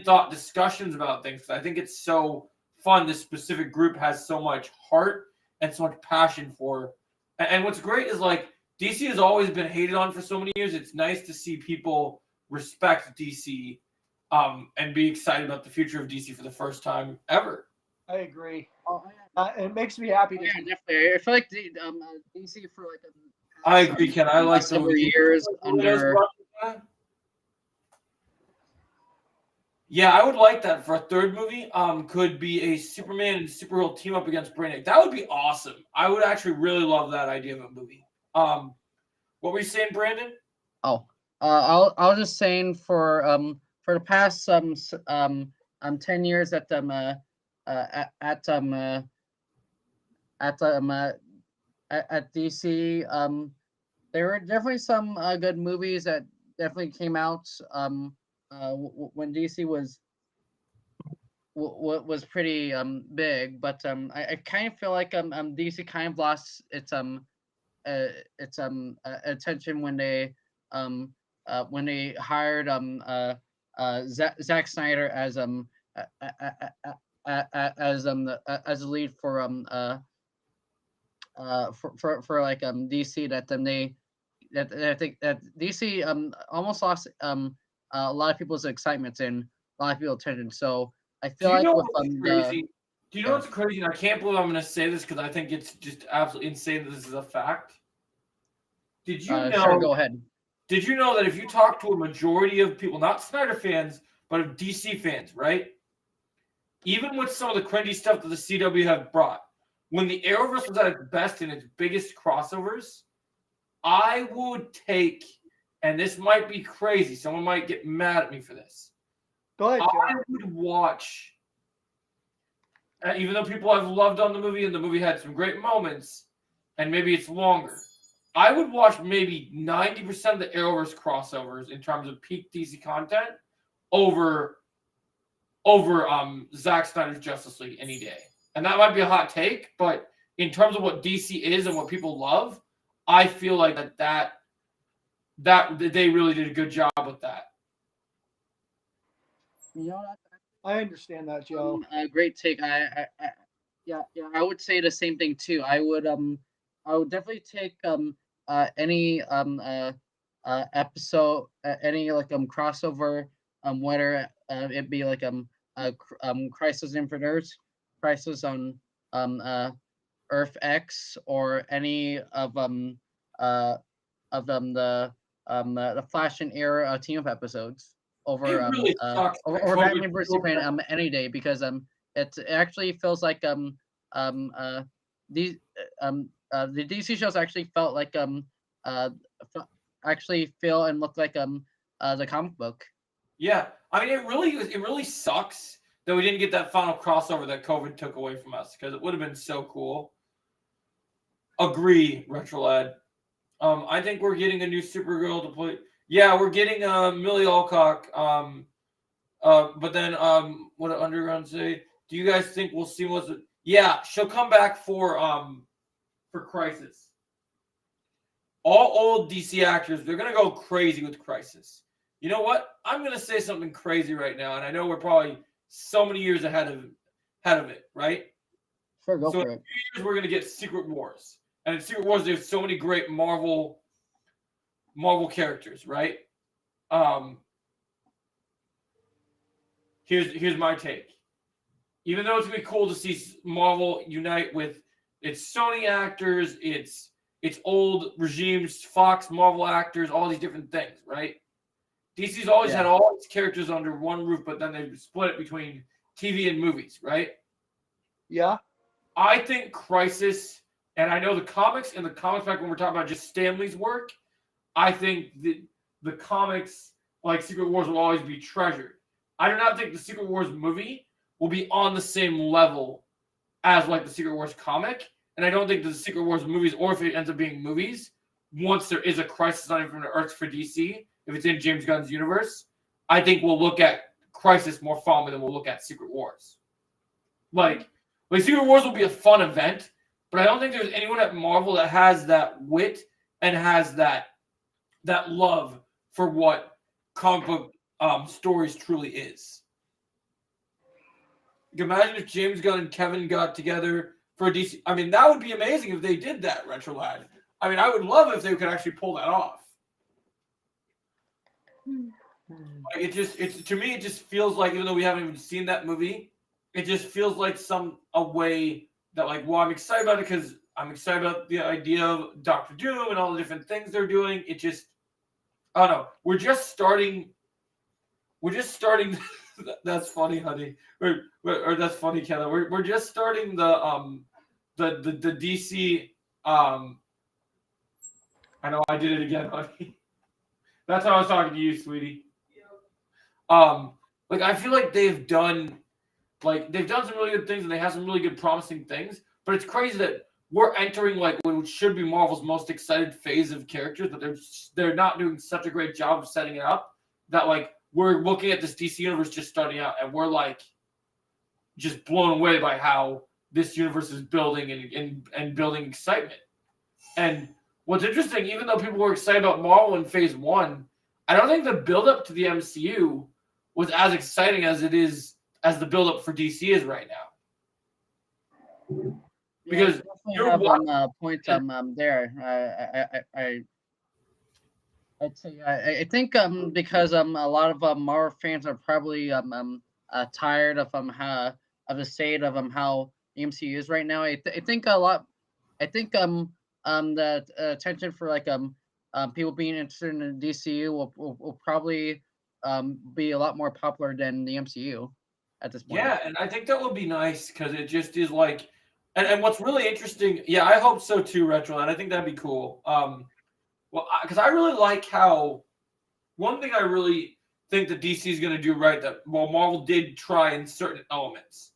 thought discussions about things. I think it's so fun. This specific group has so much heart and so much passion for. And what's great is like DC has always been hated on for so many years. It's nice to see people respect DC and be excited about the future of DC for the first time ever. I agree. It makes me happy. Yeah, definitely. I feel like DC for like I agree, Ken. I like several years under. Yeah, I would like that for a third movie. Could be a Superman and Supergirl team up against Brainiac. That would be awesome. I would actually really love that idea of a movie. What were you saying, Brandon? Oh, I was just saying for the past 10 years at DC, there were definitely some good movies that definitely came out when DC was pretty big, but I kind of feel like DC kind of lost its attention when they hired Zack Snyder as the lead for like DC, that I think that DC almost lost a lot of people's excitement and a lot of people's attention. So I feel like with crazy? Do you know what's crazy? And I can't believe I'm going to say this because I think it's just absolutely insane that this is a fact. Did you know? Sure, go ahead. Did you know that if you talk to a majority of people, not Snyder fans, but of DC fans, right? Even with some of the cringy stuff that the CW have brought, when the Arrowverse was at its best and its biggest crossovers, I would take, and this might be crazy, someone might get mad at me for this. Go ahead, Joe. I would watch, even though people have loved on the movie and the movie had some great moments, and maybe it's longer, I would watch maybe 90% of the Arrowverse crossovers in terms of peak DC content over Zack Snyder's Justice League any day. And that might be a hot take, but in terms of what DC is and what people love, I feel like that they really did a good job with that. You know, I understand that, Joe. Great take. Yeah, I would say the same thing too. I would definitely take any episode, any like crossover, whether it be like Crisis on Infinite Earths, Crisis on Earth X, or any of the Flash and Arrow team up episodes over really over Batman vs Superman any day, because it actually feels like the DC shows actually felt like actually feel and look like the comic book. Yeah, I mean it really sucks that we didn't get that final crossover that COVID took away from us, because it would have been so cool. Agree, Retrolad. I think we're getting a new Supergirl to play. Yeah, we're getting Millie Alcock. But then what did Underground say? Do you guys think we'll see what's? Yeah, she'll come back for Crisis. all old DC actors, they're gonna go crazy with Crisis. You know what? I'm gonna say something crazy right now, and I know we're probably so many years ahead of it, right? Sure, go So for in a it. few years we're gonna get Secret Wars, and in Secret Wars there's so many great Marvel characters, right? Um, here's my take. Even though it's gonna be cool to see Marvel unite with its Sony actors, its old regimes, Fox, Marvel actors, all these different things, right? DC's always had all its characters under one roof, but then they split it between TV and movies, right? Yeah. I think Crisis, and I know the comics back when we're talking about just Stanley's work, I think the comics like Secret Wars will always be treasured. I do not think the Secret Wars movie will be on the same level as like the Secret Wars comic, and I don't think the Secret Wars movies, or if it ends up being movies, once there is a Crisis on Infinite Earths for DC, if it's in James Gunn's universe, I think we'll look at Crisis more fondly than we'll look at Secret Wars. Like Secret Wars will be a fun event, but I don't think there's anyone at Marvel that has that wit and has that love for what comic book stories truly is. Imagine if James Gunn and Kevin got together for a DC. I mean, that would be amazing if they did that, Retrolad. I mean, I would love if they could actually pull that off. Like it's to me, it just feels like, even though we haven't even seen that movie, it just feels like a way that, like, well, I'm excited about it because I'm excited about the idea of Doctor Doom and all the different things they're doing. It just, I don't know. We're just starting. That's funny, honey. Or that's funny, Kelly. We're just starting the DC. I know I did it again, honey. That's how I was talking to you, sweetie. Like, I feel like they've done some really good things, and they have some really good promising things. But it's crazy that we're entering like what should be Marvel's most excited phase of characters, but they're not doing such a great job of setting it up that, like, we're looking at this DC universe just starting out, and we're like just blown away by how this universe is building and building excitement. And what's interesting, even though people were excited about Marvel in Phase 1, I don't think the build-up to the MCU was as exciting as it is as the build-up for DC is right now. Because you have point there. I'd say I think because a lot of Marvel fans are probably tired of the state of how the MCU is right now. I think a lot. I think the attention for like people being interested in the DCU will probably be a lot more popular than the MCU at this point. Yeah, and I think that would be nice because it just is like, and what's really interesting. Yeah, I hope so too, Retro, and I think that'd be cool. Well, because I really like how one thing I really think that DC is going to do right that Marvel did try in certain elements.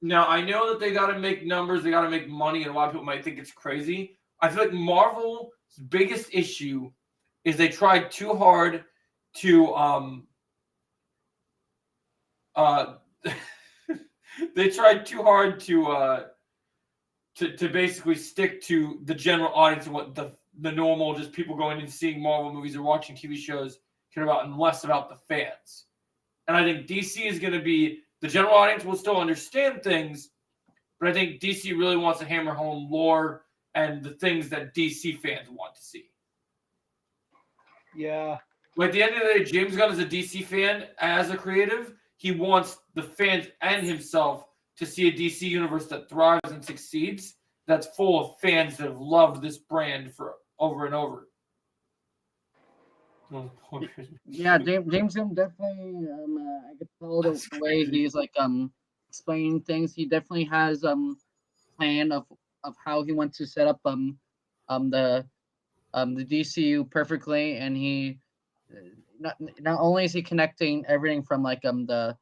Now, I know that they got to make numbers, they got to make money, and a lot of people might think it's crazy. I feel like Marvel's biggest issue is they tried too hard to they tried too hard to basically stick to the general audience and what the normal just people going and seeing Marvel movies or watching TV shows care about, and less about the fans. And I think DC is going to be, the general audience will still understand things, but I think DC really wants to hammer home lore and the things that DC fans want to see. Yeah. Like, at the end of the day, James Gunn is a DC fan as a creative. He wants the fans and himself to see a DC universe that thrives and succeeds, that's full of fans that have loved this brand for over and over. Yeah, James Gunn definitely. I could tell the way he's like explaining things. He definitely has plan of how he wants to set up the DCU perfectly, and he not only is he connecting everything from like the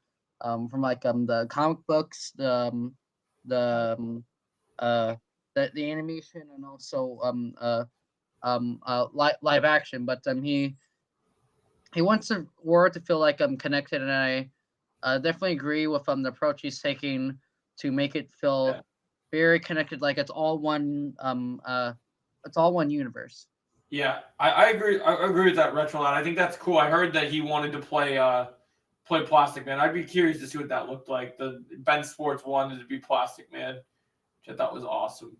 comic books, the animation, and also live action, but he wants the world to feel like connected, and I definitely agree with the approach he's taking to make it feel very connected, like it's all one all one universe. Yeah, I agree. I agree with that, Retro Lad. I think that's cool. I heard that he wanted to play Plastic Man. I'd be curious to see what that looked like. The Ben Sports wanted to be Plastic Man, which I thought was awesome.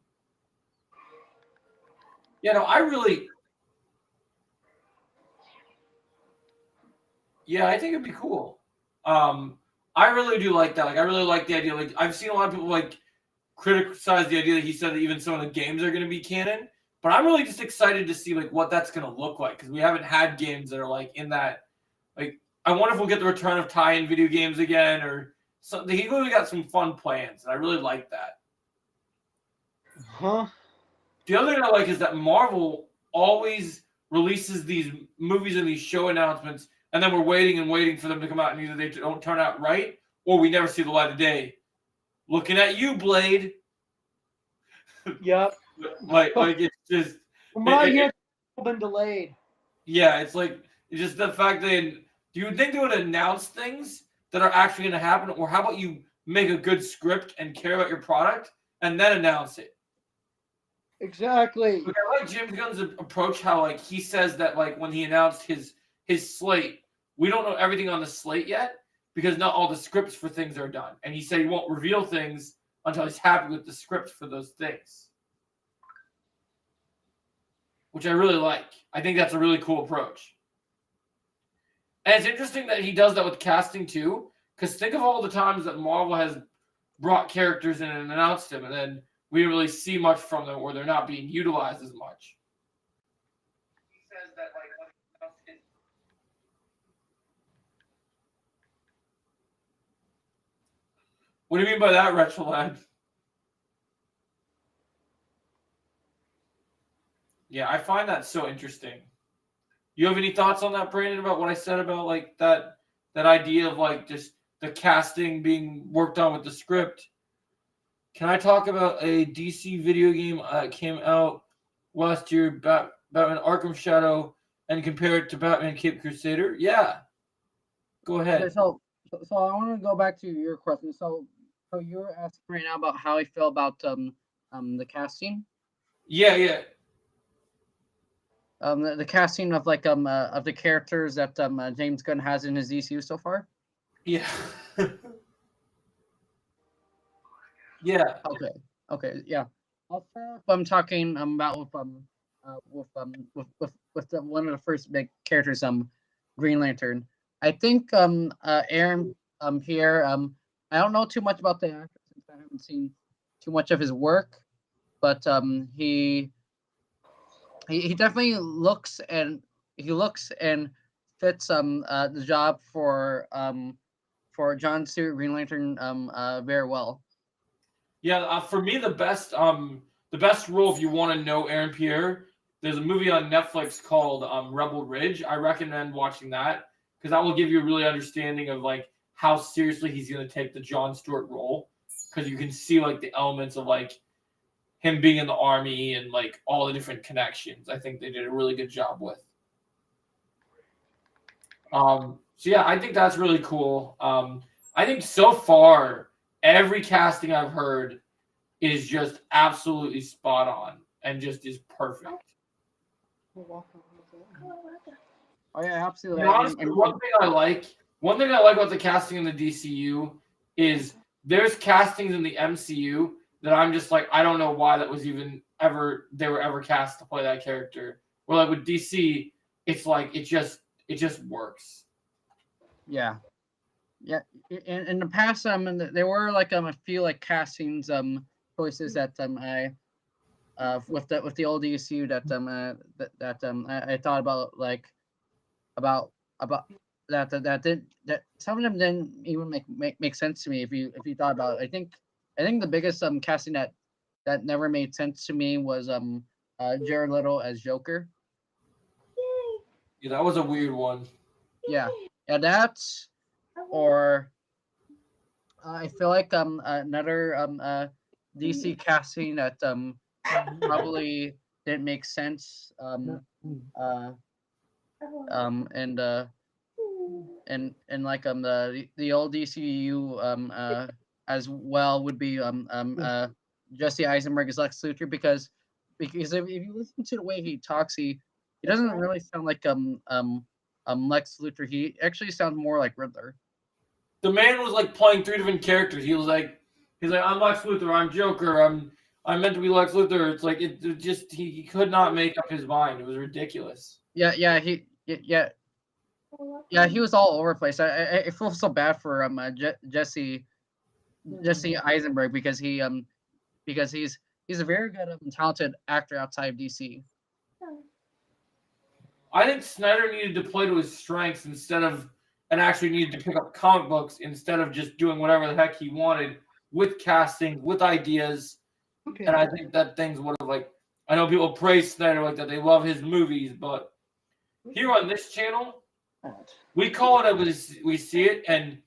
Yeah, no, I think it'd be cool. I really do like that. Like, I really like the idea. Like, I've seen a lot of people like criticize the idea that he said that even some of the games are going to be canon. But I'm really just excited to see like what that's going to look like because we haven't had games that are like in that. Like, I wonder if we'll get the return of tie-in video games again or something. He really got some fun plans, and I really like that. Huh? The other thing I like is that Marvel always releases these movies and these show announcements, and then we're waiting and waiting for them to come out, and either they don't turn out right or we never see the light of day. Looking at you, Blade. Yep. like it's just. From what I hear, it's been delayed. Yeah, it's just the fact that do you think they would announce things that are actually going to happen, or how about you make a good script and care about your product and then announce it? Exactly. Look, I like James Gunn's approach. How like he says that like when he announced his slate, we don't know everything on the slate yet because not all the scripts for things are done, and he said he won't reveal things until he's happy with the script for those things, which I really like. I think that's a really cool approach. And it's interesting that he does that with casting too, because think of all the times that Marvel has brought characters in and announced them, and then we didn't really see much from them, or they're not being utilized as much. He says that like what do you mean by that, Retro Lad? Yeah, I find that so interesting. You have any thoughts on that, Brandon, about what I said about like that idea of like just the casting being worked on with the script? Can I talk about a DC video game that came out last year, Batman Arkham Shadow, and compare it to Batman Cape Crusader? Yeah. Go ahead. Okay, so I want to go back to your question. So you're asking right now about how I feel about the casting. Yeah. The casting of like of the characters that James Gunn has in his DCU so far. Yeah. Yeah. Okay. Yeah. I'm talking about with one of the first big characters, Green Lantern. I think Aaron here I don't know too much about the actor since I haven't seen too much of his work, but he definitely looks and fits the job for John Stewart Green Lantern very well. Yeah, for me the best role if you want to know Aaron Pierre, there's a movie on Netflix called Rebel Ridge. I recommend watching that because that will give you a really understanding of like how seriously he's going to take the John Stewart role, because you can see like the elements of like him being in the army and like all the different connections. I think they did a really good job with. So yeah, I think that's really cool. I think so far every casting I've heard is just absolutely spot on and just is perfect. Oh yeah, absolutely. And honestly, one thing I like about the casting in the DCU is there's castings in the MCU that I'm just like, I don't know why that was even they were ever cast to play that character. Where like with DC, it's like it just works. Yeah. In the past, there were like a few like castings choices that I with the old DCU that I thought about like about that some of them didn't even make sense to me if you thought about it. I think the biggest casting that never made sense to me was Jared Leto as Joker. Yeah, that was a weird one. Yeah, that's or I feel like another DC casting that probably didn't make sense and like the old DCU as well would be Jesse Eisenberg as Lex Luthor, because because if you listen to the way he talks, he doesn't really sound like Lex Luthor. He actually sounds more like Riddler. The man was like playing three different characters. He's like, I'm Lex Luthor, I'm Joker, I'm meant to be Lex Luthor. It's like it just he could not make up his mind. It was ridiculous. Yeah, he was all over the place. I feel so bad for Jesse Eisenberg because he's a very good talented actor outside of DC. I think Snyder needed to play to his strengths and actually needed to pick up comic books instead of just doing whatever the heck he wanted with casting, with ideas. Okay. And I think that things would have I know people praise Snyder like that. They love his movies, but here on this channel, we call it as we see it, and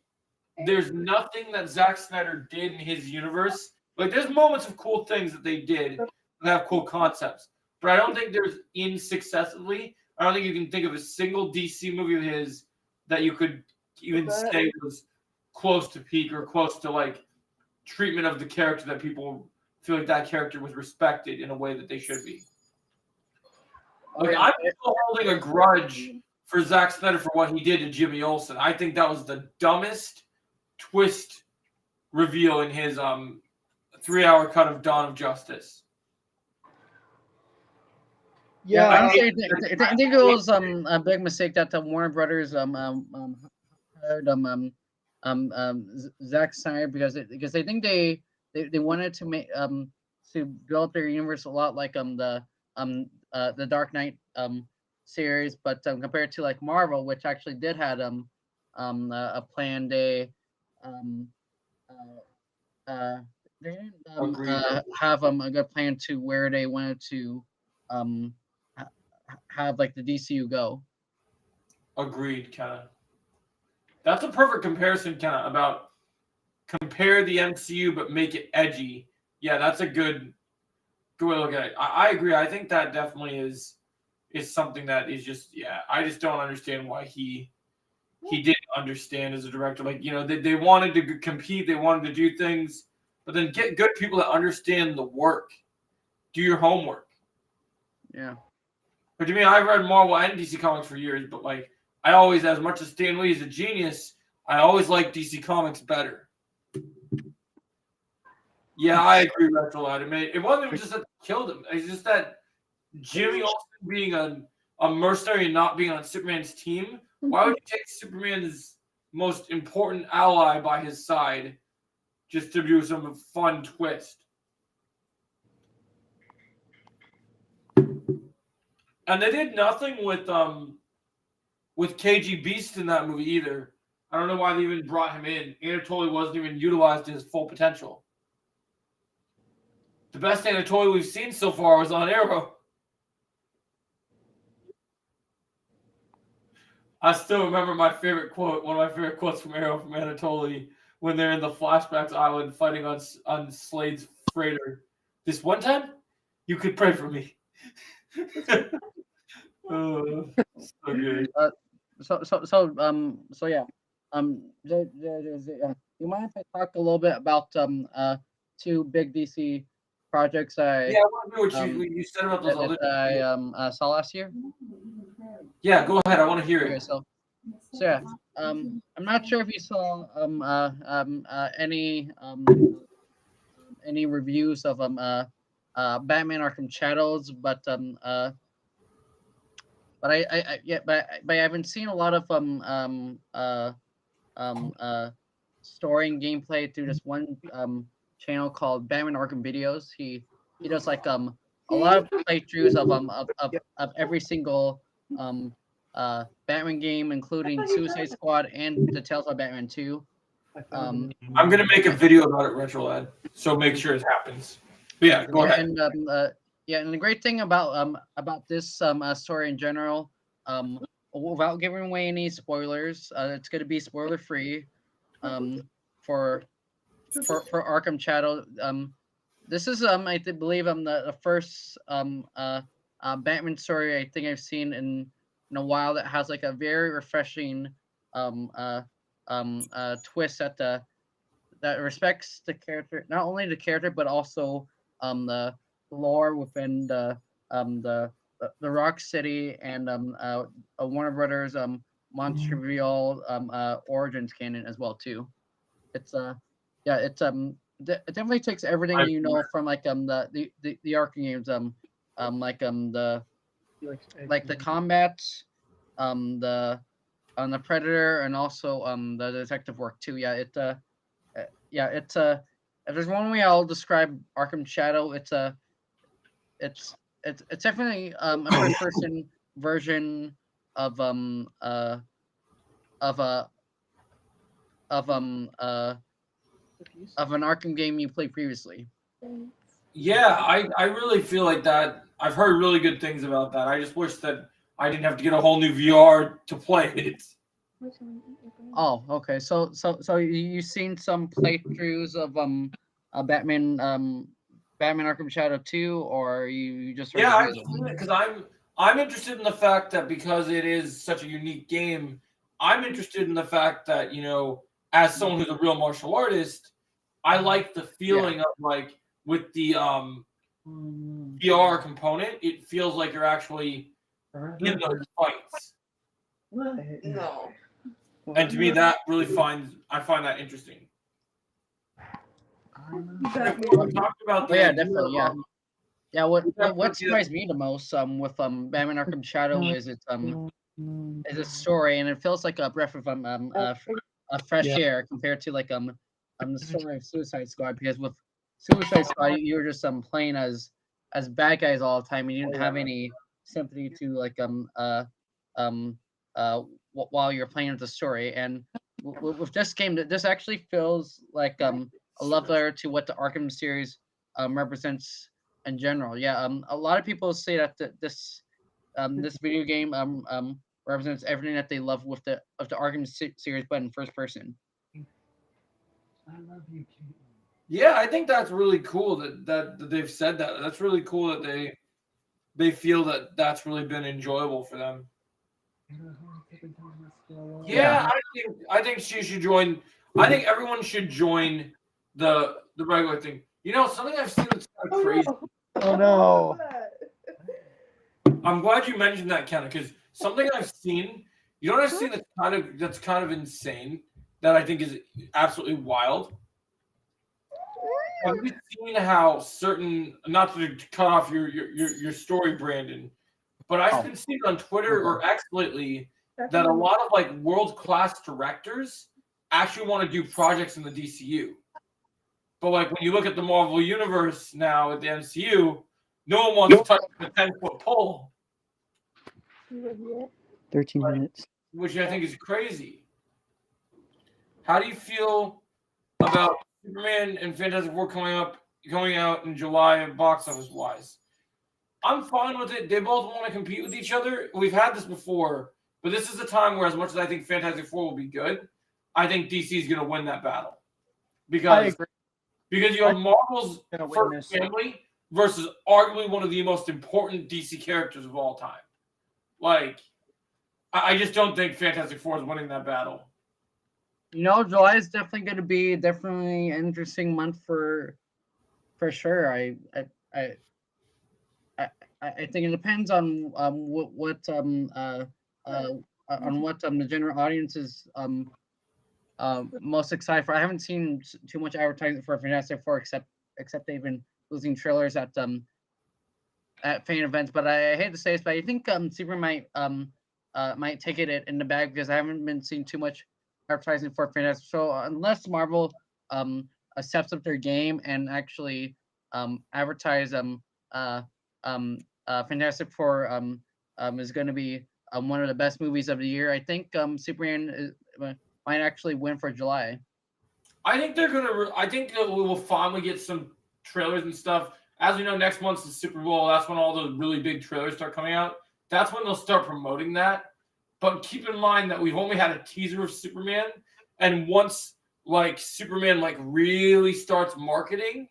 there's nothing that Zack Snyder did in his universe. Like, there's moments of cool things that they did that have cool concepts, but I don't think there's successively. I don't think you can think of a single DC movie of his that you could even say was close to peak or close to treatment of the character that people feel like that character was respected in a way that they should be. Like, I'm still holding a grudge for Zack Snyder for what he did to Jimmy Olsen. I think that was the dumbest twist reveal in his 3-hour cut of Dawn of Justice. Yeah, honestly, I think it was a big mistake that the Warner Brothers hired Zack Snyder because they think they wanted to make to build their universe a lot like the Dark Knight series, but compared to Marvel, which actually did had a plan, they didn't have a good plan to where they wanted to have the DCU go. Agreed, kind of. That's a perfect comparison, kind of, about compare the MCU but make it edgy. Yeah, that's a good way to look at it. I agree. I think that definitely is something that is just, I just don't understand why he didn't understand as a director. They wanted to compete, they wanted to do things, but then get good people that understand the work. Do your homework. Yeah. But to me, I've read Marvel and DC Comics for years, but I always, as much as Stan Lee is a genius, I always like DC Comics better. Yeah, I agree, Retro Lad. It wasn't even just that they killed him. It's just that Jimmy Olsen being a mercenary and not being on Superman's team. Why would you take Superman's most important ally by his side just to do some fun twist? And they did nothing with KG Beast in that movie either. I don't know why they even brought him in. Anatoly wasn't even utilized to his full potential. The best Anatoly we've seen so far was on Arrow. I still remember my favorite quote, one of my favorite quotes from Arrow from Anatoly, when they're in the flashbacks island fighting on Slade's freighter. This one time, you could pray for me. So good. So yeah. You mind if I talk a little bit about two big DC projects I want to hear what you said about those other I saw last year? Yeah, go ahead. I want to hear Okay, it. so yeah, I'm not sure if you saw any reviews of Batman Arkham Shadows, but I haven't seen a lot of story and gameplay through this one channel called Batman Arkham Videos. He does a lot of playthroughs of every single Batman game, including Suicide Squad and the Tales of Batman 2. I'm gonna make a video about it, Retro Lad. So make sure it happens. But yeah, go ahead. And and the great thing about this story in general, without giving away any spoilers, it's gonna be spoiler free. For Arkham Shadow, this is I believe the first Batman story I think I've seen in a while that has a very refreshing twist that respects the character, not only the character but also the lore within the Rock City and Warner Brothers Montreal Origins canon as well too. It's yeah, it's it definitely takes everything I- you know from like the Arkham games like the combat the Predator and also the detective work too. Yeah, it's if there's one way I'll describe Arkham Shadow, it's it's definitely a first person version of of a of of an Arkham game you played previously. Yeah, I really feel like that. I've heard really good things about that. I just wish that I didn't have to get a whole new VR to play it. Oh, okay. So you've seen some playthroughs of Batman Batman Arkham Shadow 2, or you just heard Yeah, the I've news? seen it because I'm interested in the fact that because it is such a unique game, I'm interested in the fact that, you know, as someone who's a real martial artist, I like the feeling of like with the VR component, it feels like you're actually in those fights. No. And to me that really I find that interesting. We talked about Oh the yeah, idea definitely. of, Yeah. What definitely surprised me the most with Batman Arkham Shadow is its story, and it feels like a breath of a fresh air compared to like the story of Suicide Squad, because with Suicide Squad you were just playing as bad guys all the time, and you didn't have any sympathy to like while you're playing the story. And with this game, this actually feels like a love letter to what the Arkham series represents in general. Yeah, a lot of people say that this video game represents everything that they love with the Arkham series, but in first person. yeah, I think that's really cool that they've said that. That's really cool that they feel that that's really been enjoyable for them. Yeah, I think she should join. I think everyone should join the regular thing. You know, something I've seen that's kind of crazy. Oh no. I'm glad you mentioned that, Kenna, because something I've seen. You know what I've seen that's kind of insane, that I think is absolutely wild. Have you seen how certain, not to cut off your story, Brandon, but I've been seeing on Twitter or X lately that a lot of like world-class directors actually want to do projects in the DCU. But like when you look at the Marvel Universe now at the MCU, no one wants to touch the 10-foot pole, 13 minutes. which I think is crazy. How do you feel about Superman and Fantastic Four coming out in July box office wise? I'm fine with it. They both want to compete with each other. We've had this before, but this is a time where, as much as I think Fantastic Four will be good, I think DC is going to win that battle because you have Marvel's first family versus arguably one of the most important DC characters of all time. Like, I just don't think Fantastic Four is winning that battle. You know, July is definitely going to be an interesting month for sure. I think it depends on what the general audience is most excited for. I haven't seen too much advertising for Fantastic Four except they've been losing trailers at fan events. But I hate to say this, but I think Super might take it in the bag, because I haven't been seeing too much advertising for Fantastic. So unless Marvel steps up their game and actually advertise Fantastic Four is going to be one of the best movies of the year, I think Superman might actually win for July. I think I think that we will finally get some trailers and stuff. As we know, next month's the Super Bowl. That's when all the really big trailers start coming out. That's when they'll start promoting that. But keep in mind that we've only had a teaser of Superman, and once like Superman like really starts marketing,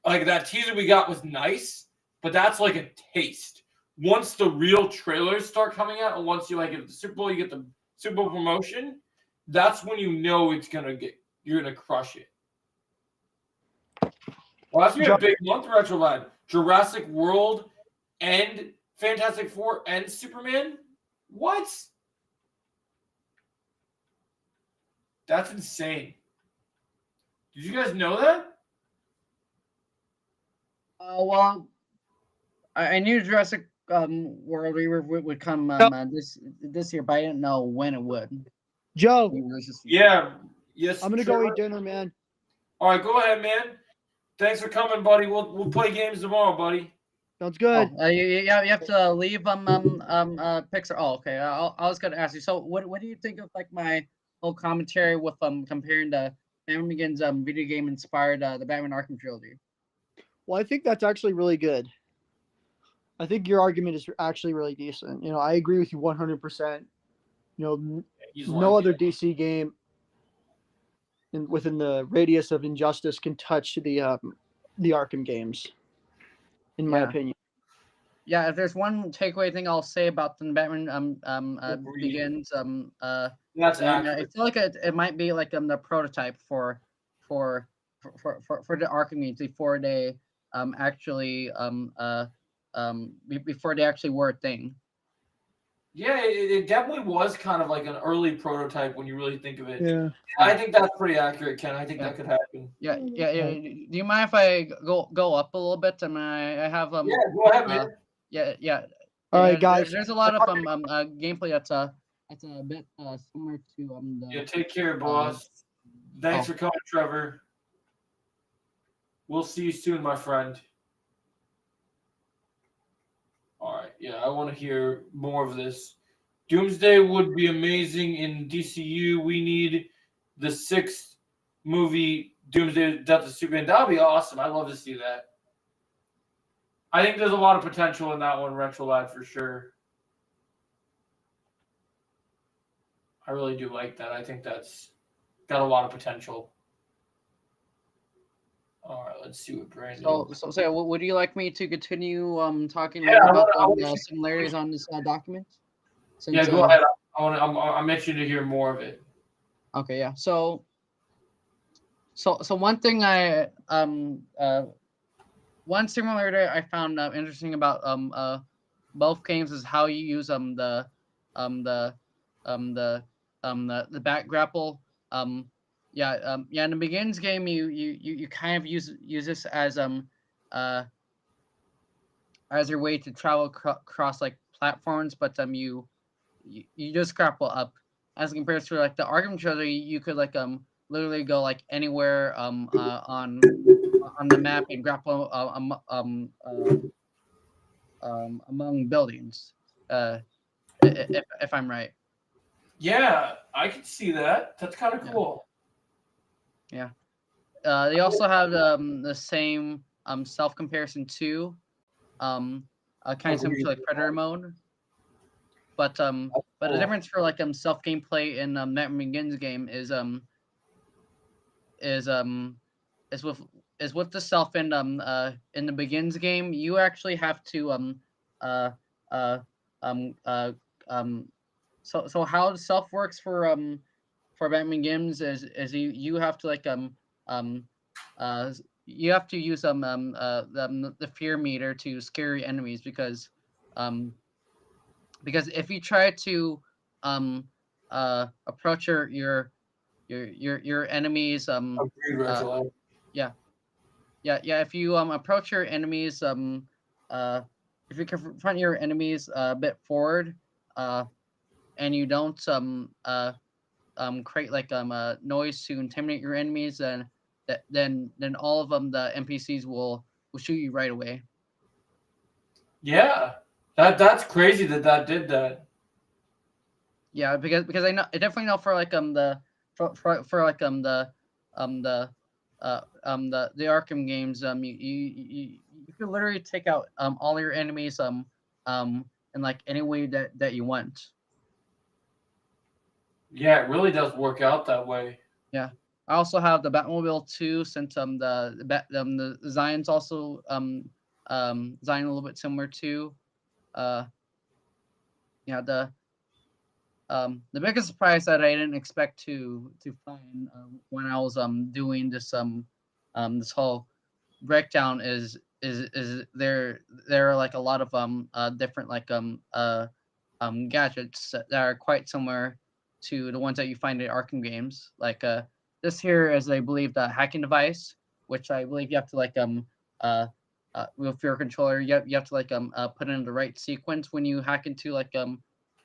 like that teaser we got was nice, but that's like a taste. Once the real trailers start coming out, and once you like get the Super Bowl, you get the Super Bowl promotion, that's when you know you're gonna crush it. Well, that's gonna be a big month, Retro Lad. Jurassic World and Fantastic Four and Superman? What? That's insane. Did you guys know that? Well, I knew Jurassic World Rebirth would come this year, but I didn't know when it would. Joe, Yeah. Yes. I'm gonna go Trevor? eat dinner, man. All right, go ahead, man. Thanks for coming, buddy. We'll play games tomorrow, buddy. Sounds good. You have to leave Pixar. Oh, okay. I was gonna ask you. So, what do you think of like my whole commentary with comparing the Batman Begins video game inspired the Batman Arkham trilogy? Well, I think that's actually really good. I think your argument is actually really decent. You know, I agree with you 100%. You know, He's no like, other DC game within the radius of Injustice can touch the Arkham games, in my Yeah. opinion. Yeah, if there's one takeaway thing I'll say about the Batman Agreed. Begins That's I accurate. feel like it might be like the prototype for the Arkham games before they actually before they actually were a thing. Yeah, it definitely was kind of like an early prototype when you really think of it. Yeah. I think that's pretty accurate, Ken. I think that could happen. Yeah. Do you mind if I go up a little bit? I mean, I have Yeah, go ahead, man. yeah. All right, guys. There's a lot of gameplay that's a bit similar to Yeah, take care, boss. Thanks for coming, Trevor. We'll see you soon, my friend. All right, yeah, I want to hear more of this. Doomsday would be amazing in DCU. We need the 6th movie, Doomsday: Death of Superman. That would be awesome. I'd love to see that. I think there's a lot of potential in that one, Retro Lad, for sure. I really do like that. I think that's got a lot of potential. All right, let's see what Brandon. So would you like me to continue talking Yeah, about I wanna- the similarities on this document? Yeah, Since, go ahead. I'm itching to hear more of it. Okay, yeah. So one thing one similarity I found interesting about both games is how you use the back grapple. In the Begins game you kind of use this as your way to travel across like platforms, but you just grapple up, as compared to like the Arkham trilogy. You could like literally go like anywhere on the map and grapple among buildings. If I'm right. Yeah, I can see that. That's kind of cool. Yeah. They also have the same self comparison too. Kind of similar to like Predator mode. But the difference for like self gameplay in Batman Begins game is with the self in the Begins game. You actually have to so how the self works for Batman Begins is you have to like you have to use the fear meter to scare your enemies, because if you try to approach your enemies Agreed, Retro Lad. if you approach your enemies if you confront your enemies a bit forward and you don't create like a noise to intimidate your enemies, then all of them, the NPCs will shoot you right away. Yeah, that's crazy that did that. Yeah, because I definitely know for like the Arkham games, you can literally take out all your enemies in like any way that you want. Yeah, it really does work out that way. Yeah. I also have the Batmobile too, since the design's also design a little bit similar to the biggest surprise that I didn't expect to find when I was doing this this whole breakdown is is there are like a lot of different like gadgets that are quite similar to the ones that you find in Arkham games. Like this here is, I believe, the hacking device, which I believe you have to like uh with your controller, you have to like put in the right sequence when you hack into like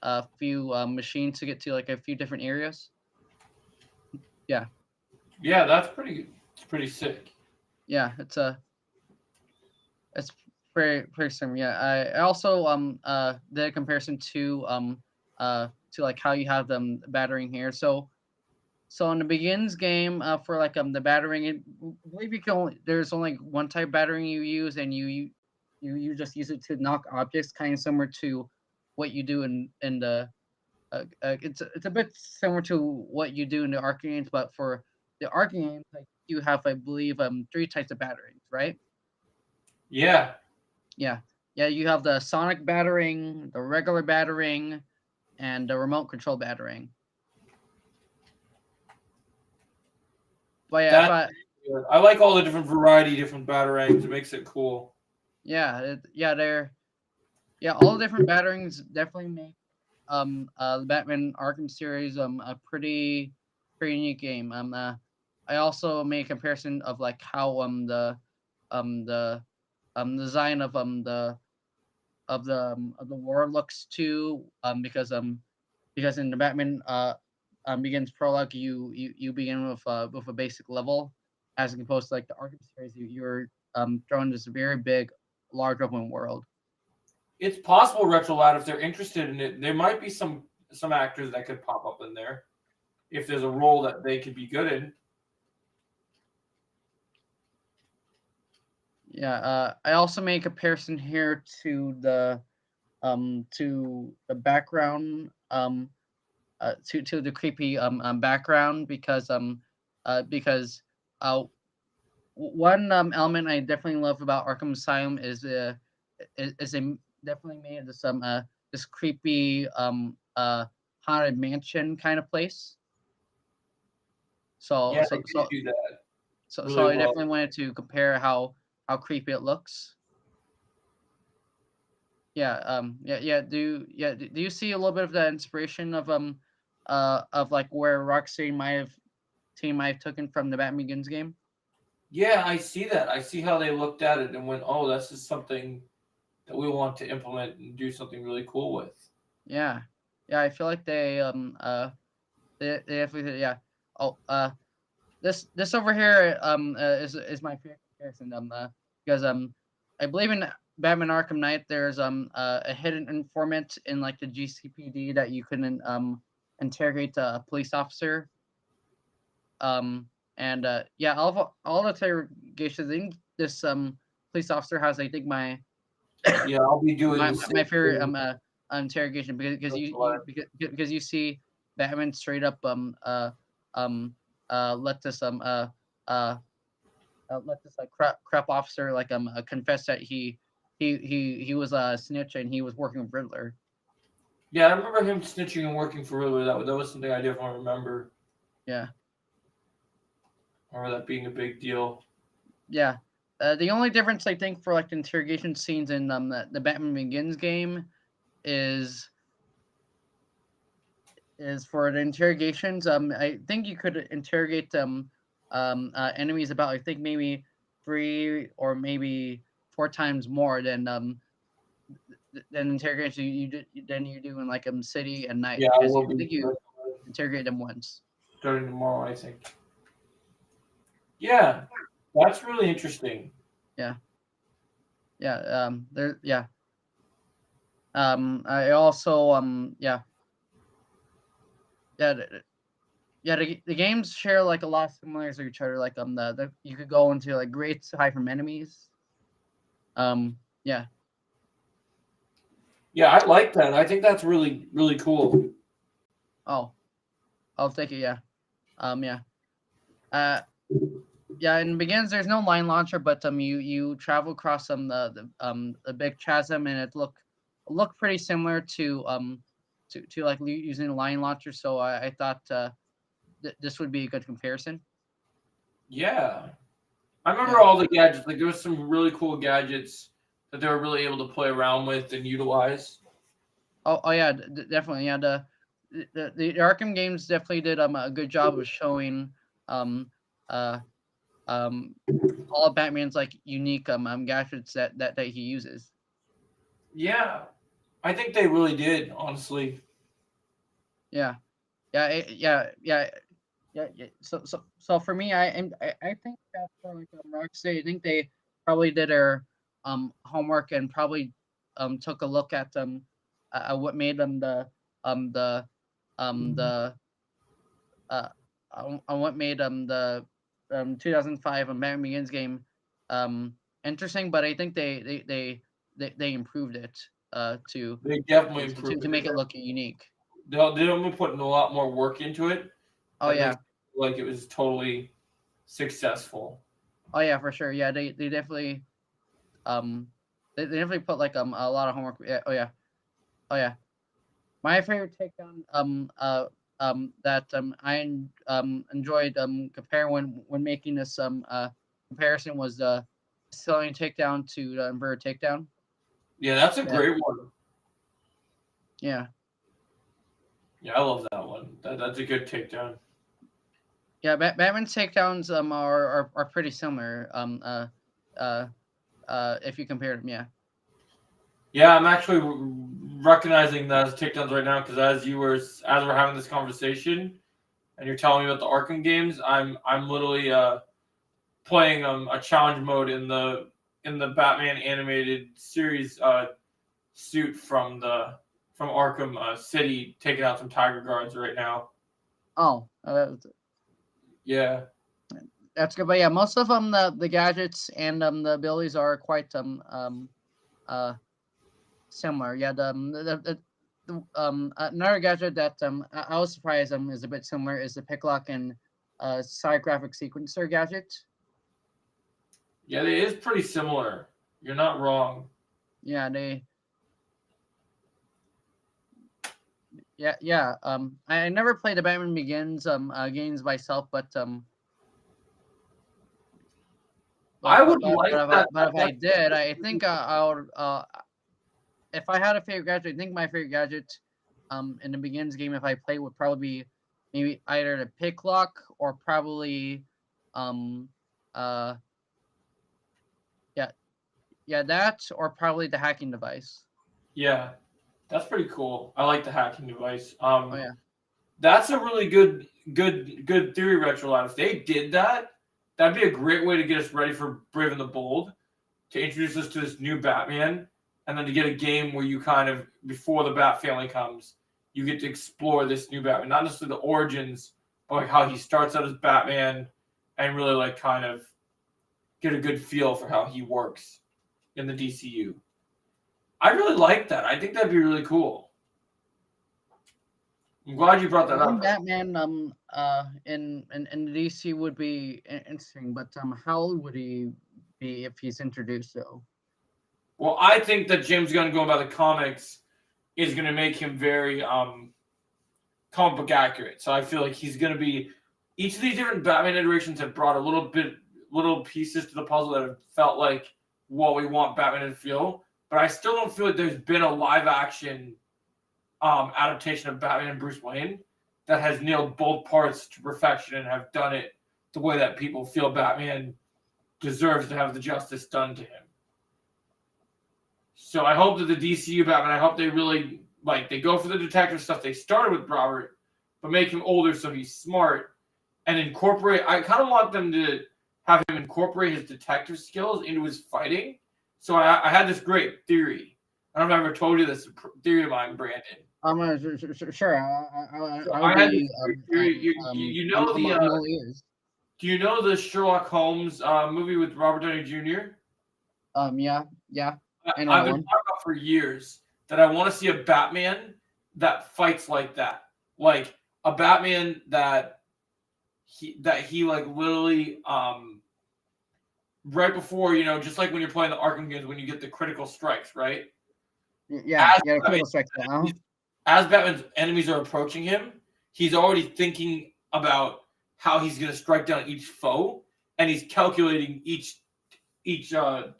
a few machines to get to like a few different areas. Yeah, Yeah, that's pretty sick. yeah, it's very similar. Yeah, I also did a comparison to like how you have them battering here. So in the begins game, for like the battering, I believe you can only, there's only one type battering you use, and you just use it to knock objects, kind of similar to what you do in the it's a bit similar to what you do in the arcade games, but for the arcade games, like you have, I believe, three types of batterings, right? Yeah, Yeah, yeah. You have the sonic battering, the regular battering, and the remote control battering. But yeah, if that's good. I like all the different variety, different batarangs. It makes it cool. yeah, all the different batterings definitely make the Batman Arkham series a pretty unique game. I also made a comparison of like how the design of the war looks too, because in the Batman Begins prologue, you begin with a basic level, as opposed to like the Arkham series, you're thrown this very big, large open world. It's possible, Retro Lad, if they're interested in it, there might be some actors that could pop up in there if there's a role that they could be good in. Yeah, I also made a comparison here to the background, to the creepy background, because one element I definitely love about Arkham Asylum is they definitely made this creepy haunted mansion kind of place. So Yeah, they so did so do that so really I well. definitely wanted to compare how creepy it looks. Yeah, do you see a little bit of the inspiration of like where Rocksteady might have taken from the Batman Begins game? Yeah, I see that. I see how they looked at it and went, "Oh, this is something that we want to implement and do something really cool with." Yeah. Yeah, I feel like they definitely, yeah. Oh, this over here is my favorite comparison, because I believe in Batman Arkham Knight there's a hidden informant in like the GCPD that you can interrogate a police officer, and yeah, all the interrogations, I think this police officer has, I think, Yeah, I'll be doing the my same favorite thing. interrogation, because Retro Lad. because you see Batman straight up um let this uh let this crap officer like confess that he was a snitch and he was working with Riddler. Yeah, I remember him snitching and working for Riddler. That was something I definitely remember. Yeah, I remember that being a big deal. yeah. The only difference I think for like the interrogation scenes in the Batman Begins game is for the interrogations. I think you could interrogate enemies about, I think, maybe 3 or maybe 4 times more than interrogation than you do in like City and Night, Yeah, I because will I be think you interrogate them once. starting tomorrow, I think. Yeah, that's really interesting. Yeah, yeah. There. Yeah. I also yeah. Yeah, the games share like a lot of similarities with each other. Like the you could go into like great to hide from enemies. Yeah, Yeah, I like that. I think that's really cool. oh, I'll take it. Yeah, yeah, uh, yeah. In Begins, there's no line launcher, but you travel across the big chasm, and it looked pretty similar to like using a line launcher. So I thought this would be a good comparison. Yeah. I remember Yeah. all the gadgets. Like there was some really cool gadgets that they were really able to play around with and utilize. Oh yeah, definitely. Yeah, the Arkham games definitely did a good job of showing um uh all of Batman's like unique gadgets that he uses. Yeah, I think they really did. Honestly, Yeah, yeah. So for me, I think that for like Rocksteady, I think they probably did their homework and probably took a look at what made them the the on what made the 2005 Batman Begins game interesting, but I think they improved it to they definitely improved to it. make it look unique. They definitely put a lot more work into it. Oh That yeah. makes it look like it was totally successful. Oh yeah, for sure. Yeah, they definitely they definitely put like a lot of homework. Yeah, oh yeah. My favorite takedown that I enjoyed comparing when making this comparison was the Sicilian takedown to the inverted takedown. Yeah, that's a Yeah. great one. Yeah. Yeah, I love that one. That's a good takedown. Yeah, Batman's takedowns are pretty similar. If you compare them, yeah. Yeah, I'm actually recognizing that as takedowns right now because as we're having this conversation, and you're telling me about the Arkham games, I'm literally playing a challenge mode in the Batman animated series suit from Arkham City, taking out some Tiger Guards right now. Oh, Yeah. that's good. But yeah, most of the gadgets and the abilities are quite similar. Yeah, another gadget that I was surprised is a bit similar is the Picklock and side graphic sequencer gadget. Yeah, it is pretty similar. You're not wrong. Yeah, yeah. I never played the Batman Begins games myself, but I would like that. But if I did, I think I would. If I had a favorite gadget, I think my favorite gadget, in the Begins game, if I played, would probably be maybe either the Picklock or probably, yeah, that or probably the hacking device. Yeah, that's pretty cool. I like the hacking device. Oh yeah. That's a really good theory, Retrolab. If they did that, that'd be a great way to get us ready for Brave and the Bold, to introduce us to this new Batman, and then to get a game where you kind of, before the Bat family comes, you get to explore this new Batman, not necessarily the origins, but like how he starts out as Batman, and really like kind of get a good feel for how he works in the DCU. I really like that. I think that'd be really cool. I'm glad you brought that up. Batman in the DC would be interesting, but how old would he be if he's introduced though? Well, I think that James Gunn, going by the comics, is going to make him very comic book accurate. So I feel like he's going to be. Each of these different Batman iterations have brought little pieces to the puzzle that have felt like what we want Batman to feel. But I still don't feel like there's been a live action adaptation of Batman and Bruce Wayne that has nailed both parts to perfection and have done it the way that people feel Batman deserves to have the justice done to him. So I hope that the DCU Batman, I hope they really, like, they go for the detective stuff they started with Robert, but make him older so he's smart and incorporate. I kind of want them to have him incorporate his detective skills into his fighting. So I had this great theory. I don't know if I ever told you this theory of mine, Brandon. Sure. I had this theory. You know do you know the Sherlock Holmes movie with Robert Downey Jr.? Yeah. I've been talking about for years that I want to see a Batman that fights like that, like a Batman that he like literally right before, just like when you're playing the Arkham games, when you get the critical strikes, right? Yeah, critical strikes. As Batman's enemies are approaching him, he's already thinking about how he's going to strike down each foe, and he's calculating each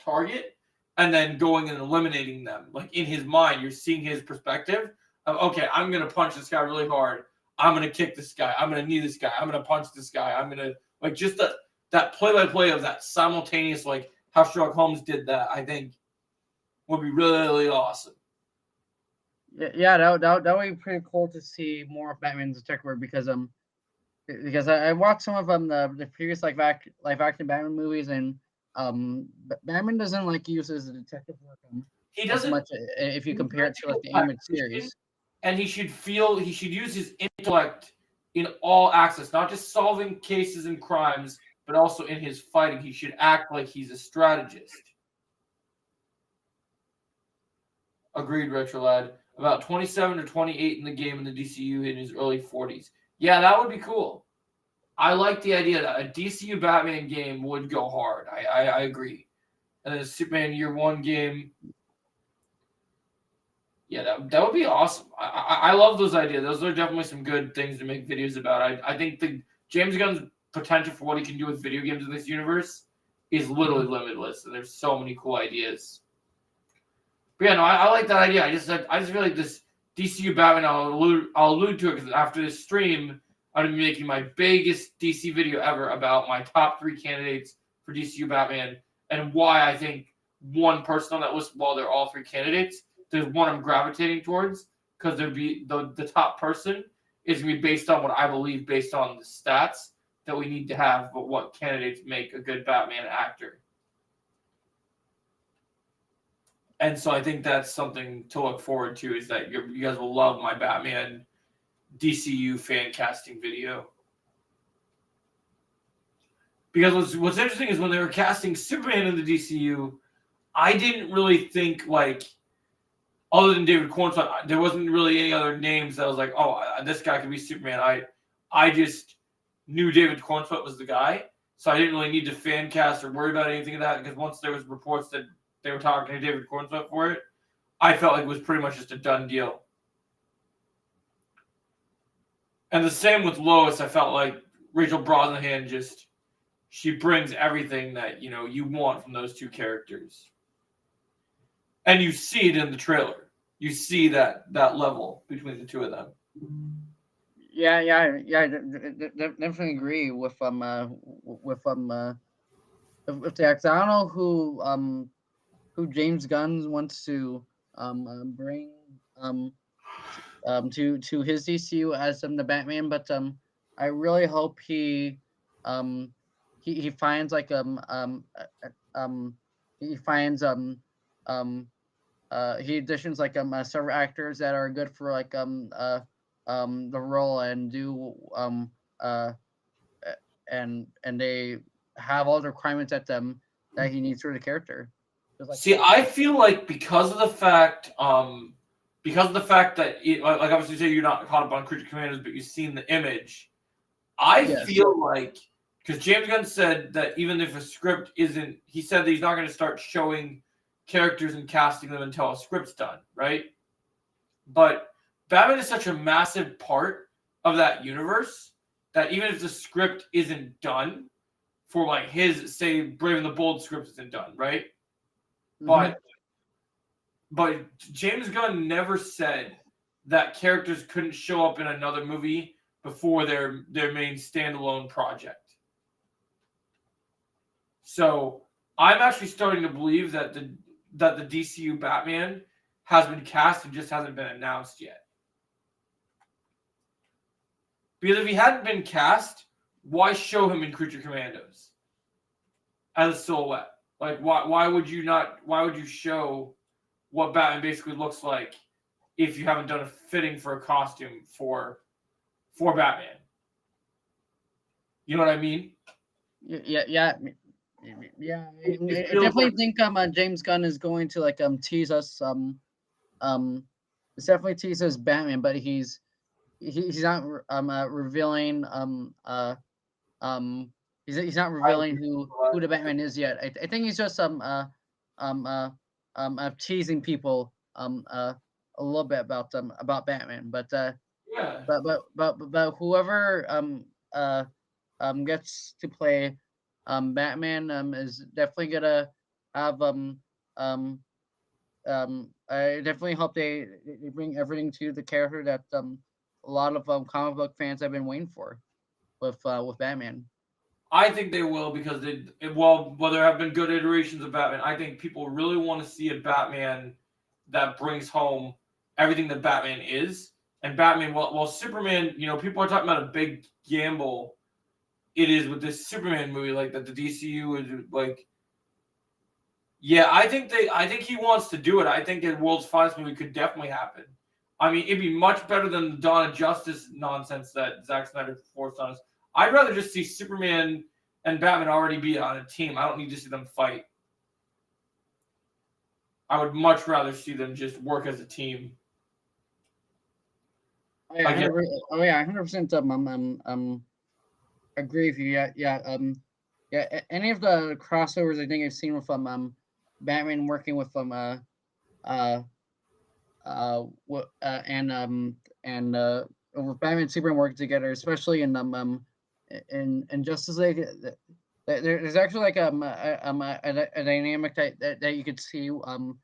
target and then going and eliminating them. Like in his mind, you're seeing his perspective of, okay, I'm gonna punch this guy really hard. I'm gonna kick this guy. I'm gonna knee this guy. I'm gonna punch this guy. I'm gonna like just that play-by-play of that simultaneous, like how Sherlock Holmes did that. I think would be really, really awesome. Yeah, that would be pretty cool to see more of Batman's Detective Work because I watched some of the previous live action Batman movies and Batman doesn't like use his detective work He as doesn't much if you compare it to like the animated series. And he should use his intellect in all aspects, not just solving cases and crimes, but also in his fighting. He should act like he's a strategist. Agreed, Retro Lad. About 27 or 28 in the game in the DCU in his early 40s. Yeah, that would be cool. I like the idea that a DCU Batman game would go hard. I agree. And then a Superman Year One game. Yeah, that would be awesome. I love those ideas. Those are definitely some good things to make videos about. I think the James Gunn's potential for what he can do with video games in this universe is literally limitless. And there's so many cool ideas. But yeah, no, I like that idea. I just feel like this DCU Batman. I'll allude to it because after this stream, I'm gonna be making my biggest DC video ever about my top 3 candidates for DCU Batman and why I think one person on that list, while they're all 3 candidates, there's one I'm gravitating towards because there'd be the top person is gonna be based on what I believe, based on the stats that we need to have, but what candidates make a good Batman actor. And so I think that's something to look forward to, is that you guys will love my Batman DCU fan casting video. Because what's interesting is when they were casting Superman in the DCU, I didn't really think, like, other than David Cornswell, there wasn't really any other names that I was like, oh, this guy could be Superman. I just knew David Cornswell was the guy, so I didn't really need to fan cast or worry about anything of that, because once there was reports that they were talking to David Cornswell for it, I felt like it was pretty much just a done deal. And the same with Lois. I felt like Rachel Brosnahan she brings everything that you want from those 2 characters. And you see it in the trailer. You see that level between the 2 of them. Yeah, definitely agree with the acts. I don't know who James Gunn wants to bring to his DCU as the Batman, but I really hope he finds like he additions like several actors that are good for like the role and do and they have all the requirements that he needs for the character. Like, see, I feel like because of the fact that like obviously say you're not caught up on Creature Commandos, but you've seen the image. I feel like, because James Gunn said that even if a script isn't, he said that he's not going to start showing characters and casting them until a script's done, right? But Batman is such a massive part of that universe that even if the script isn't done for like his, say, Brave and the Bold script isn't done, right? Mm-hmm. But James Gunn never said that characters couldn't show up in another movie before their main standalone project. So I'm actually starting to believe that the DCU Batman has been cast and just hasn't been announced yet. Because if he hadn't been cast, why show him in Creature Commandos as a silhouette? Like, why would you show what Batman basically looks like if you haven't done a fitting for a costume for Batman? You know what I mean? Yeah. I definitely think James Gunn is going to like tease us it's definitely tease us Batman, but he's not revealing he's not revealing who the Batman is yet. I think he's just teasing people a little bit about Batman, but but whoever gets to play Batman is definitely gonna have I definitely hope they bring everything to the character that a lot of comic book fans have been waiting for with Batman. I think they will because well, there have been good iterations of Batman. I think people really want to see a Batman that brings home everything that Batman is. And Batman, while Superman, people are talking about a big gamble. It is with this Superman movie, like that the DCU is like. Yeah, I think he wants to do it. I think a World's Finest movie could definitely happen. I mean, it'd be much better than the Dawn of Justice nonsense that Zack Snyder forced on us. I'd rather just see Superman and Batman already be on a team. I don't need to see them fight. I would much rather see them just work as a team. Oh yeah, 100%. Agree with you. Any of the crossovers I think I've seen with Batman working with with Batman and Superman working together, especially in Justice League. There's actually like a dynamic that you could see of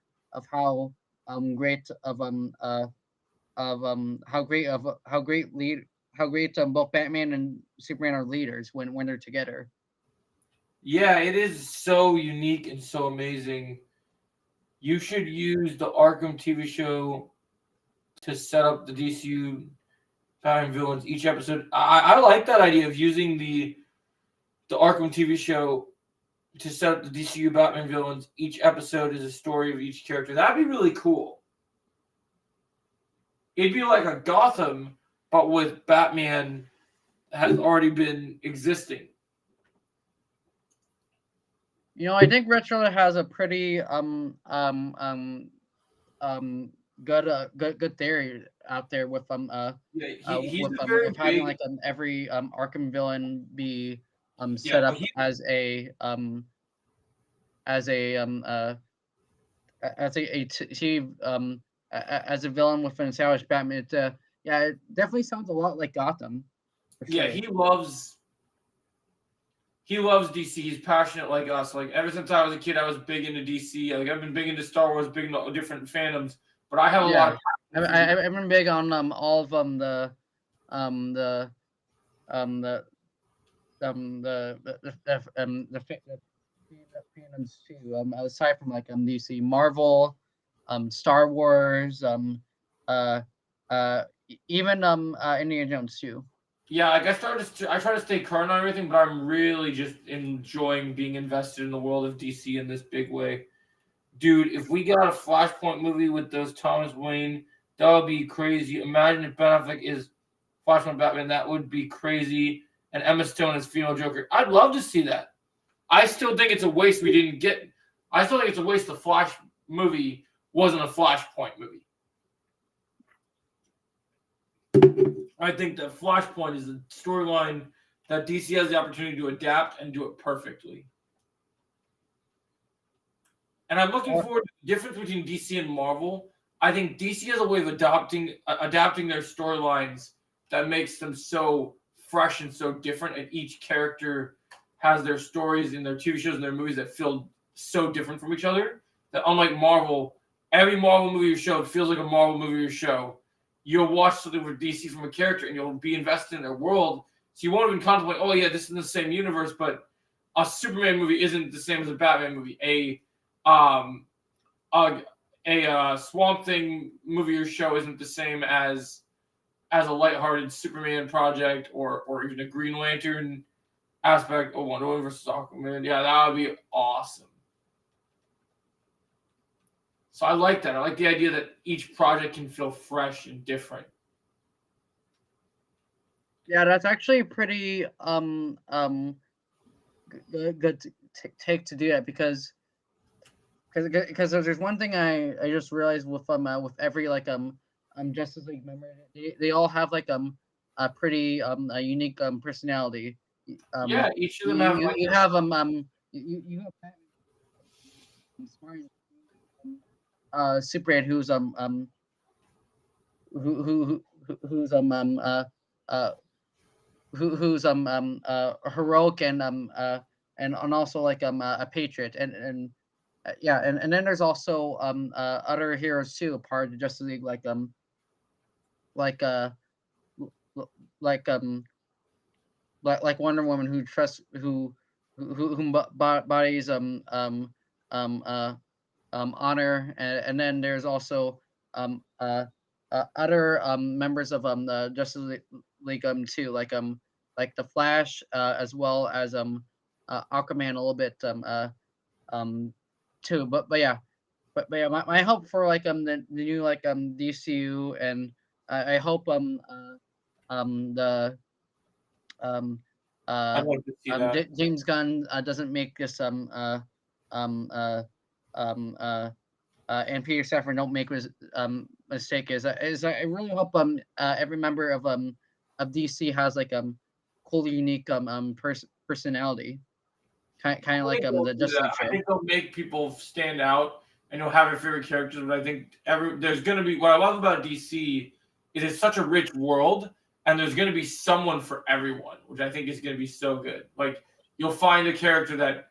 how great of how great both Batman and Superman are leaders when they're together. Yeah, it is so unique and so amazing. You should use the Arkham TV show to set up the DCU Batman villains each episode. I like that idea of using the Arkham TV show to set up the DCU Batman villains. Each episode is a story of each character. That'd be really cool. It'd be like a Gotham, but with Batman has already been existing. I think Retro has a pretty good theory out there with He's with a very with having big. like every Arkham villain be set up as as a villain with an established Batman. It definitely sounds a lot like Gotham. For sure. Yeah, he loves DC. He's passionate like us. Like ever since I was a kid, I was big into DC. Like I've been big into Star Wars, big into different fandoms. But I have a lot of. I've been big on all of the fandoms too. Aside from like DC, Marvel, Star Wars, even Indiana Jones too. Yeah, like I try to stay current on everything, but I'm really just enjoying being invested in the world of DC in this big way. Dude, if we got a Flashpoint movie with those Thomas Wayne, that would be crazy. Imagine if Ben Affleck is Flashpoint Batman, that would be crazy. And Emma Stone as female Joker. I'd love to see that. I still think it's a waste we didn't get. I still think it's a waste the Flash movie wasn't a Flashpoint movie. I think that Flashpoint is a storyline that DC has the opportunity to adapt and do it perfectly. And I'm looking forward to the difference between DC and Marvel. I think DC has a way of adapting their storylines that makes them so fresh and so different, and each character has their stories in their TV shows and their movies that feel so different from each other. That unlike Marvel, every Marvel movie or show feels like a Marvel movie or show. You'll watch something with DC from a character and you'll be invested in their world. So you won't even contemplate, oh yeah, this is in the same universe, but a Superman movie isn't the same as a Batman movie. A Swamp Thing movie or show isn't the same as a lighthearted Superman project or even a Green Lantern aspect. Oh, Wonder Woman versus Aquaman. Yeah, that would be awesome. So I like that. I like the idea that each project can feel fresh and different. Yeah, that's actually pretty good take to do that because there's one thing I just realized with every Justice League member, they all have like a pretty a unique personality. Yeah, each of them have you have you have Superman who's heroic and also like a patriot yeah, and then there's also other heroes too, a part of the Justice League, like l- like like Wonder Woman, who trusts who bodies um uh honor, and then there's also um uh, other members of the Justice League too, like the Flash, as well as Aquaman a little bit um too, but yeah. But yeah, my hope for like the new like DCU, and I hope the um I'd uh like to see that. James Gunn doesn't make this um uh and Peter Safran don't make mistake, is I really hope every member of DC has like cool unique personality, kind of I like think they'll the do Justice that. League I show. think they'll make people stand out and you'll have your favorite characters. But I think there's going to be what I love about DC is it's such a rich world, and there's going to be someone for everyone, which I think is going to be so good. Like you'll find a character that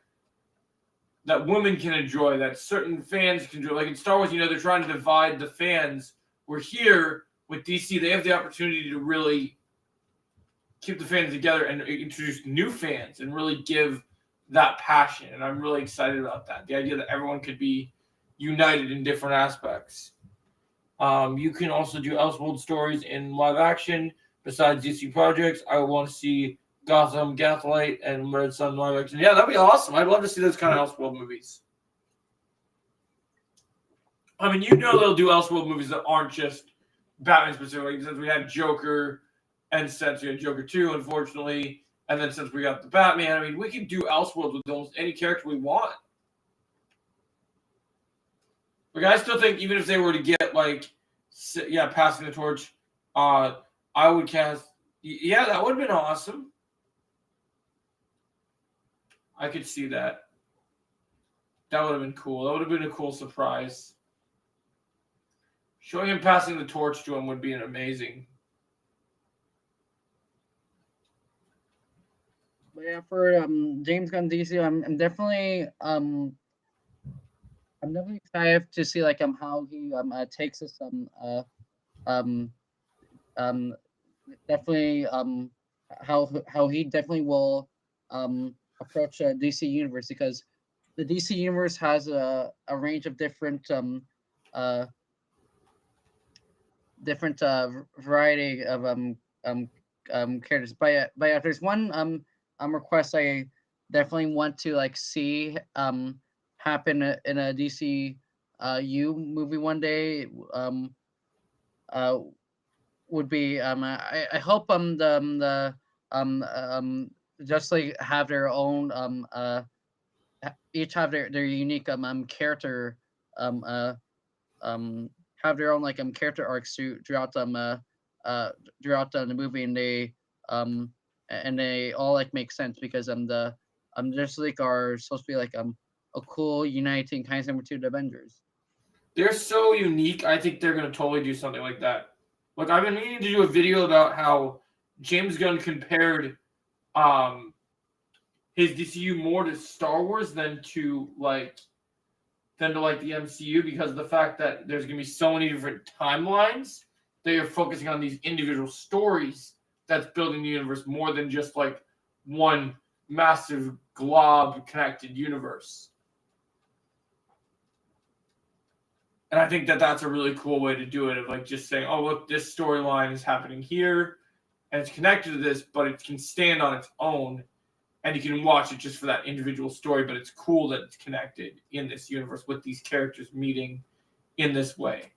women can enjoy, that certain fans can enjoy. Like in Star Wars, they're trying to divide the fans. We're here with DC; they have the opportunity to really keep the fans together and introduce new fans and really give that passion. And I'm really excited about that. The idea that everyone could be united in different aspects. You can also do Elseworld stories in live action besides DC projects. I want to see Gotham, Gaslight, and Red Sun live action. Yeah, that'd be awesome. I'd love to see those kind of Elseworld movies. I mean, they'll do Elseworld movies that aren't just Batman specific. Since we had Joker, and since we had Joker 2, unfortunately, and then since we got the Batman, I mean, we can do Elseworlds with almost any character we want. Like, I still think even if they were to get, passing the torch, I would cast... Yeah, that would have been awesome. I could see that. That would have been cool. That would have been a cool surprise. Showing him passing the torch to him would be amazing. But yeah, for James Gunn DC, I'm definitely excited to see like how he takes this um definitely how he definitely will approach DC universe, because the DC universe has a range of different uh variety of characters. But yeah, there's one request I definitely want to like see happen in a DC U movie one day. Uh, would be I hope just like have their own each have their unique character um uh have their own like character arcs throughout throughout the movie, and they all like make sense, because the Justice League are supposed to be like a cool uniting kind of similar to the Avengers. They're so unique. I think they're going to totally do something like that. Like, I've been meaning to do a video about how James Gunn compared his DCU more to Star Wars than to the MCU, because of the fact that there's going to be so many different timelines. They are focusing on these individual stories that's building the universe more than just like one massive glob connected universe. And I think that that's a really cool way to do it, of like just saying, oh, look, this storyline is happening here and it's connected to this, but it can stand on its own and you can watch it just for that individual story. But it's cool that it's connected in this universe with these characters meeting in this way.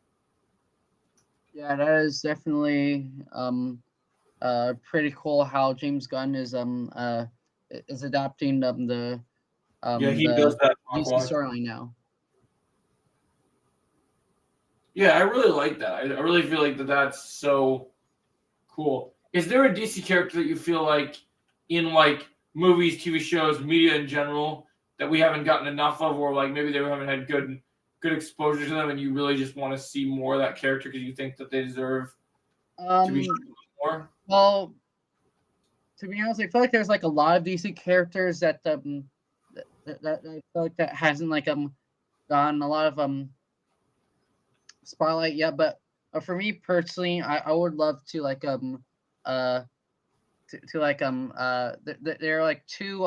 Yeah, that is definitely pretty cool how James Gunn is adapting the He the does that. DC storyline now. Yeah, I really like that. I really feel like that's so cool. Is there a DC character that you feel like in like movies, TV shows, media in general, that we haven't gotten enough of, or like maybe they haven't had good exposure to them, and you really just want to see more of that character because you think that they deserve to be shown more? Well, to be honest, I feel like there's like a lot of DC characters that that I feel like that hasn't like gotten a lot of spotlight yet. But for me personally, I would love to like to like there are like two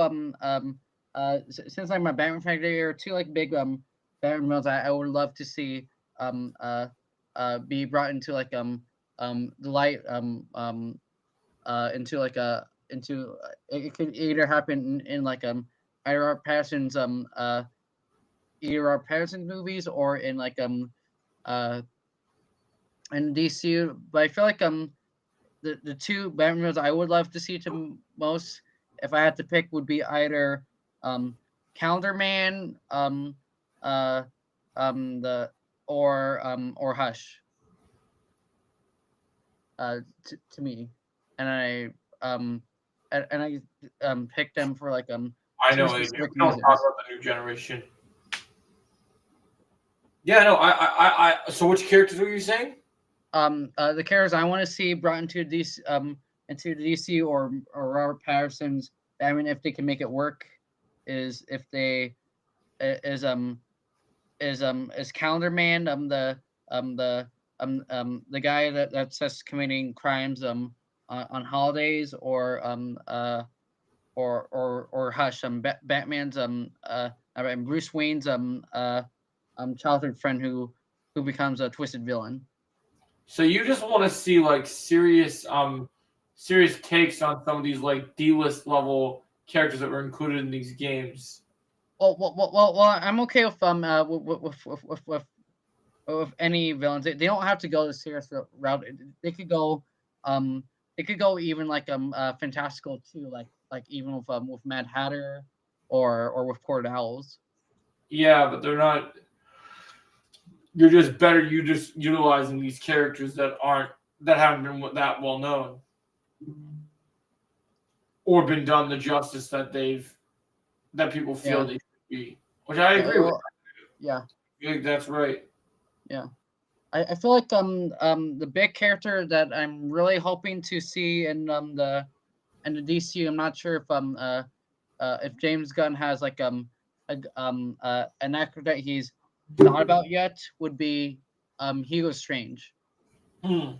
since I'm a Batman fan, there are two like big Batman villains I would love to see be brought into like the light into like a into it could either happen in like either Robert Pattinson's either Robert Pattinson movies or in like uh in DC. But I feel like the two Batman villains I would love to see to most, if I had to pick, would be either Calendar Man, the or Hush. To me, and I and I picked them for like I two know it. We specific don't reasons. talk about the new generation. Yeah, no, I. So, which characters were you saying? The characters I want to see brought into into the DC or Robert Patterson's Batman, if they can make it work, is if they is Calendar Man the guy that's just committing crimes on holidays, or Hush, Batman's Bruce Wayne's childhood friend who becomes a twisted villain. So you just want to see like serious takes on some of these like D-list level characters that were included in these games. Well, I'm okay with with any villains. They don't have to go the serious route. They could go even like fantastical too, like even with Mad Hatter or with Court Owls. Yeah, but they're not. You're just better. You just utilizing these characters that haven't been that well known, or been done the justice that people feel they should be. Which I agree with. Yeah. I think that's right. Yeah. I feel like the big character that I'm really hoping to see in the DC, I'm not sure if James Gunn has like an actor that he's thought about yet, would be Hugo Strange. I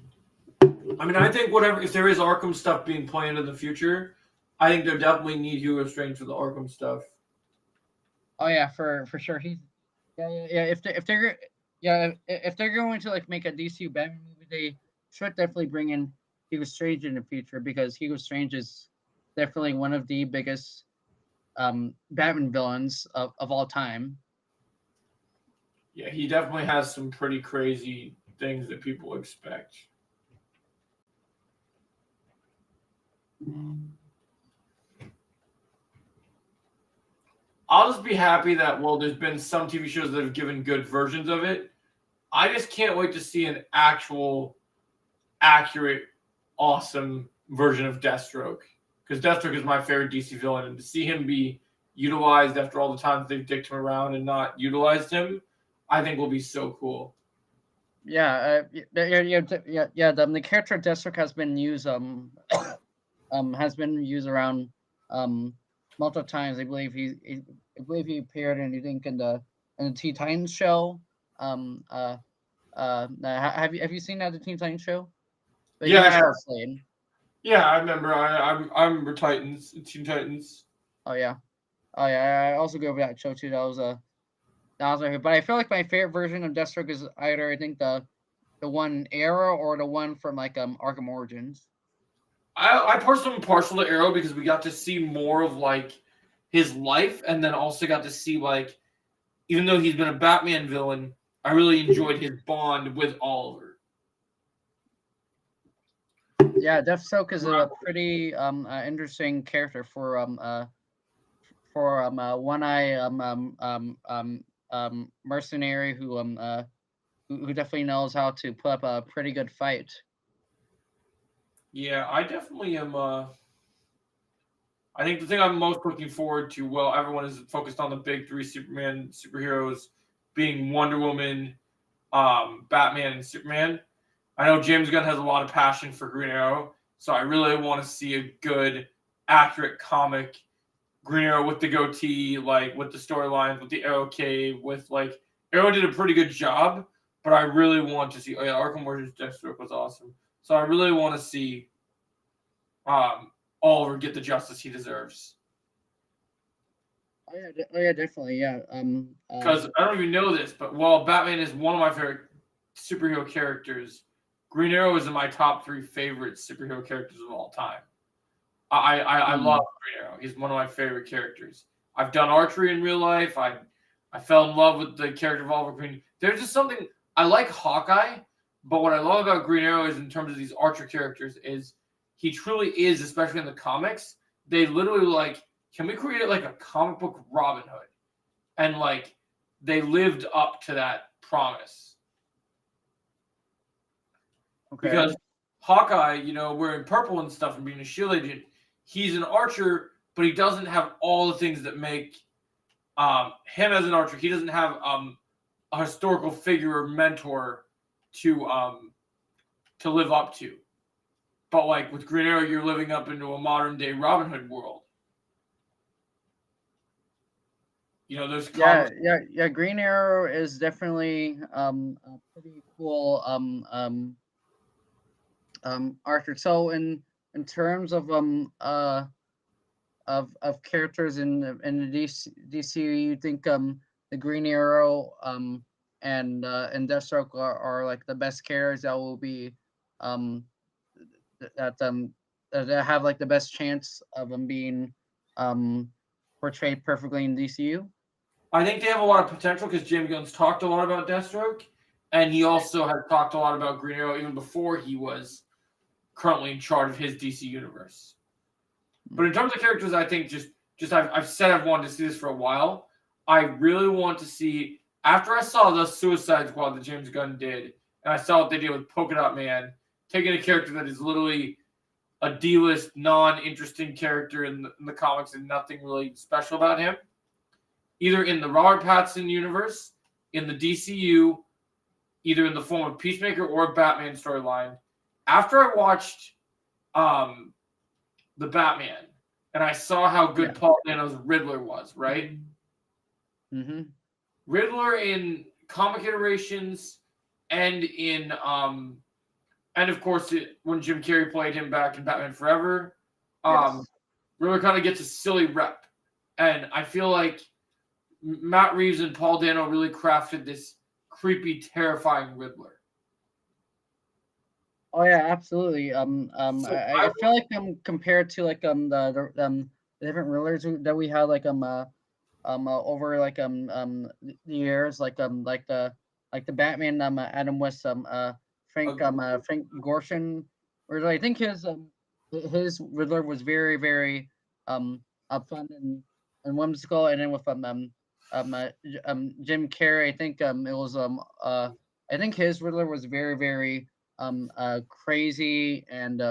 mean, I think if there is Arkham stuff being planned in the future, I think they definitely need Hugo Strange for the Arkham stuff. Oh yeah, for sure. If they're going to like make a DC Batman movie, they should definitely bring in Hugo Strange in the future, because Hugo Strange is definitely one of the biggest Batman villains of all time. Yeah, he definitely has some pretty crazy things that people expect. I'll just be happy that, well, there's been some TV shows that have given good versions of it. I just can't wait to see an actual, accurate, awesome version of Deathstroke. Because Deathstroke is my favorite DC villain, and to see him be utilized after all the times they've dicked him around and not utilized him, I think will be so cool. Yeah, the character Deathstroke has been used around multiple times. I believe he appeared in, I think, in the Teen Titans show. Have you seen that, the Teen Titans show? But Yeah, I remember. I remember Titans, Teen Titans. Oh yeah. I also go over that show too. That was right. But I feel like my favorite version of Deathstroke is either, I think, the one Arrow or the one from like Arkham Origins. I personally am partial to Arrow because we got to see more of like his life, and then also got to see, like, even though he's been a Batman villain, I really enjoyed his bond with Oliver. Yeah, Deathstroke is a pretty interesting character for one-eye mercenary who definitely knows how to put up a pretty good fight. Yeah, I definitely am. I think the thing I'm most looking forward to, well, everyone is focused on the big three superheroes being Wonder Woman, Batman, and Superman. I know James Gunn has a lot of passion for Green Arrow, so I really want to see a good, accurate comic Green Arrow with the goatee, like with the storylines, with the Arrow cave, with like Arrow did a pretty good job, but I really want to see. Oh yeah, Arkham Origins Deathstroke was awesome. So I really want to see Oliver get the justice he deserves. Oh yeah, definitely, yeah. Because I don't even know this, but while Batman is one of my favorite superhero characters, Green Arrow is in my top 3 favorite superhero characters of all time. I love Green Arrow. He's one of my favorite characters. I've done archery in real life. I fell in love with the character of Oliver Queen. There's just something I like Hawkeye, but what I love about Green Arrow is in terms of these archer characters is he truly is, especially in the comics. They literally like, can we create like a comic book Robin Hood? And like they lived up to that promise. Okay. Because Hawkeye, you know, wearing purple and stuff and being a shield agent, he's an archer, but he doesn't have all the things that make him as an archer. He doesn't have a historical figure or mentor to live up to. But like with Green Arrow, you're living up into a modern day Robin Hood world. You know, there's Yeah. Green Arrow is definitely a pretty cool archer. So in terms of characters in the DC, you think the Green Arrow and Deathstroke are like the best characters that will be that have like the best chance of them being portrayed perfectly in DCU? I think they have a lot of potential because James Gunn's talked a lot about Deathstroke, and he also had talked a lot about Green Arrow even before he was currently in charge of his DC universe. But in terms of characters, I think just I've said I've wanted to see this for a while. I really want to see, after I saw the Suicide Squad that James Gunn did, and I saw what they did with Polka Dot Man, taking a character that is literally a D-list, non-interesting character in the comics and nothing really special about him, either in the Robert Pattinson universe, in the DCU, either in the form of Peacemaker or a Batman storyline. After I watched the Batman, and I saw how good Paul Dano's Riddler was, right? Mm-hmm. Riddler in comic iterations and in and of course when Jim Carrey played him back in Batman Forever, Riddler kind of gets a silly rep, and I feel like Matt Reeves and Paul Dano really crafted this creepy, terrifying Riddler. Oh yeah, absolutely. I feel like compared to like the different Riddlers that we had like over like the years like the Batman Adam West Frank Gorshin, or I think his Riddler was very very fun and whimsical, and then with Jim Carrey, I think it was I think his Riddler was very very crazy and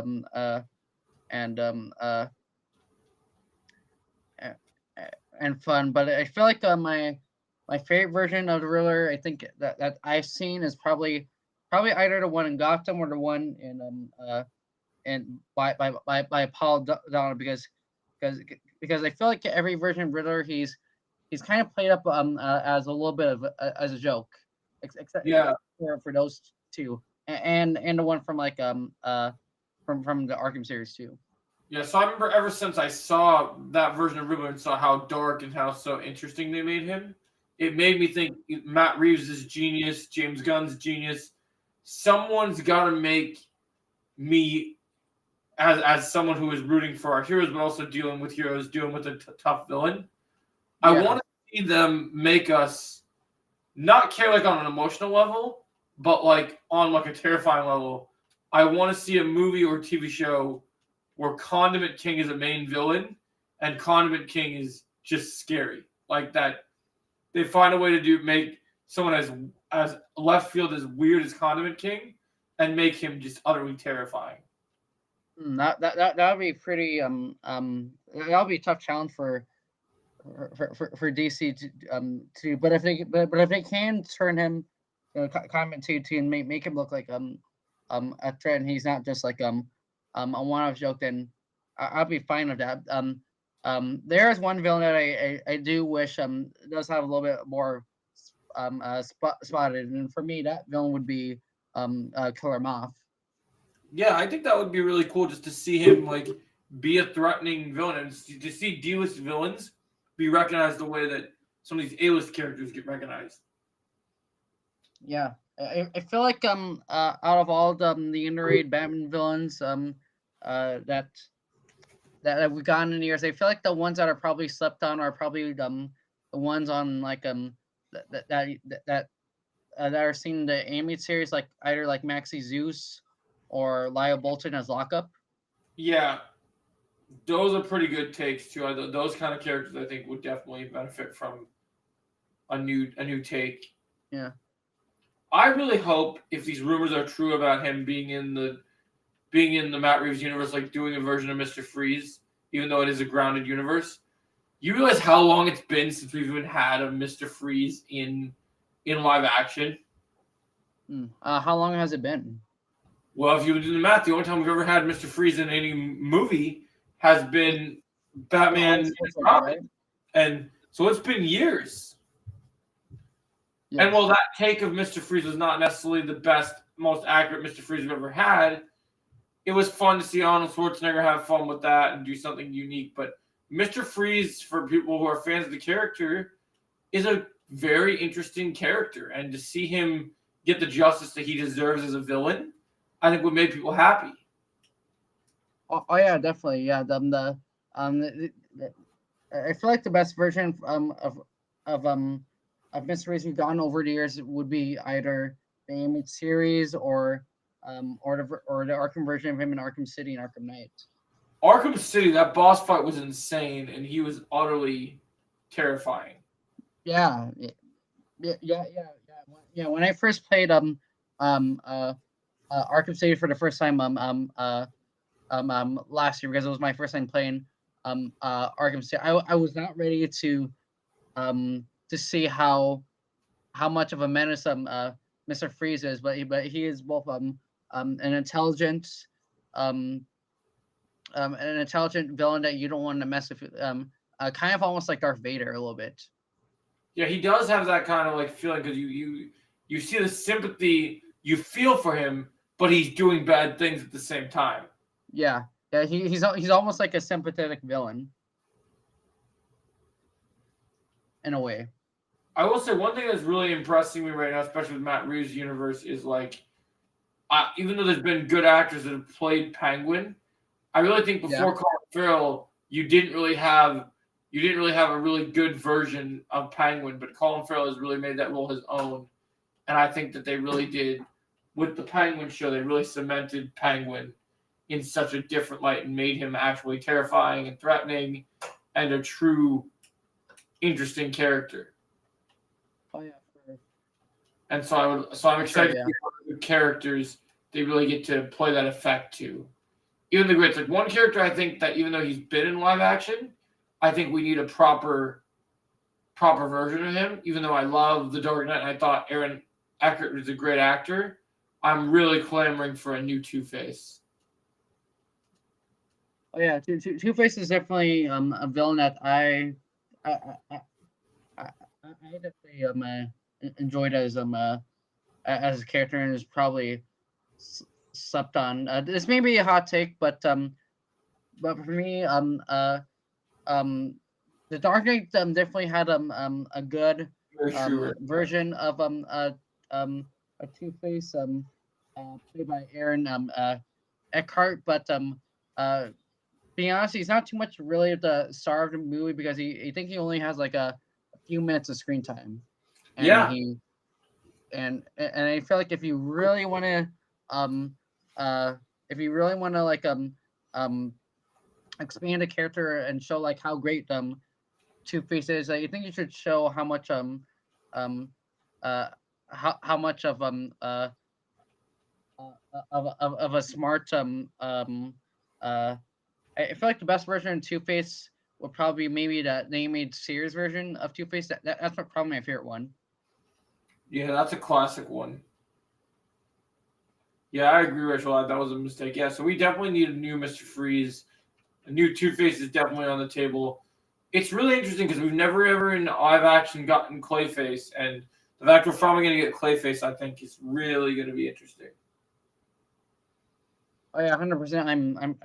fun. But I feel like my favorite version of the Riddler, I think that I've seen is probably either the one in Gotham or the one in by Paul Dano, because I feel like every version of Riddler he's kind of played up as a little bit of as a joke, except for those two. And the one from like from the Arkham series too. Yeah, so I remember ever since I saw that version of Riddler and saw how dark and how so interesting they made him, it made me think Matt Reeves is genius, James Gunn's genius. Someone's got to make me, as someone who is rooting for our heroes, but also dealing with heroes, dealing with a tough villain. I want to see them make us not care like on an emotional level, but like on like a terrifying level. I want to see a movie or TV show where Condiment King is a main villain and Condiment King is just scary. Like that they find a way to make someone as left field as weird as Condiment King and make him just utterly terrifying. That would be pretty that would be a tough challenge for DC to but if they can turn him Condiment to and make him look like a threat, and he's not just like a one-off joke, then I'll be fine with that. There is one villain that I do wish does have a little bit more spotted, and for me that villain would be Killer Moth. Yeah, I think that would be really cool just to see him like be a threatening villain and to see D-list villains be recognized the way that some of these A-list characters get recognized. Yeah, I feel like out of all the underrated Batman villains that we've gotten in the years, I feel like the ones that are probably slept on are probably the ones on like that are seen in the animated series, like either like Maxie Zeus or Lyle Bolton as Lockup. Yeah, those are pretty good takes too. Those kind of characters I think would definitely benefit from a new take. Yeah. I really hope if these rumors are true about him being in the Matt Reeves universe, like doing a version of Mr. Freeze, even though it is a grounded universe. You realize how long it's been since we've even had a Mr. Freeze in live action? How long has it been? Well, if you do the math, the only time we've ever had Mr. Freeze in any movie has been Batman and Robin. Right? And so it's been years. Yeah. And while that take of Mr. Freeze was not necessarily the best, most accurate Mr. Freeze we've ever had, it was fun to see Arnold Schwarzenegger have fun with that and do something unique. But Mr. Freeze, for people who are fans of the character, is a very interesting character. And to see him get the justice that he deserves as a villain, I think would make people happy. Oh yeah, definitely. Yeah, I feel like the best version of Mr. Freeze we've gotten over the years would be either the animated series or the Arkham version of him in Arkham City and Arkham Knight. Arkham City, that boss fight was insane, and he was utterly terrifying. Yeah. When I first played Arkham City for the first time last year, because it was my first time playing Arkham City, I was not ready to see how much of a menace Mr. Freeze is, but he is both an intelligent villain that you don't want to mess with, kind of almost like Darth Vader a little bit. Yeah, he does have that kind of like feeling because you see the sympathy, you feel for him, but he's doing bad things at the same time. Yeah, he's almost like a sympathetic villain in a way. I will say one thing that's really impressing me right now, especially with Matt Reeves' universe, is like, even though there's been good actors that have played Penguin, I really think before Colin Farrell, you didn't really have a really good version of Penguin, but Colin Farrell has really made that role his own, and I think that they really did with the Penguin show. They really cemented Penguin in such a different light and made him actually terrifying and threatening, and a true, interesting character. Oh yeah. Sure. And so I'm excited yeah. to see the characters they really get to play that effect to. Even the greats, like one character, I think that even though he's been in live action, I think we need a proper version of him. Even though I love The Dark Knight, and I thought Aaron Eckhart was a great actor, I'm really clamoring for a new Two-Face. Oh yeah, Two-Face is definitely a villain that I definitely enjoyed as a character, and is probably slept on. This may be a hot take, but for me, The Dark Knight definitely had a good version of a Two-Face played by Aaron Eckhart, but being honest, he's not too much really at the star of the movie because I think he only has like a few minutes of screen time. And and I feel like if you really want to like expand a character and show like how great Two-Face is, I think you should show how much how much of a smart I feel like the best version of Two-Face would probably be maybe the animated series version of Two-Face. That's probably my favorite one. Yeah, that's a classic one. Yeah, I agree, Rachel. That was a mistake. Yeah, so we definitely need a new Mr. Freeze. A new Two-Face is definitely on the table. It's really interesting because we've never ever in live action gotten Clayface, and the fact we're finally going to get Clayface, I think, is really going to be interesting. Oh yeah, 100%. I'm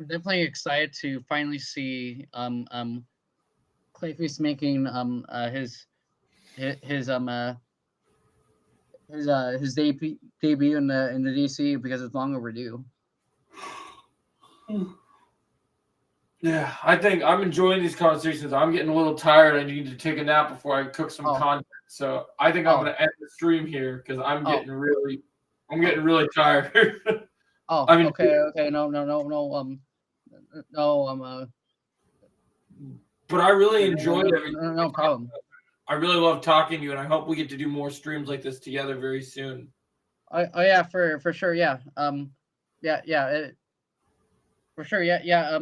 definitely excited to finally see Clayface making his debut in the DC because it's long overdue. Yeah, I think I'm enjoying these conversations. I'm getting a little tired. I need to take a nap before I cook some content. So I think I'm going to end the stream here because I'm getting really tired. Okay. But I really enjoyed everything. No problem. I really love talking to you, and I hope we get to do more streams like this together very soon. Oh yeah, for sure. Yeah. For sure. Yeah.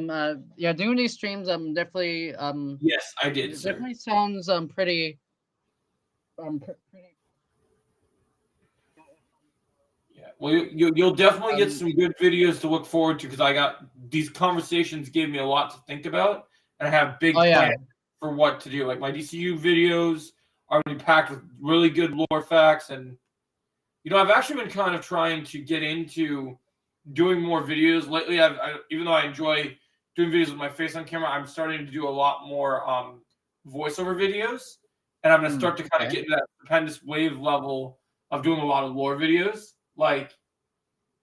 Doing these streams, definitely. Yes, I did. It definitely sounds pretty. Yeah. Well, you'll definitely get some good videos to look forward to because I got these conversations gave me a lot to think about, and I have big plans for what to do. Like my DCU videos are going to be packed with really good lore facts, and I've actually been kind of trying to get into doing more videos lately. Even though I enjoy doing videos with my face on camera, I'm starting to do a lot more voiceover videos, and I'm going to start to kind of get into that stupendous wave level of doing a lot of lore videos. Like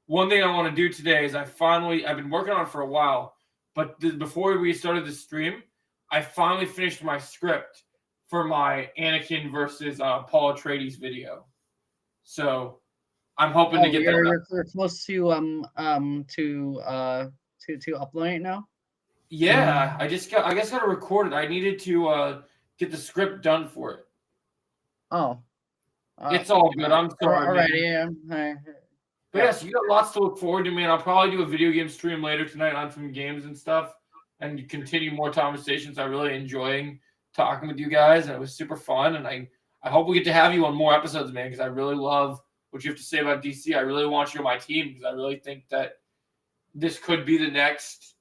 one thing I want to do today is I've been working on it for a while, but before we started the stream, I finally finished my script for my Anakin versus Paul Atreides video. So I'm hoping to get that. You're close to uploading it now. Yeah, I got to record it. I needed to get the script done for it. Oh, it's all good. I'm sorry. Alrighty, yeah. But yes, you got lots to look forward to, man. I'll probably do a video game stream later tonight on some games and stuff, and continue more conversations. I'm really enjoying talking with you guys, and it was super fun. And I hope we get to have you on more episodes, man, because I really love what you have to say about DC. I really want you on my team because I really think that this could be the next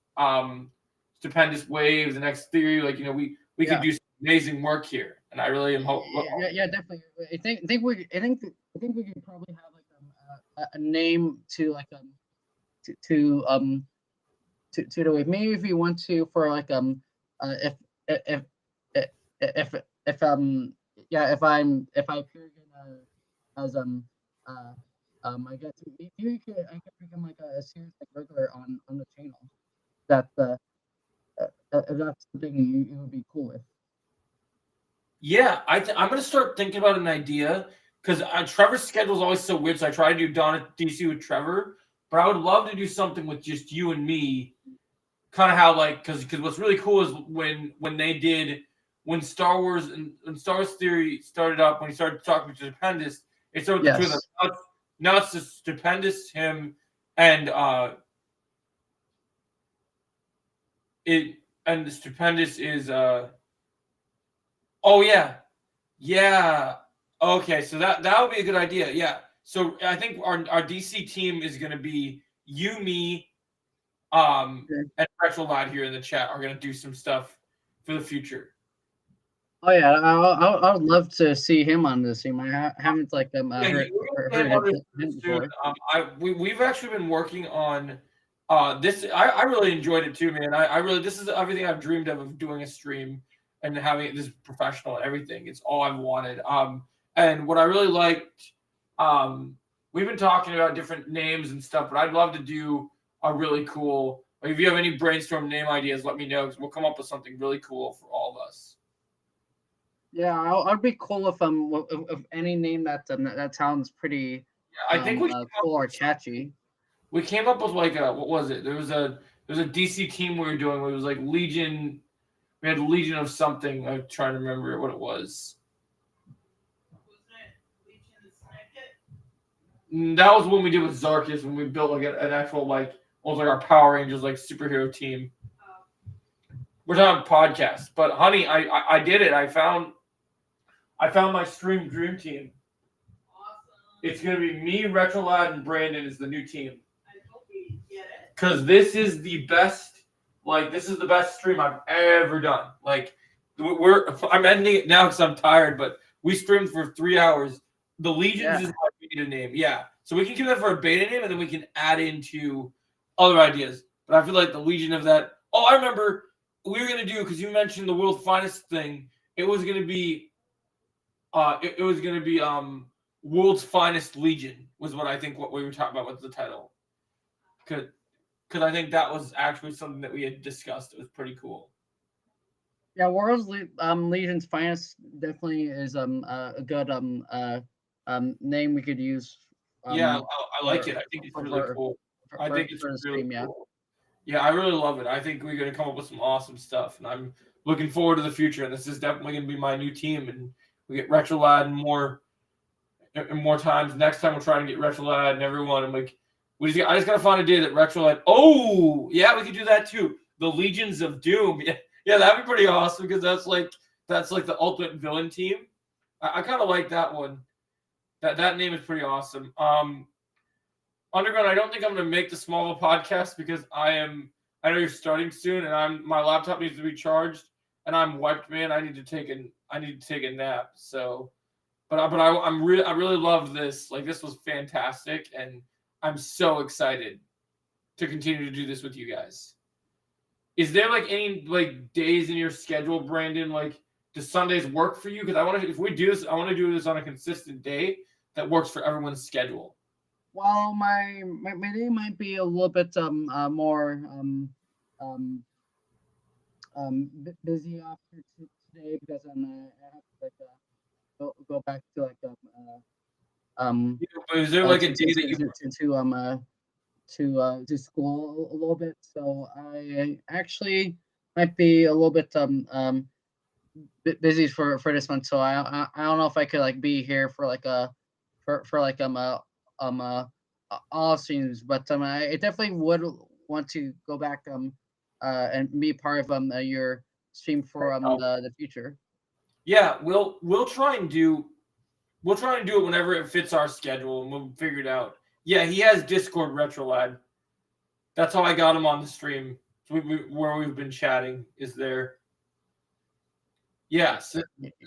stupendous wave, the next theory. Like, we could do some amazing work here, and I really am hoping. Yeah, definitely. I think we could probably have like a name to like to the wave. Maybe if you want to for like if I appear as I guess maybe I could become like a serious like regular on the channel. If that's something you would be cool with. Yeah, I'm going to start thinking about an idea because Trevor's schedule is always so weird. So I try to do Dawn at DC with Trevor, but I would love to do something with just you and me. Kind of how because what's really cool is when Star Wars and Star Wars Theory started up, when he started talking to Stupendous, it started with the two of them. Now it's just Stupendous, him, and the Stupendous is okay, so that would be a good idea. Yeah, so I think our DC team is going to be you, me, and Retro Lad here in the chat are going to do some stuff for the future. Oh yeah, I would love to see him on this team. I haven't heard him before. We've actually been working on this. I really enjoyed it too, man. I really, this is everything I've dreamed of doing a stream and having it this professional and everything. It's all I've wanted. And what I really liked, we've been talking about different names and stuff, but I'd love to do a really cool. Like if you have any brainstorm name ideas, let me know because we'll come up with something really cool for all of us. Yeah, I'd be cool if any name that sounds pretty. Yeah, I think cool or catchy. We came up with like what was it? There was a DC team we were doing. Where it was like Legion. We had Legion of something. I'm trying to remember what it was. That was when we did with Zarkus when we built like an actual like almost like our Power Rangers like superhero team. We're talking podcast, but honey, I did it. I found my stream dream team. Awesome. It's gonna be me, Retrolad, and Brandon is the new team. I hope we get it. Because this is the best Like, this is the best stream I've ever done. Like, I'm ending it now because I'm tired, but we streamed for 3 hours. The Legions Yeah. is my beta name. Yeah. So we can keep that for a beta name, and then we can add into other ideas. But I feel like the Legion of that. Oh, I remember we were gonna do, because you mentioned the world's finest thing. It was gonna be it was gonna be World's Finest Legion was what I think what we were talking about with the title. Because I think that was actually something that we had discussed. It was pretty cool. Yeah, Legion's Finest definitely is a good name we could use. Yeah, I like it. I think it's for- really for- cool. I think it's for the really stream, yeah. cool. Yeah, I really love it. I think we're gonna come up with some awesome stuff, and I'm looking forward to the future. And this is definitely gonna be my new team, and we get Retrolad and more times. Next time we'll try and get Retrolad and everyone. And like, I just gotta find a day that Retrolad. Oh, yeah, we could do that too. The Legions of Doom. Yeah, that'd be pretty awesome because that's like the ultimate villain team. I kind of like that one. That name is pretty awesome. Underground, I don't think I'm gonna make the Smallville podcast because I know you're starting soon, and my laptop needs to be charged, and I'm wiped, man. I need to take a nap. So, but I really love this. Like, this was fantastic, and I'm so excited to continue to do this with you guys. Is there like any like days in your schedule, Brandon? Like, does Sundays work for you? Because if we do this, I want to do this on a consistent day that works for everyone's schedule. Well, my day might be a little bit more busy after today because I have to like go back to like Is there like a to, day to, that you to school a little bit, so I actually might be a little bit busy for this one, so I don't know if I could like be here for like all streams, but I definitely would want to go back and be part of your stream for the future. Yeah, we'll try and do it whenever it fits our schedule, and we'll figure it out. Yeah, he has Discord Retrolad. That's how I got him on the stream. Where we've been chatting is there. Yes.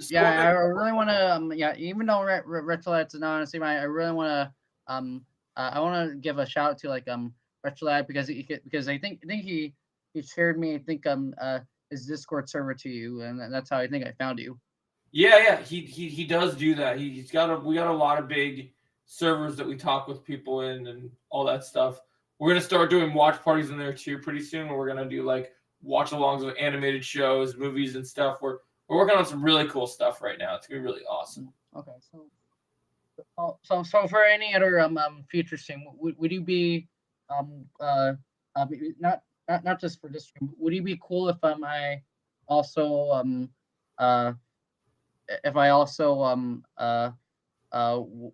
Yeah, I really want to. Even though Retrolad's not on the stream, I really want to. I want to give a shout out to like Retrolad because I think he shared me. I think his Discord server to you, and that's how I think I found you. Yeah, he does do that. We got a lot of big servers that we talk with people in and all that stuff. We're gonna start doing watch parties in there too pretty soon. Where we're gonna do like watch alongs of animated shows, movies, and stuff. We're working on some really cool stuff right now. It's gonna be really awesome. Okay, so for any other future stream, would you be not just for this stream, would you be cool if I also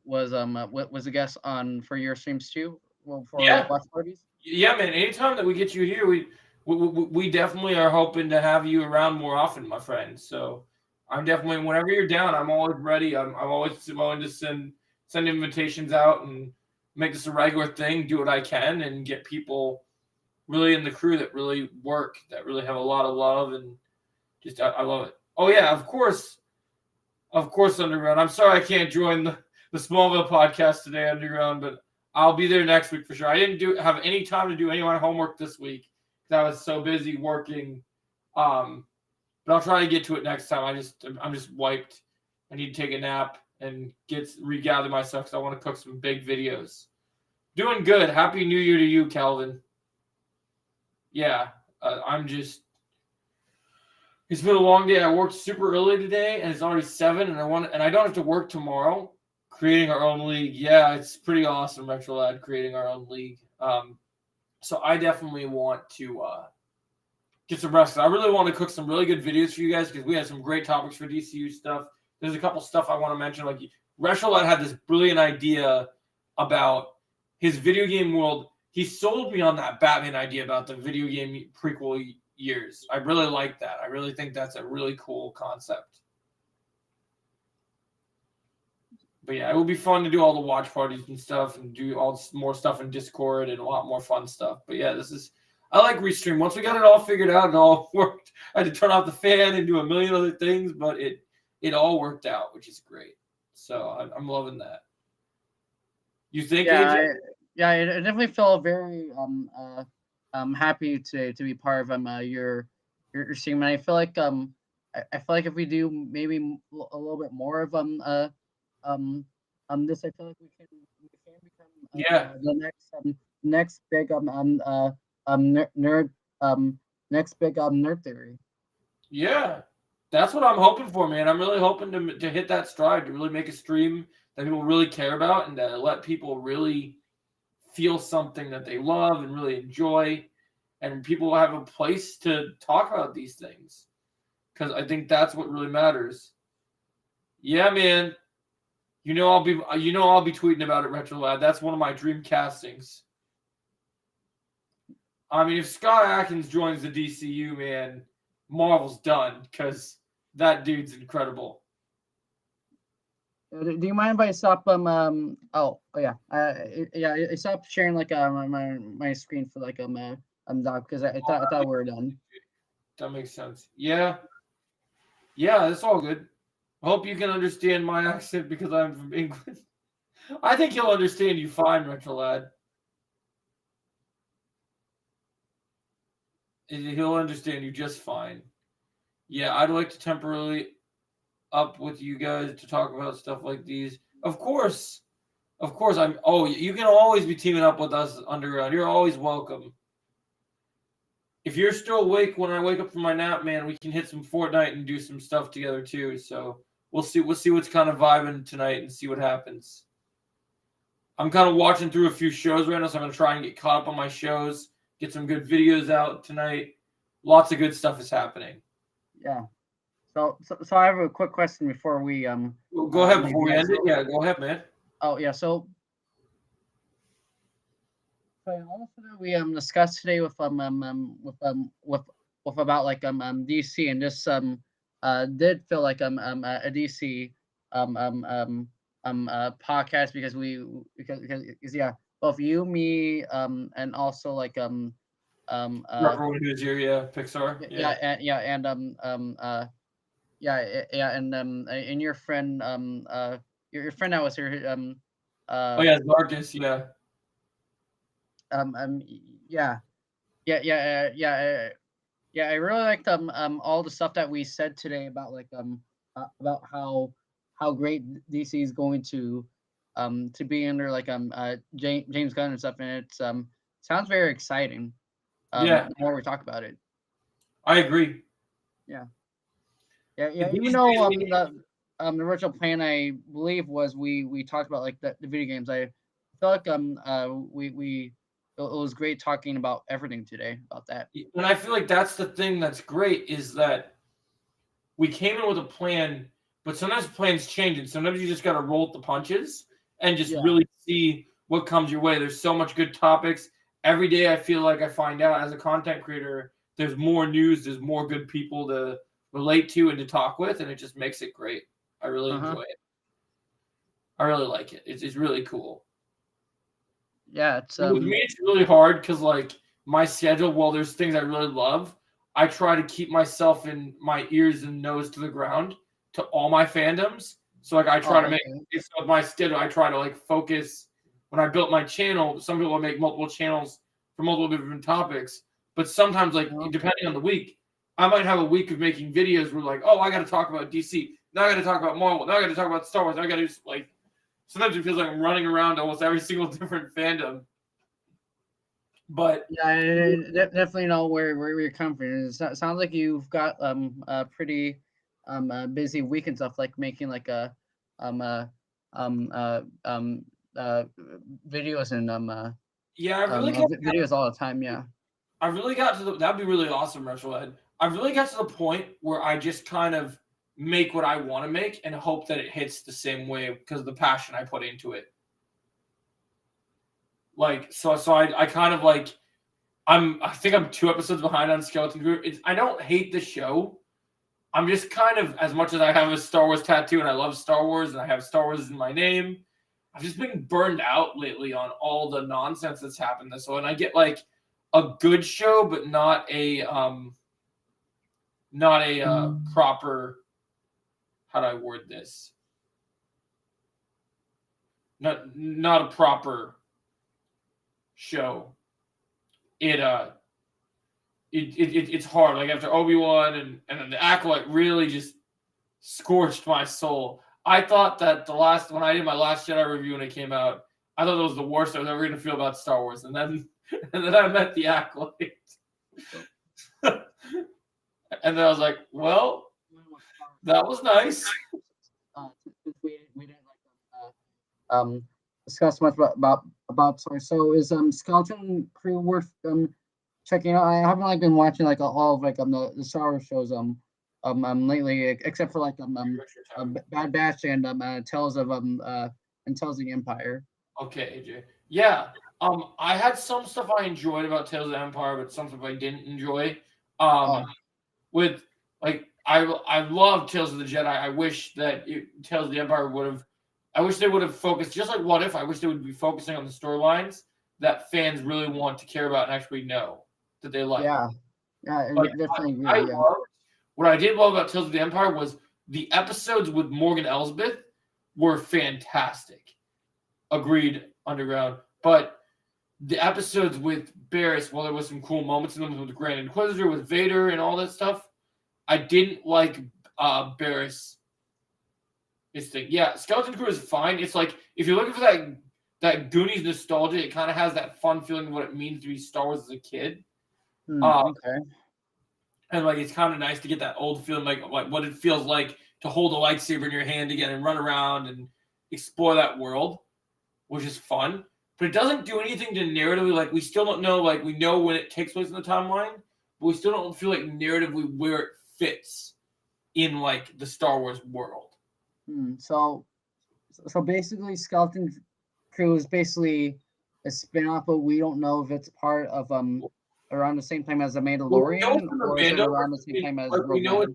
was a guest on for your streams too? Well, for watch parties? Yeah, man. Anytime that we get you here, we definitely are hoping to have you around more often, my friend. So I'm definitely, whenever you're down, I'm always ready. I'm always willing to send invitations out and make this a regular thing. Do what I can and get people really in the crew that really work, that really have a lot of love, and just I love it. Oh yeah, of course, Underground. I'm sorry I can't join the Smallville podcast today, Underground, but I'll be there next week for sure. I didn't have any time to do any of my homework this week because I was so busy working. But I'll try to get to it next time. I'm just wiped. I need to take a nap and regather myself because I want to cook some big videos. Doing good. Happy New Year to you, Calvin. Yeah, it's been a long day. I worked super early today, and it's already 7, and I don't have to work tomorrow. Creating our own league, yeah, it's pretty awesome. Retrolad creating our own league. So I definitely want to get some rest. I really want to cook some really good videos for you guys because we had some great topics for DCU stuff. There's a couple stuff I want to mention. Like Retrolad had this brilliant idea about his video game world. He sold me on that Batman idea about the video game prequel years. I really like that. I really think that's a really cool concept. But yeah, it will be fun to do all the watch parties and stuff and do all more stuff in Discord and a lot more fun stuff. But yeah, I like Restream. Once we got it all figured out and all worked, I had to turn off the fan and do a million other things, but it all worked out, which is great. So I'm loving that. You think? Yeah, AJ? I definitely feel very happy to be part of your stream. And I feel like I feel like if we do maybe a little bit more of this, I feel like we can become Yeah. the next big nerd next big nerd theory. Yeah, that's what I'm hoping for, man. I'm really hoping to hit that stride, to really make a stream that people really care about and to let people really feel something that they love and really enjoy, and people have a place to talk about these things, because I think that's what really matters. Yeah, man. I'll be tweeting about it, Retro Lad. That's one of my dream castings. I mean, if Scott Adkins joins the DCU, man, Marvel's done, because that dude's incredible. Do you mind if I stop yeah I stopped sharing like my screen for like doc, because I thought we were done. That makes sense. Yeah, that's all good. I hope you can understand my accent because I'm from England. I think he'll understand you fine, Retro Lad. He'll understand you just fine. Yeah, I'd like to temporarily up with you guys to talk about stuff like these. Of course. You can always be teaming up with us underground. You're always welcome. If you're still awake when I wake up from my nap, man, we can hit some Fortnite and do some stuff together too. So we'll see what's kind of vibing tonight and see what happens. I'm kind of watching through a few shows right now, so I'm gonna try and get caught up on my shows, get some good videos out tonight. Lots of good stuff is happening. Yeah. So I have a quick question before we Well, go ahead before we end it. Yeah, go ahead, man. Oh yeah, so also we discussed today with about like DC, and this did feel like a DC podcast, because yeah, both you, me, and also like Everyone who's here, yeah, Pixar. yeah, and your friend your friend that was here Oh yeah, Marcus, yeah. I really liked all the stuff that we said today about like about how great DC is going to be under like James Gunn and stuff, and it's sounds very exciting. Yeah. The more we talk about it. I agree. Yeah. Even though the original plan, I believe, was we talked about like the video games. I feel like it was great talking about everything today about that. And I feel like that's the thing that's great, is that we came in with a plan, but sometimes plans change, and sometimes you just got to roll with the punches and just really see what comes your way. There's so much good topics. Every day I feel like I find out as a content creator, there's more news, there's more good people to relate to and to talk with, and it just makes it great. I really enjoy it. I really like it. It's really cool. Yeah, it's with me, it's really hard because like my schedule, while there's things I really love, I try to keep myself in my ears and nose to the ground to all my fandoms. So like I try to make it's of my schedule. I try to like focus. When I built my channel, some people make multiple channels for multiple different topics, but sometimes like depending on the week, I might have a week of making videos where like, oh, I got to talk about DC. Now I got to talk about Marvel. Now I got to talk about Star Wars. Now I got to like. Sometimes it feels like I'm running around almost every single different fandom. But yeah, I definitely know where you're coming from. It sounds like you've got a pretty busy week and stuff, like making like a videos and yeah, I really got videos all the time. Yeah, I really got to that'd be really awesome, Retrohead. I really got to the point where I just kind of make what I want to make and hope that it hits the same way because of the passion I put into it. Like, so I kind of like, I think I'm 2 episodes behind on Skeleton Crew. I don't hate the show. I'm just kind of, as much as I have a Star Wars tattoo and I love Star Wars and I have Star Wars in my name, I've just been burned out lately on all the nonsense that's happened this way. And I get like, a good show, but not a proper. How do I word this? Not a proper show. It's hard. Like after Obi-Wan and then the Acolyte really just scorched my soul. I thought that when I did my last Jedi review when it came out, I thought it was the worst I was ever going to feel about Star Wars. And then I met the Acolyte. And then I was like, well, that was nice. Since we didn't discuss much about Star Wars. So is Skeleton Crew worth checking out? I haven't been watching all of the Star Wars shows lately, except for Bad Batch and Tales of the Empire. Okay, AJ. Yeah. I had some stuff I enjoyed about Tales of the Empire, but some stuff I didn't enjoy. With I love Tales of the Jedi. I wish that Tales of the Empire I wish they would have focused, just like What If, I wish they would be focusing on the storylines that fans really want to care about and actually know that they like. Yeah, definitely agree. What I did love about Tales of the Empire was the episodes with Morgan Elsbeth were fantastic. Agreed, Underground. But the episodes with Barriss, while there was some cool moments in them with the Grand Inquisitor, with Vader and all that stuff, I didn't like Barriss. This thing. Yeah, Skeleton Crew is fine. It's like, if you're looking for that Goonies nostalgia, it kind of has that fun feeling of what it means to be Star Wars as a kid. Okay. And it's kind of nice to get that old feeling, like what it feels like to hold a lightsaber in your hand again and run around and explore that world, which is fun. But it doesn't do anything to narratively, we still don't know, we know when it takes place in the timeline, but we still don't feel like narratively where it fits in the Star Wars world. So basically, Skeleton Crew is basically a spin-off, but we don't know if it's part of around the same time as The Mandalorian, or is it around the same time as we know it's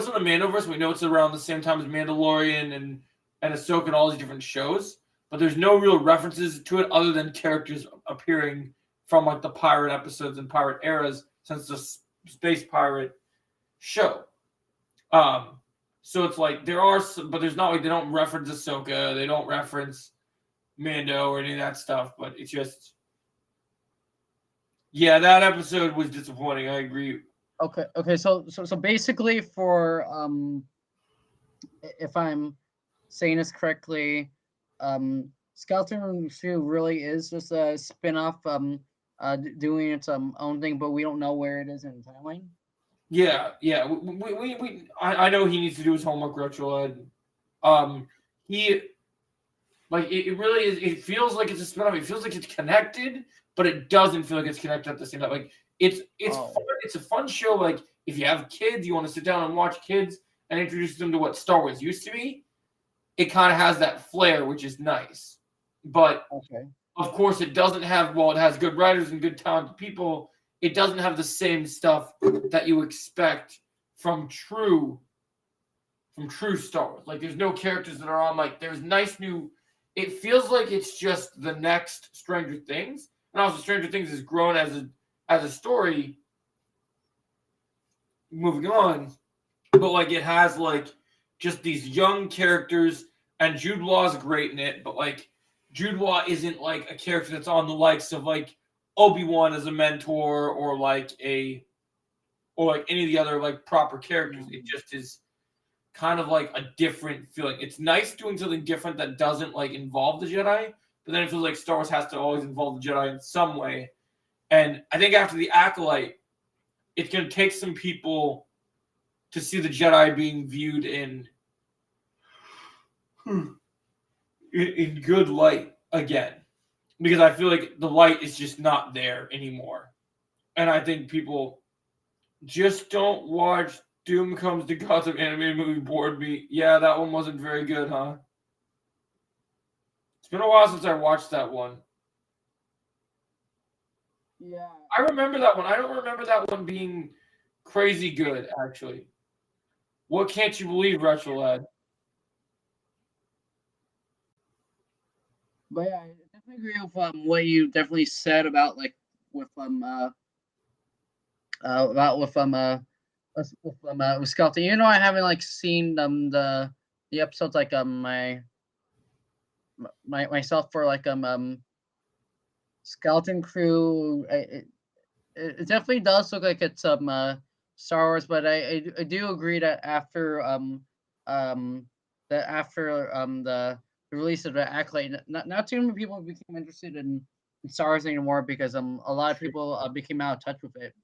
in the Mandoverse. We know it's around the same time as Mandalorian and Ahsoka and all these different shows, but there's no real references to it other than characters appearing from the pirate episodes and pirate eras since the Space Pirate show. So it's there are some, but there's not they don't reference Ahsoka, they don't reference Mando or any of that stuff, but it's just, yeah, that episode was disappointing. I agree. Okay. So basically, for if I'm saying this correctly, Skeleton Crew really is just a spin-off, doing its own thing, but we don't know where it is in the timeline. Yeah. I know he needs to do his homework, Retrolad. It really is. It feels like it's a spin-off. It feels like it's connected, but it doesn't feel like it's connected at the same time. It's fun. It's a fun show. If you have kids, you want to sit down and watch kids and introduce them to what Star Wars used to be. It kind of has that flair, which is nice. But of course, it doesn't have. While it has good writers and good talented people, it doesn't have the same stuff that you expect from true Star Wars. There's no characters that are on. There's nice new. It feels like it's just the next Stranger Things, and also Stranger Things has grown as a story. Moving on, but it has just these young characters, and Jude Law's great in it, but Jude Law isn't a character that's on the likes of Obi-Wan as a mentor or any of the other proper characters. It just is kind of a different feeling. It's nice doing something different that doesn't involve the Jedi, but then it feels like Star Wars has to always involve the Jedi in some way. And I think after the Acolyte, it's going to take some people to see the Jedi being viewed in good light again. Because I feel like the light is just not there anymore. And I think people just don't watch Doom Comes to Gotham animated movie bored me. Yeah, that one wasn't very good, huh? It's been a while since I watched that one. Yeah. I remember that one. I don't remember that one being crazy good, actually. What can't you believe, Retrolad? But yeah, I definitely agree with what you definitely said about with Skeleton. You know, I haven't like seen the episodes like myself for like Skeleton Crew. It definitely does look like it's Star Wars, but I do agree that after the release of the Acolyte, not too many people became interested in Star Wars anymore because a lot of people became out of touch with it.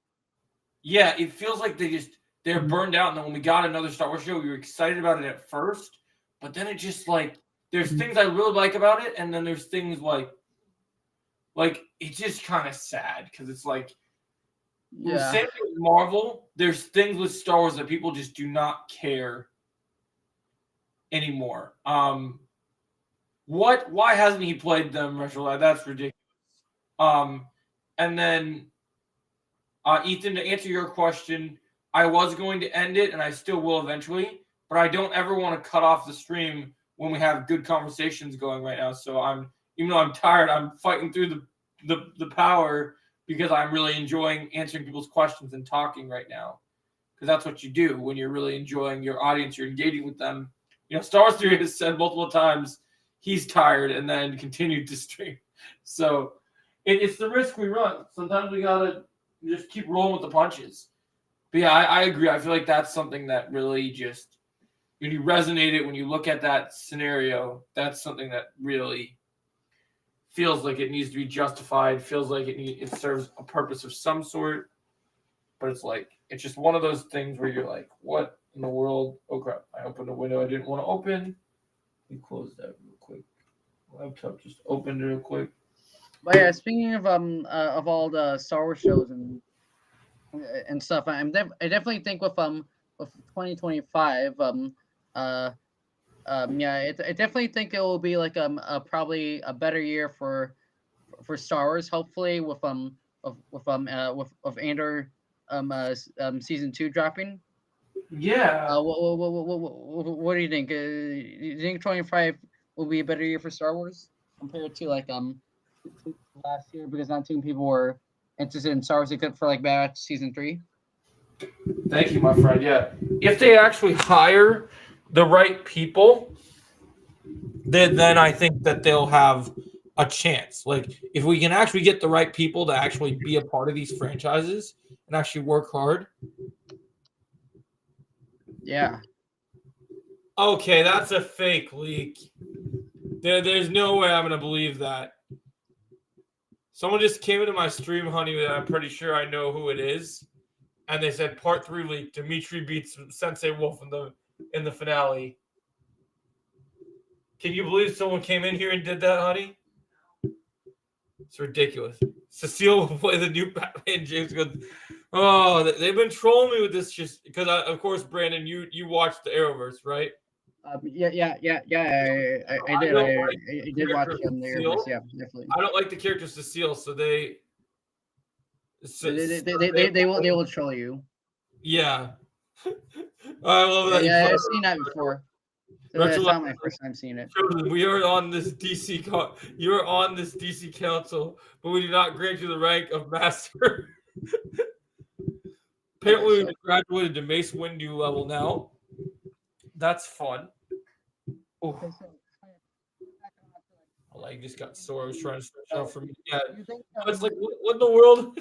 Yeah, it feels like they're burned out. And then when we got another Star Wars show, we were excited about it at first, but then it just like there's things I really like about it, and then there's things like it's just kind of sad because it's like same thing with Marvel. There's things with Star Wars that people just do not care anymore. Why hasn't he played them, Retro? That's ridiculous. And then Ethan, to answer your question, I was going to end it, and I still will eventually, but I don't ever want to cut off the stream when we have good conversations going right now. So even though I'm tired, I'm fighting through the power because I'm really enjoying answering people's questions and talking right now. Because that's what you do when you're really enjoying your audience, you're engaging with them. You know, Star Wars 3 has said multiple times he's tired and then continued to stream. So it's the risk we run. Sometimes we gotta just keep rolling with the punches. But yeah, I agree. I feel like that's something that really just, when you resonate it, when you look at that scenario, that's something that really feels like it needs to be justified, feels like it serves a purpose of some sort. But it's just one of those things where you're like, what in the world? Oh crap, I opened a window I didn't want to open. Let me close that real quick. Laptop just opened real quick. But yeah, speaking of all the Star Wars shows and stuff, I definitely think with 2025, I definitely think it will be like probably a better year for Star Wars. Hopefully with Andor season 2 dropping. Yeah. What do you think? You think 25 will be a better year for Star Wars compared to like last year, because not too many people were interested in Star Wars except for like Bad Batch season 3? Thank you, my friend. Yeah, if they actually hire the right people, then I think that they'll have a chance. Like if we can actually get the right people to actually be a part of these franchises and actually work hard. Yeah. Okay, that's a fake leak. There's no way I'm gonna believe that. Someone just came into my stream, honey, that I'm pretty sure I know who it is, and they said part 3 leak. Dimitri beats Sensei Wolf in the finale. Can you believe someone came in here and did that, honey? It's ridiculous. Cecile will play the new Batman. James goes, oh, they've been trolling me with this just because, of course, Brandon, you watched the Arrowverse, right? Yeah. I did. I did watch the Arrowverse. Yeah, definitely. I don't like the character Cecile, so they will troll you. Yeah. I love that. Yeah, I've seen that before. That's not my first time seeing it. We are on this DC. You are on this DC council, but we do not grant you the rank of master. Apparently, we graduated to Mace Windu level now. That's fun. Oh, I just got sore. I was trying to stretch out for me. Yeah, it's like what in the world?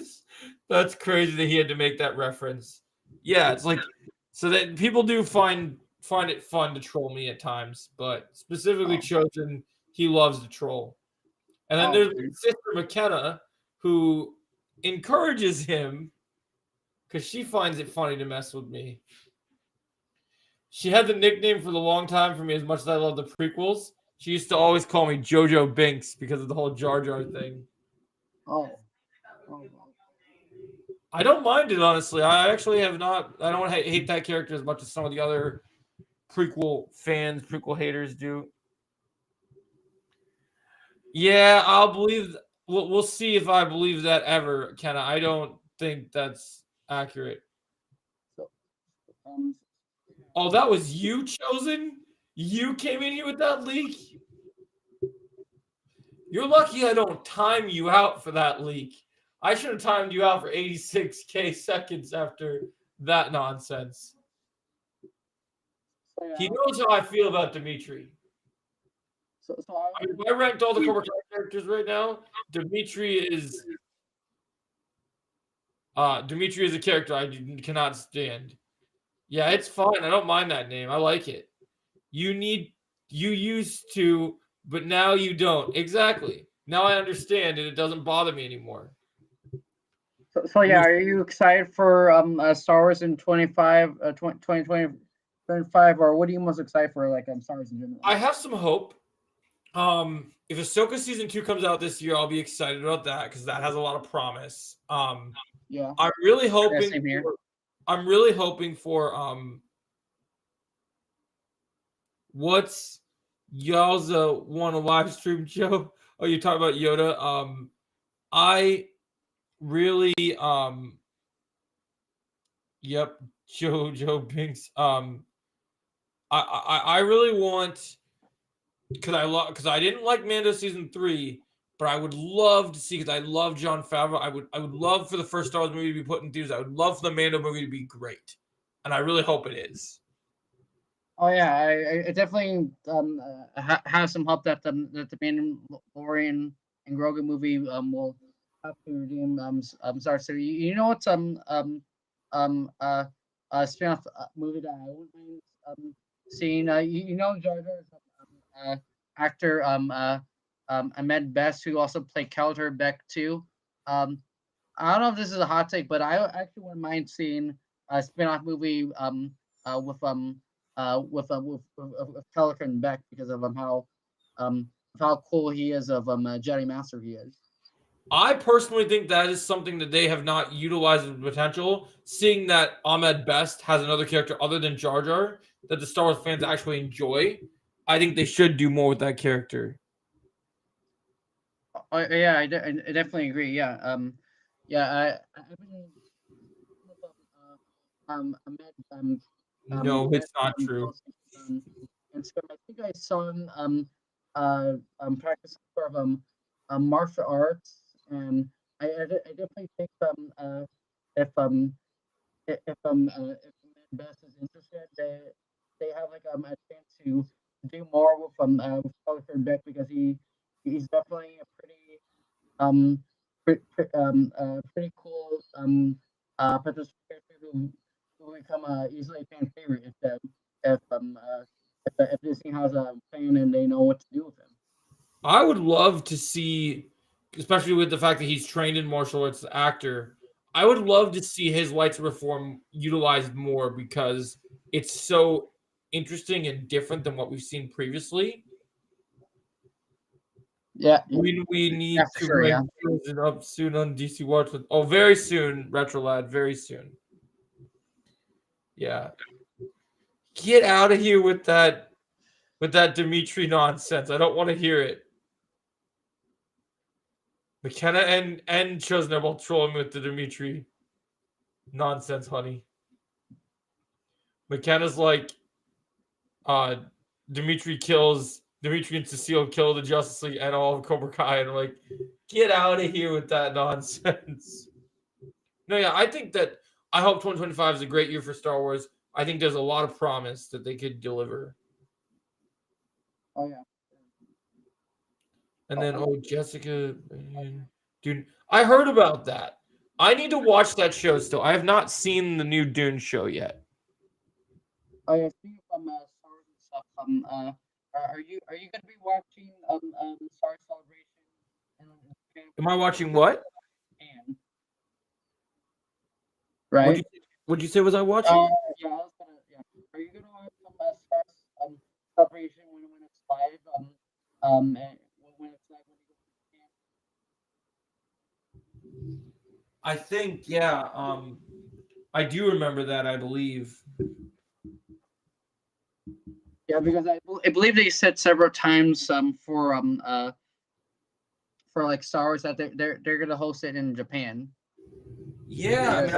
That's crazy that he had to make that reference. Yeah, it's like so that people do find it fun to troll me at times, but specifically Chosen, he loves to troll. And then there's Sister McKenna, who encourages him because she finds it funny to mess with me. She had the nickname for the long time for me, as much as I love the prequels. She used to always call me Jojo Binks because of the whole Jar Jar thing. Oh. I don't mind it, honestly. I actually have not. I don't hate that character as much as some of the other prequel fans, prequel haters do. Yeah, I'll believe. We'll see if I believe that ever, Kenna. I don't think that's accurate. Oh, that was you, Chosen? You came in here with that leak? You're lucky I don't time you out for that leak. I should have timed you out for 86k seconds after that nonsense. So, yeah, He knows how I feel about Dimitri. so I mean, if I ranked all the Cobra Kai characters right now, Dimitri is a character I cannot stand. Yeah, it's fine. I don't mind that name. I like it. You used to, but now you don't. Exactly. Now I understand and it doesn't bother me anymore. So yeah, are you excited for Star Wars in 2025, or what are you most excited for, like Star Wars in general? I have some hope. If Ahsoka season 2 comes out this year, I'll be excited about that because that has a lot of promise. Yeah. I'm really hoping. same here. I'm really hoping for what's y'all's want to live stream show? Oh, you're talking about Yoda. I really yep, Joe Binks. I really want because I didn't like Mando season 3, but I would love to see because I love Jon Favreau. I would love for the first Star Wars movie to be put in theaters. I would love for the Mando movie to be great, and I really hope it is. Oh yeah, I definitely have some hope that the Mandalorian and Grogu movie will have to redeem Star Wars. So you know what's spin-off movie that I wouldn't mind seeing. You know Jar Jar's actor Ahmed Best, who also played Calator Beck too. I don't know if this is a hot take, but I actually wouldn't mind seeing a spin-off movie with Pelican Beck because of how cool he is, of Jedi Master he is. I personally think that is something that they have not utilized the potential. Seeing that Ahmed Best has another character other than Jar Jar that the Star Wars fans actually enjoy, I think they should do more with that character. Yeah, I definitely agree. Yeah, I've been Ahmed No, it's not true. And so I think I saw him practice sort of martial arts, and I definitely think if Best is interested, they have like a chance to do more with Pelican Beck because he's definitely a pretty cool participant character who become easily a fan favorite if Disney has a fan and they know what to do with him. I would love to see, especially with the fact that he's trained in martial arts actor, I would love to see his lightsaber form utilized more because it's so interesting and different than what we've seen previously. Yeah, We need yeah, to sure, bring yeah. it up soon on DC Watch. Oh, very soon, Retrolad, very soon. Yeah. Get out of here with that Dimitri nonsense. I don't want to hear it. McKenna and Chosen are both trolling with the Dimitri nonsense, honey. McKenna's like, Dimitri and Cecile kill the Justice League and all of Cobra Kai, and I'm like, get out of here with that nonsense. No, yeah, I think that I hope 2025 is a great year for Star Wars. I think there's a lot of promise that they could deliver. Oh yeah. And then, Jessica, dude, I heard about that. I need to watch that show still. I have not seen the new Dune show yet. Oh yeah. Speaking of Star Wars and stuff, are you gonna be watching Star Wars Celebration? Am I watching what? Right. What'd you say? Was I watching? Yeah, I was gonna. Yeah. Are you gonna watch some Star Wars Celebration when it's live? And when it's like when you go to camp? I think, yeah. I do remember that, I believe. Yeah, because I believe they said several times for like Star Wars that they're gonna host it in Japan. Yeah, I mean,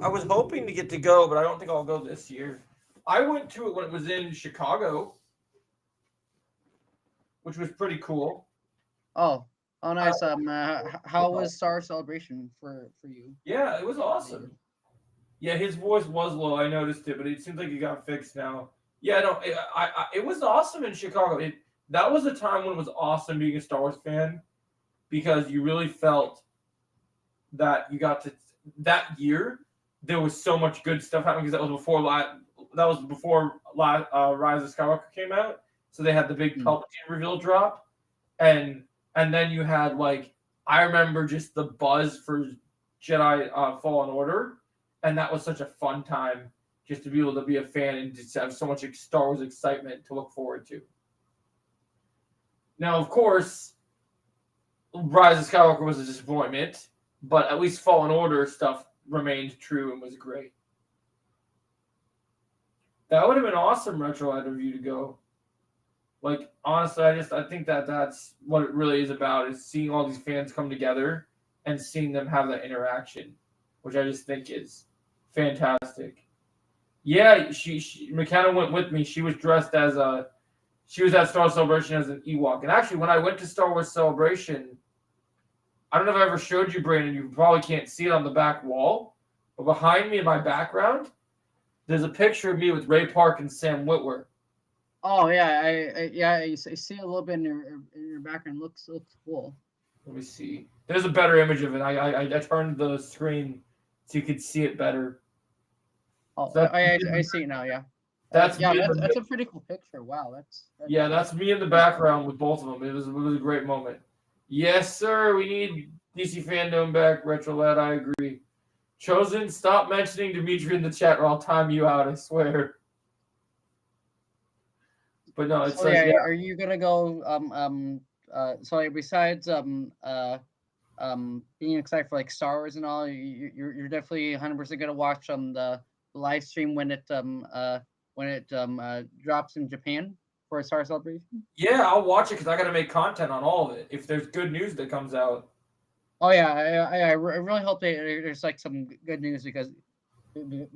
I was hoping to get to go, but I don't think I'll go this year. I went to it when it was in Chicago, which was pretty cool. Oh, Oh, nice. How was Star Celebration for you? Yeah, it was awesome. Yeah, his voice was low. I noticed it, but it seems like it got fixed now. Yeah, no, it was awesome in Chicago. That was a time when it was awesome being a Star Wars fan because you really felt that you got to that year. There was so much good stuff happening because that was before Rise of Skywalker came out. So they had the big Palpatine reveal drop, and then you had like I remember just the buzz for Jedi Fallen Order, and that was such a fun time just to be able to be a fan and just have so much Star Wars excitement to look forward to. Now, of course, Rise of Skywalker was a disappointment, but at least Fallen Order stuff remained true and was great. That would have been awesome Retrohead of you to go. Like, honestly, I think that's what it really is about, is seeing all these fans come together and seeing them have that interaction, which I just think is fantastic. Yeah, she McKenna went with me. She was dressed she was at Star Wars Celebration as an Ewok. And actually, when I went to Star Wars Celebration, I don't know if I ever showed you, Brandon. You probably can't see it on the back wall. But behind me in my background, there's a picture of me with Ray Park and Sam Witwer. Oh yeah, I see a little bit in your background. Looks cool. Let me see. There's a better image of it. I turned the screen so you could see it better. Oh, So I see it now. Yeah. That's that's a pretty cool picture. Wow, that's me in the background with both of them. It was a great moment. Yes, sir. We need DC fandom back. Retrolad, I agree. Chosen, stop mentioning Dimitri in the chat or I'll time you out, I swear. But no, it's so, are you gonna go so besides being excited for like Star Wars and all, you're definitely 100% gonna watch the live stream when it drops in Japan for a Star Celebration? Yeah, I'll watch it because I got to make content on all of it. If there's good news that comes out. Oh yeah, I really hope there's like some good news because there's like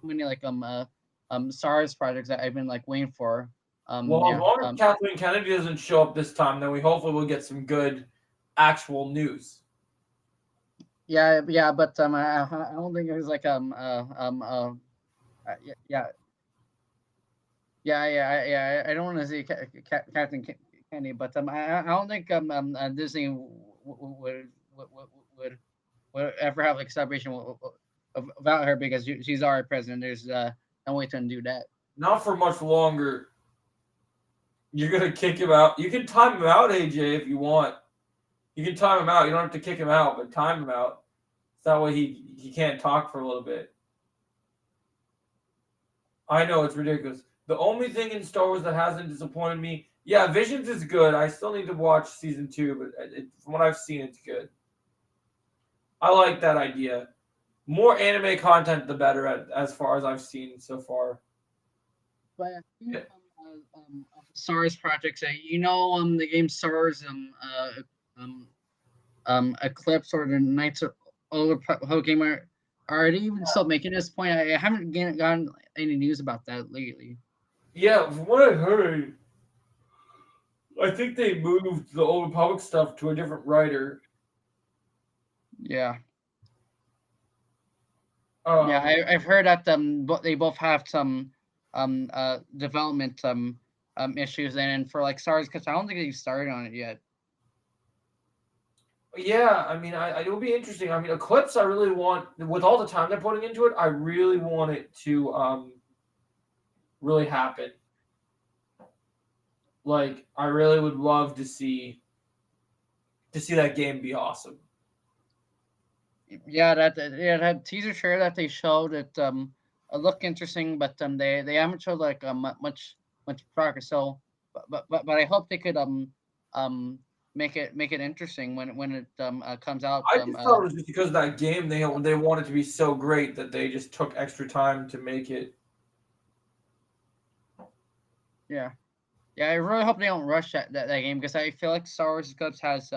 so many like Star Wars projects that I've been like waiting for. As long as Kathleen Kennedy doesn't show up this time, then we hopefully will get some good actual news. Yeah, but I don't think there's like I don't want to see Captain Kennedy, but I don't think Disney would ever have like a celebration about her because she's our president. There's no way to undo that. Not for much longer. You're gonna kick him out. You can time him out, AJ, if you want. You can time him out. You don't have to kick him out, but time him out. So that way he can't talk for a little bit. I know it's ridiculous. The only thing in Star Wars that hasn't disappointed me, yeah, Visions is good. I still need to watch season 2, but from what I've seen, it's good. I like that idea. More anime content, the better, as far as I've seen so far. But Star Wars projects, the game Star Wars Eclipse or the Knights of Old Republic game are they even still making this point? I haven't gotten any news about that lately. Yeah, from what I heard, I think they moved the Old Republic stuff to a different writer. Yeah. I've heard that they both have some development issues, and for like Star Wars, because I don't think they've started on it yet. Yeah, I mean, it will be interesting. I mean, Eclipse, I really want, with all the time they're putting into it, I really want it to really happen. Like, I really would love to see that game be awesome. Yeah, that teaser trailer that they showed, it looked interesting, but they haven't showed like much progress. So, but I hope they could make it interesting when it comes out. I just thought it was just because of that game they wanted to be so great that they just took extra time to make it. Yeah, I really hope they don't rush that game because I feel like Star Wars Eclipse has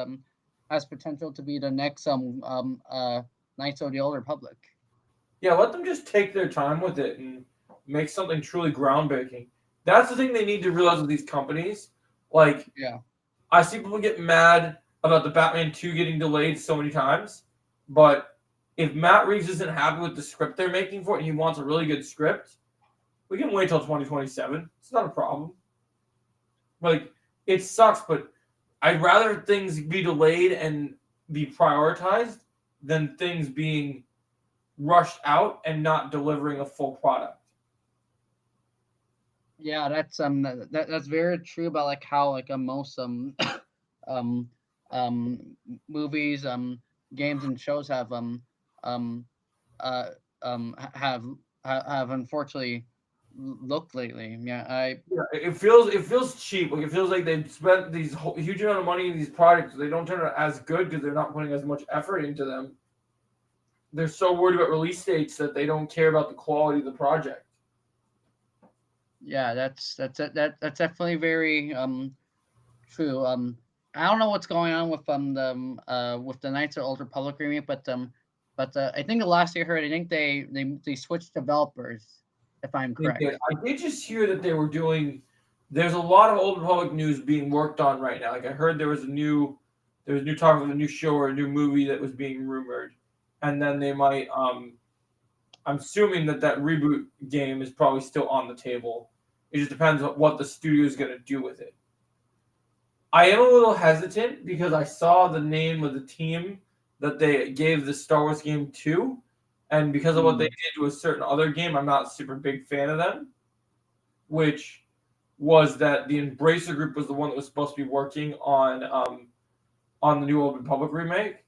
potential to be the next Knights of the Old Republic. Yeah, let them just take their time with it and make something truly groundbreaking. That's the thing they need to realize with these companies. Like, yeah. I see people get mad about the Batman 2 getting delayed so many times, but if Matt Reeves isn't happy with the script they're making for it and he wants a really good script, we can wait till 2027. It's not a problem. Like, it sucks, but I'd rather things be delayed and be prioritized than things being rushed out and not delivering a full product. Yeah, that's very true about like how like most um movies, games and shows have have unfortunately looked lately. Yeah, It feels cheap. Like, it feels like they've spent these huge amount of money in these projects. They don't turn out as good because they're not putting as much effort into them. They're so worried about release dates that they don't care about the quality of the project. yeah, that's definitely very true. I don't know what's going on with the Knights of the Old Republic remake, but I think the last I heard, I think they switched developers, if I'm correct. I did just hear that they were doing. There's a lot of Old Republic news being worked on right now. Like, I heard there was new talk of a new show or a new movie that was being rumored, and then they might. I'm assuming that reboot game is probably still on the table. It just depends on what the studio is going to do with it. I am a little hesitant because I saw the name of the team that they gave the Star Wars game to, and because of what they did to a certain other game, I'm not a super big fan of them, which was that the Embracer Group was the one that was supposed to be working on the new Old Republic remake.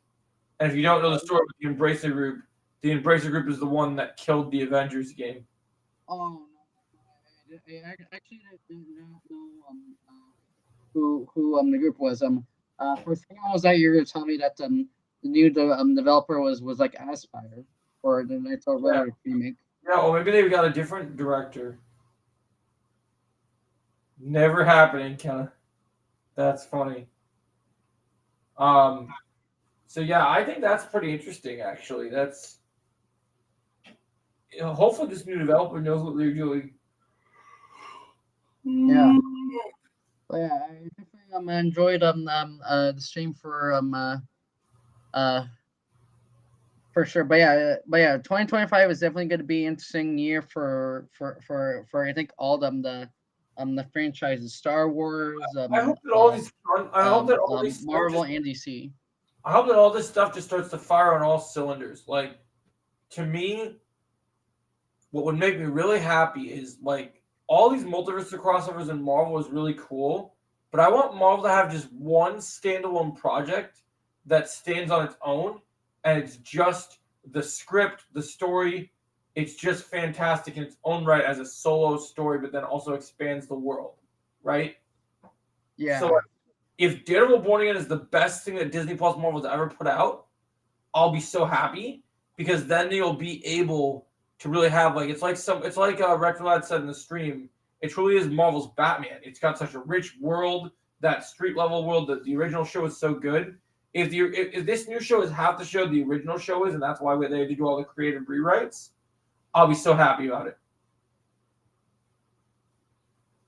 And if you don't know the story with the Embracer Group is the one that killed the Avengers game. Oh, no. I actually didn't know who the group was. For I was that you're telling me that the new developer was like Aspire for the Knights of the Republic remake. Yeah, well, maybe they've got a different director. Never happening, Kenna. That's funny. So yeah, I think that's pretty interesting. Actually, that's hopefully this new developer knows what they're doing. Yeah. But yeah, I definitely enjoyed the stream for sure. But yeah, 2025 is definitely going to be an interesting year for I think all the franchises, Star Wars. I hope that all these. I hope that all these Marvel and DC. I hope that all this stuff just starts to fire on all cylinders. Like, to me, what would make me really happy is like all these multiverse crossovers in Marvel is really cool, but I want Marvel to have just one standalone project that stands on its own, and it's just the script, the story. It's just fantastic in its own right as a solo story, but then also expands the world, right? Yeah. So if Daredevil Born Again is the best thing that Disney Plus Marvel's ever put out, I'll be so happy because then you'll be able to really have it's like Rectalad said in the stream. It truly is Marvel's Batman. It's got such a rich world, that street level world that the original show is so good. If this new show is half the show the original show is, and that's why they had to do all the creative rewrites, I'll be so happy about it.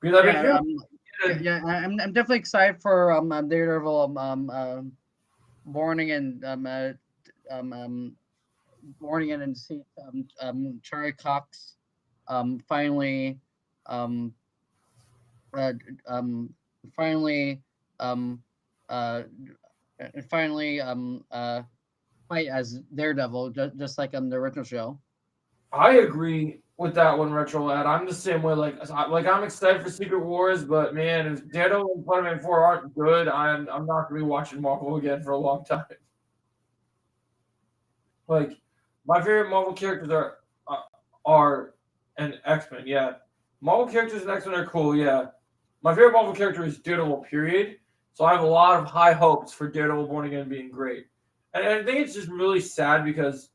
I'm definitely excited for Daredevil Born Again Born Again and see Charlie Cox finally fight as Daredevil, just like the original show. I agree with that one, Retro Lad. I'm the same way. Like I'm excited for Secret Wars, but man, if Daredevil and Spider-Man 4 aren't good, I'm not gonna be watching Marvel again for a long time. Like, my favorite Marvel characters are and X-Men. Yeah, Marvel characters and X-Men are cool. Yeah, my favorite Marvel character is Daredevil. Period. So I have a lot of high hopes for Daredevil Born Again being great, and I think it's just really sad because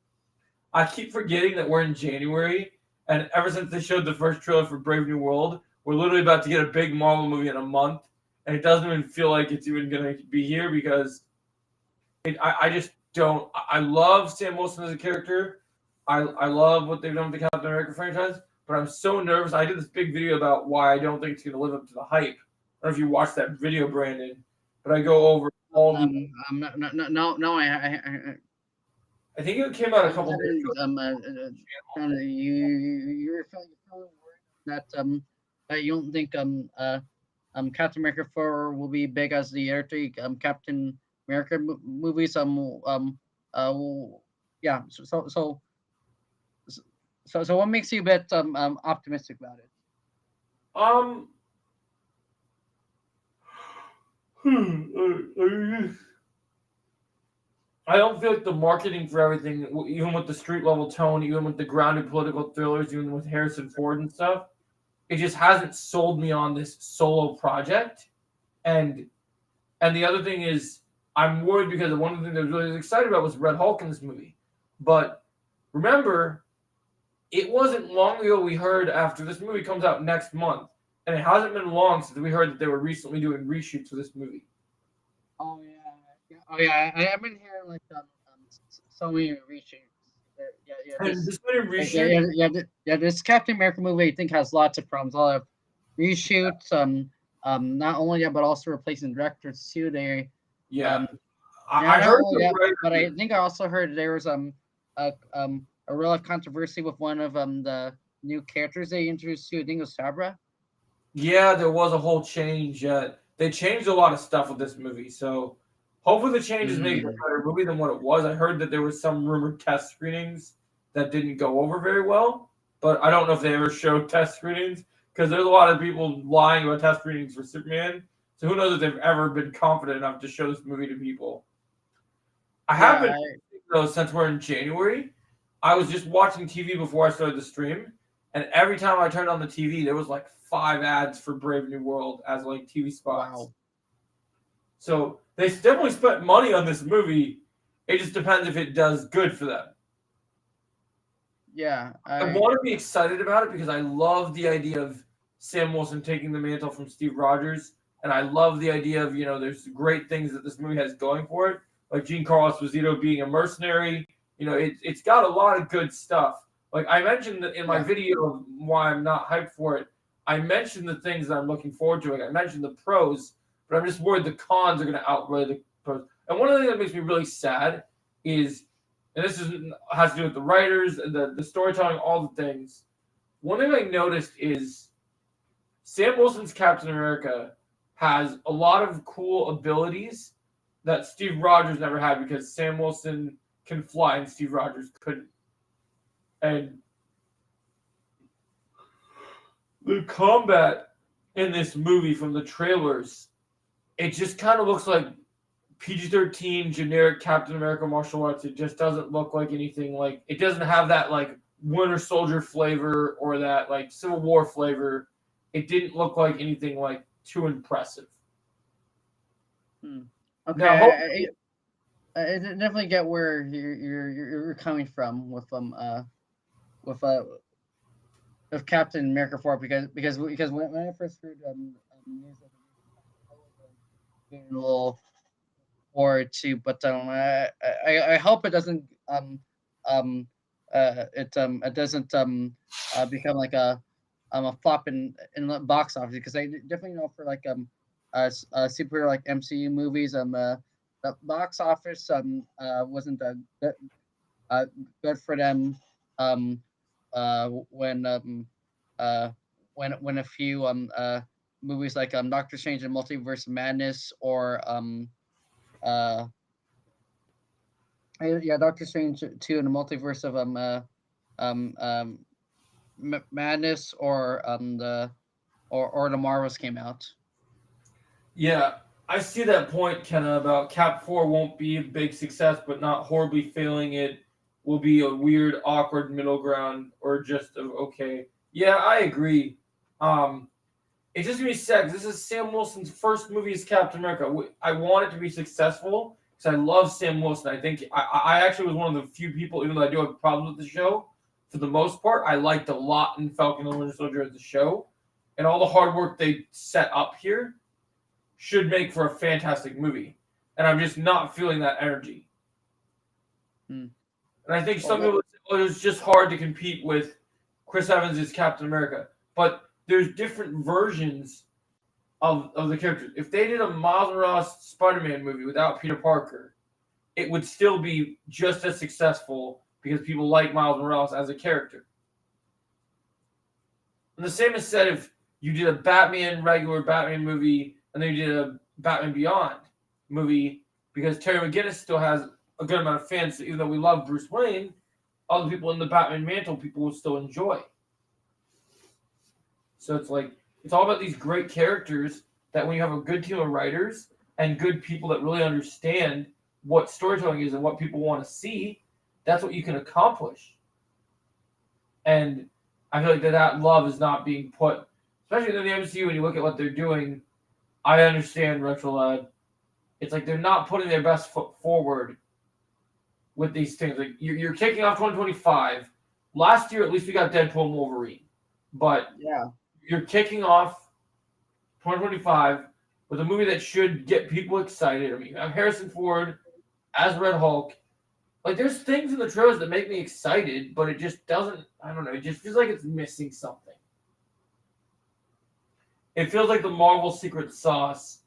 I keep forgetting that we're in January, and ever since they showed the first trailer for Brave New World, we're literally about to get a big Marvel movie in a month, and it doesn't even feel like it's even going to be here because I just don't. I love Sam Wilson as a character. I love what they've done with the Captain America franchise, but I'm so nervous. I did this big video about why I don't think it's going to live up to the hype. I don't know if you watched that video, Brandon, but I go over all the. No, I think it came out a couple days ago. You're feeling worried that that you don't think Captain America 4 will be big as the other three Captain America movies. Yeah. So what makes you a bit optimistic about it? I don't feel like the marketing for everything, even with the street level tone, even with the grounded political thrillers, even with Harrison Ford and stuff, it just hasn't sold me on this solo project. And the other thing is, I'm worried because one of the things I was really excited about was Red Hulk in this movie. But remember, it wasn't long ago we heard after this movie comes out next month, and it hasn't been long since we heard that they were recently doing reshoots for this movie. Oh yeah. I've been hearing like so many reshoots. And this many reshoots. This Captain America movie I think has lots of problems. A lot of reshoots. Not only that, but also replacing directors too. I heard but I think I also heard there was a real controversy with one of the new characters they introduced to. I think it was Sabra. Yeah, there was a whole change. They changed a lot of stuff with this movie, so hopefully the changes make it a better movie than what it was. I heard that there was some rumored test screenings that didn't go over very well, but I don't know if they ever showed test screenings because there's a lot of people lying about test screenings for Superman. So who knows if they've ever been confident enough to show this movie to people. I haven't, though, since we're in January. I was just watching TV before I started the stream, and every time I turned on the TV, there was like 5 ads for Brave New World as like TV spots. Wow. So they definitely spent money on this movie. It just depends if it does good for them. Yeah. I want to be excited about it because I love the idea of Sam Wilson taking the mantle from Steve Rogers. And I love the idea of, there's great things that this movie has going for it. Like Giancarlo Esposito being a mercenary. It's got a lot of good stuff. Like I mentioned in my video of why I'm not hyped for it, I mentioned the things that I'm looking forward to. Like I mentioned the pros, but I'm just worried the cons are going to outweigh the pros. And one of the things that makes me really sad is, and this has to do with the writers and the storytelling, all the things. One thing I noticed is Sam Wilson's Captain America has a lot of cool abilities that Steve Rogers never had because Sam Wilson can fly and Steve Rogers couldn't. And the combat in this movie from the trailers, it just kind of looks like PG-13 generic Captain America martial arts. It just doesn't look like anything like, it doesn't have that like Winter Soldier flavor or that like Civil War flavor. It didn't look like anything like too impressive. Okay, Now, I definitely get where you're coming from with Captain America 4 because when I first heard news of it, a little forward to, but I hope it doesn't it doesn't become like a flop in the box office because I definitely know for like superhero like MCU movies the box office wasn't good for them when a few movies like Doctor Strange and Multiverse of Madness or Doctor Strange 2 and the Multiverse of Madness or the Marvels came out. Yeah, I see that point, Kenna, about Cap 4 won't be a big success, but not horribly failing. It will be a weird, awkward middle ground or just okay. Yeah, I agree. It's just going to be sad because this is Sam Wilson's first movie as Captain America. I want it to be successful because I love Sam Wilson. I think I actually was one of the few people, even though I do have problems with the show, for the most part, I liked a lot in Falcon and Winter Soldier as the show. And all the hard work they set up here should make for a fantastic movie. And I'm just not feeling that energy. And I think some people say, oh, it's just hard to compete with Chris Evans as Captain America. But there's different versions of the characters. If they did a Miles Morales Spider-Man movie without Peter Parker, it would still be just as successful because people like Miles Morales as a character. And the same is said if you did a regular Batman movie, and then you did a Batman Beyond movie, because Terry McGinnis still has a good amount of fans. So even though we love Bruce Wayne, other people in the Batman mantle people will still enjoy. So it's like, it's all about these great characters that when you have a good team of writers and good people that really understand what storytelling is and what people want to see, that's what you can accomplish. And I feel like that love is not being put, especially in the MCU when you look at what they're doing. I understand Retro Lad. It's like they're not putting their best foot forward with these things. Like you're kicking off 2025. Last year, at least we got Deadpool and Wolverine. But Yeah. you're kicking off 2025 with a movie that should get people excited. I mean, I'm Harrison Ford as Red Hulk. Like, there's things in the trailers that make me excited, but it just doesn't, I don't know, it just feels like it's missing something. It feels like the Marvel secret sauce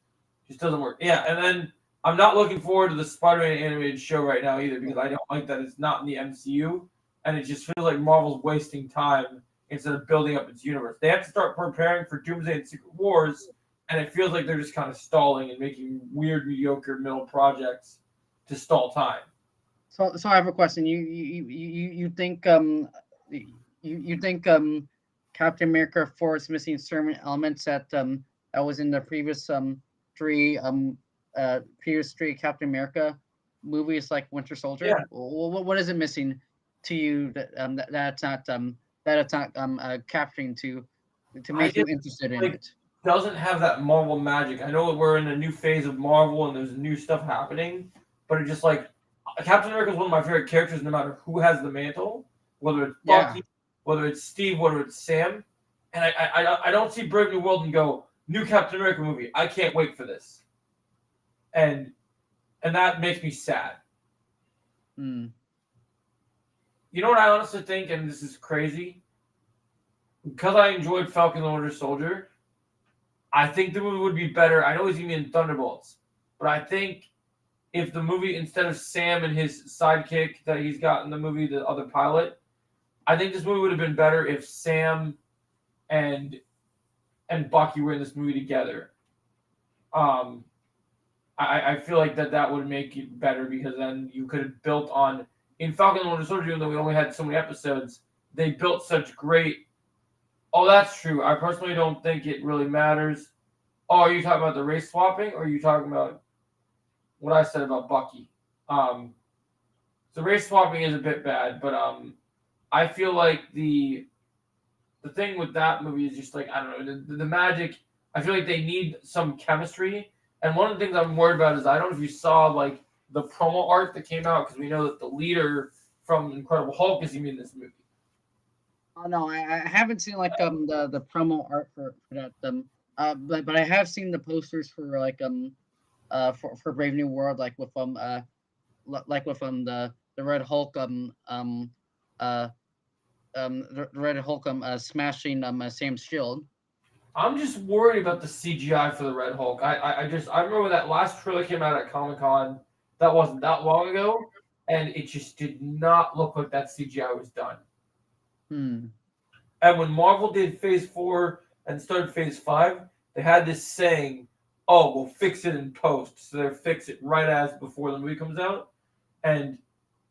just doesn't work. Yeah, and then I'm not looking forward to the Spider-Man animated show right now either, because I don't like that it's not in the MCU, and it just feels like Marvel's wasting time instead of building up its universe. They have to start preparing for Doomsday and Secret Wars, and it feels like they're just kind of stalling and making weird, mediocre middle projects to stall time. So I have a question. You think you think Captain America 4 is missing certain elements that that was in the previous three Captain America movies, like Winter Soldier? Yeah. What is it missing to you that that's not that it's not capturing to make you interested in it? Doesn't have that Marvel magic. I know we're in a new phase of Marvel and there's new stuff happening, but it's just like Captain America is one of my favorite characters, no matter who has the mantle, whether it's Bucky, whether it's Steve, whether it's Sam. And I don't see Brave New World and go, new Captain America movie. I can't wait for this. And that makes me sad. Hmm. You know what I honestly think, and this is crazy, because I enjoyed Falcon and the Winter Soldier, I think the movie would be better. I know he's going to be in Thunderbolts, but I think if the movie, instead of Sam and his sidekick that he's got in the movie, the other pilot, I think this movie would have been better if Sam and Bucky were in this movie together. I feel like that would make it better, because then you could have built on, in Falcon and the Winter Soldier, even though we only had so many episodes, they built such great. Oh, that's true. I personally don't think it really matters. Oh, are you talking about the race swapping, or are you talking about what I said about Bucky? The race swapping is a bit bad, but I feel like the thing with that movie is just like, I don't know, the magic. I feel like they need some chemistry, and one of the things I'm worried about is I don't know if you saw like the promo art that came out, because we know that the leader from Incredible Hulk is even in this movie. Oh no, I haven't seen like the promo art for that but I have seen the posters for like for Brave New World, like with the Red Hulk the Red Hulk smashing Sam's shield. I'm just worried about the CGI for the Red Hulk. I remember when that last trailer came out at Comic-Con, that wasn't that long ago, and it just did not look like that CGI was done. And when Marvel did Phase 4 and started Phase 5, they had this saying, oh, we'll fix it in post. So they'll fix it right as before the movie comes out. And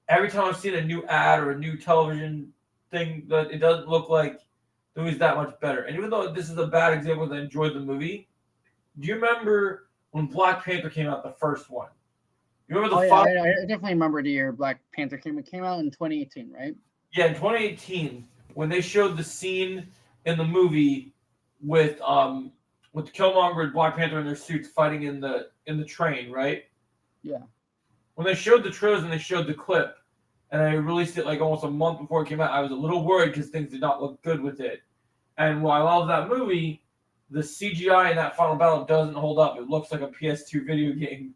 every time I've seen a new ad or a new television thing, that it doesn't look like the movie's that much better. And even though this is a bad example that I enjoyed the movie, do you remember when Black Panther came out, the first one? You remember the I definitely remember the year Black Panther came out in 2018, right? Yeah, in 2018, when they showed the scene in the movie with Killmonger and Black Panther in their suits fighting in the train, right? Yeah. When they showed the trailers and they showed the clip, and I released it like almost a month before it came out, I was a little worried because things did not look good with it. And while I love that movie, the CGI in that final battle doesn't hold up. It looks like a PS2 video game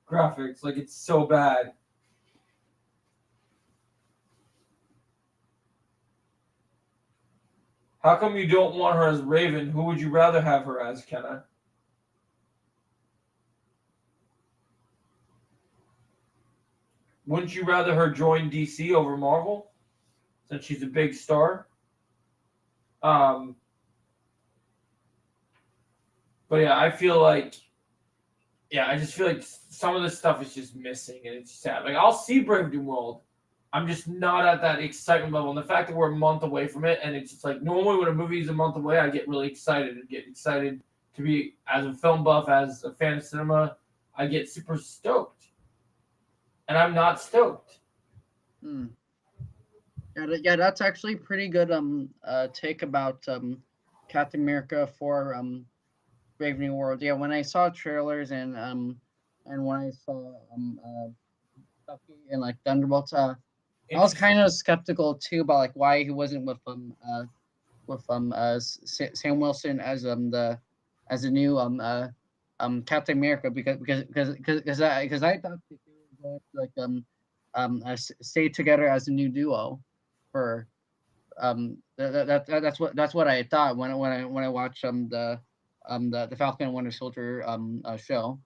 graphics. Like, it's so bad. How come you don't want her as Raven? Who would you rather have her as, Kenna? wouldn't you rather her join DC over Marvel, since she's a big star? But yeah, I feel like, I just feel like some of this stuff is just missing, and it's sad. Like, I'll see Brave New World. I'm just not at that excitement level. And the fact that we're a month away from it, and it's just like, normally when a movie is a month away, I get really excited and get excited to be, as a film buff, as a fan of cinema, I get super stoked. And I'm not stoked. Yeah, that's actually pretty good take about Captain America for Brave New World. Yeah, when I saw trailers and when I saw Bucky and like Thunderbolts, I was kind of skeptical too about like why he wasn't with Sam Wilson as the new Captain America because I thought they were going to like stay together as a new duo for that's what I thought when I watched the Falcon and Winter Soldier show.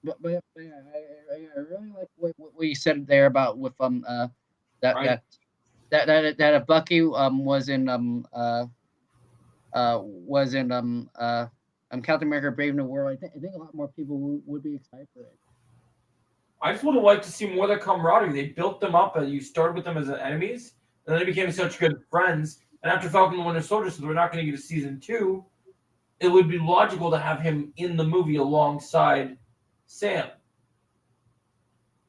But yeah, I really like what you said there about with that Right. that if Bucky was in Captain America: Brave New World, I think a lot more people would be excited for it. I just would have liked to see more of their camaraderie. They built them up, and you started with them as enemies, and then they became such good friends. And after Falcon and Winter Soldier, so we're not going to get a season 2, it would be logical to have him in the movie alongside Sam.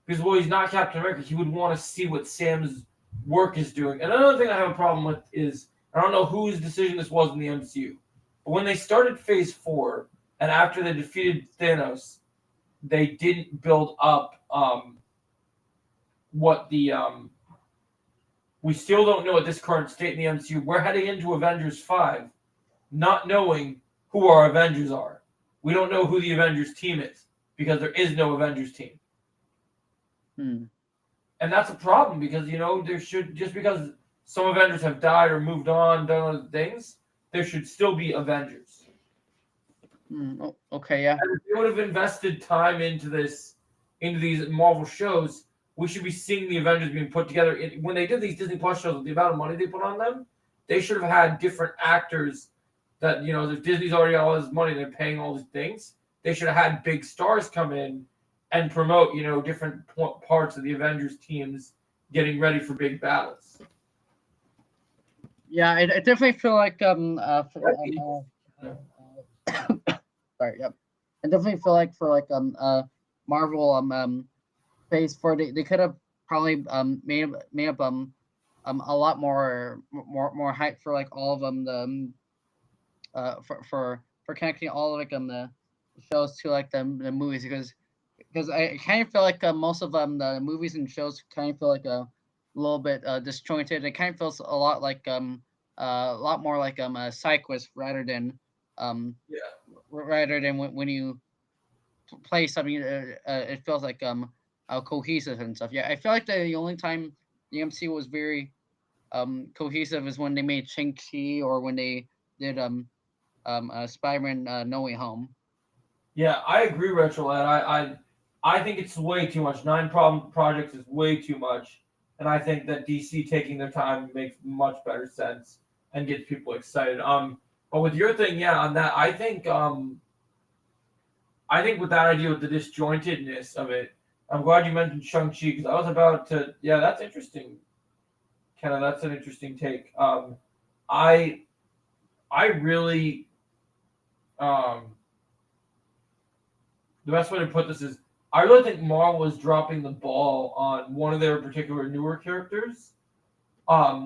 Because, well, he's not Captain America. He would want to see what Sam's work is doing. And another thing I have a problem with is, I don't know whose decision this was in the MCU, but when they started Phase 4, and after they defeated Thanos, they didn't build up what the we still don't know at this current state in the MCU. We're heading into Avengers 5 not knowing who our Avengers are. We don't know who the Avengers team is because there is no Avengers team. And that's a problem because, there should, just because some Avengers have died or moved on, done other things, there should still be Avengers. Okay, yeah. And if they would have invested time into these Marvel shows, we should be seeing the Avengers being put together. When they did these Disney Plus shows, with the amount of money they put on them, they should have had different actors that, Disney's already got all this money, they're paying all these things. They should have had big stars come in and promote, different parts of the Avengers teams getting ready for big battles. Yeah, I definitely feel like sorry, yep. I definitely feel like for like Marvel Phase 4, they could have probably made up a lot more hype for like all of them for connecting all of like the shows to like the movies because I kind of feel like most of the movies and shows kind of feel like a little bit disjointed. It kind of feels a lot like a lot more like a side quest rather than when you play something it feels like cohesive and stuff. Yeah, I feel like the only time the MCU was very cohesive is when they made Shang-Chi or when they did Spider-Man No Way Home. Yeah, I agree, Retro Lad. I think it's way too much. 9 projects is way too much. And I think that DC taking their time makes much better sense and gets people excited. But with your thing, on that, I think with that idea with the disjointedness of it, I'm glad you mentioned Shang-Chi because I was about to. Yeah, that's interesting. Kenna, that's an interesting take. I really, the best way to put this is, I really think Marvel is dropping the ball on one of their particular newer characters,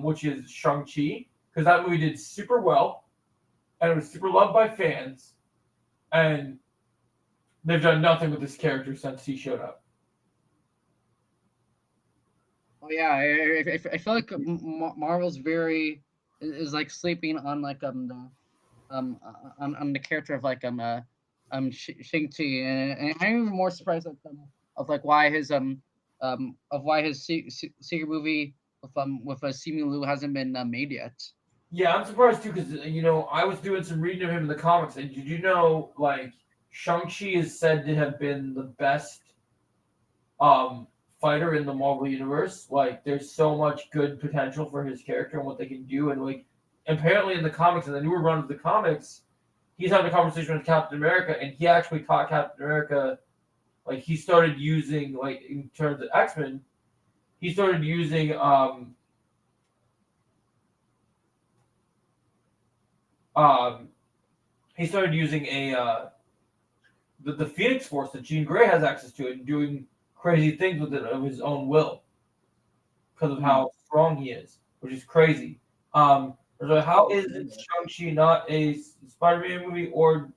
which is Shang-Chi, because that movie did super well, and it was super loved by fans, and they've done nothing with this character since he showed up. Oh yeah, I feel like Marvel's is like sleeping on like on the character of like Shang-Chi, and I'm even more surprised of like why his secret movie with Simu Liu hasn't been made yet. Yeah, I'm surprised too because I was doing some reading of him in the comics, and did you know like Shang-Chi is said to have been the best fighter in the Marvel universe. Like, there's so much good potential for his character and what they can do. And like, apparently in the comics, in the newer run of the comics, he's having a conversation with Captain America, and he actually taught Captain America. Like, he started using, like, in terms of X-Men, he started using he started using the Phoenix Force that Jean Grey has access to, and doing crazy things with it of his own will because of how strong he is, which is crazy. So how is it Shang-Chi not a Spider-Man movie? Or,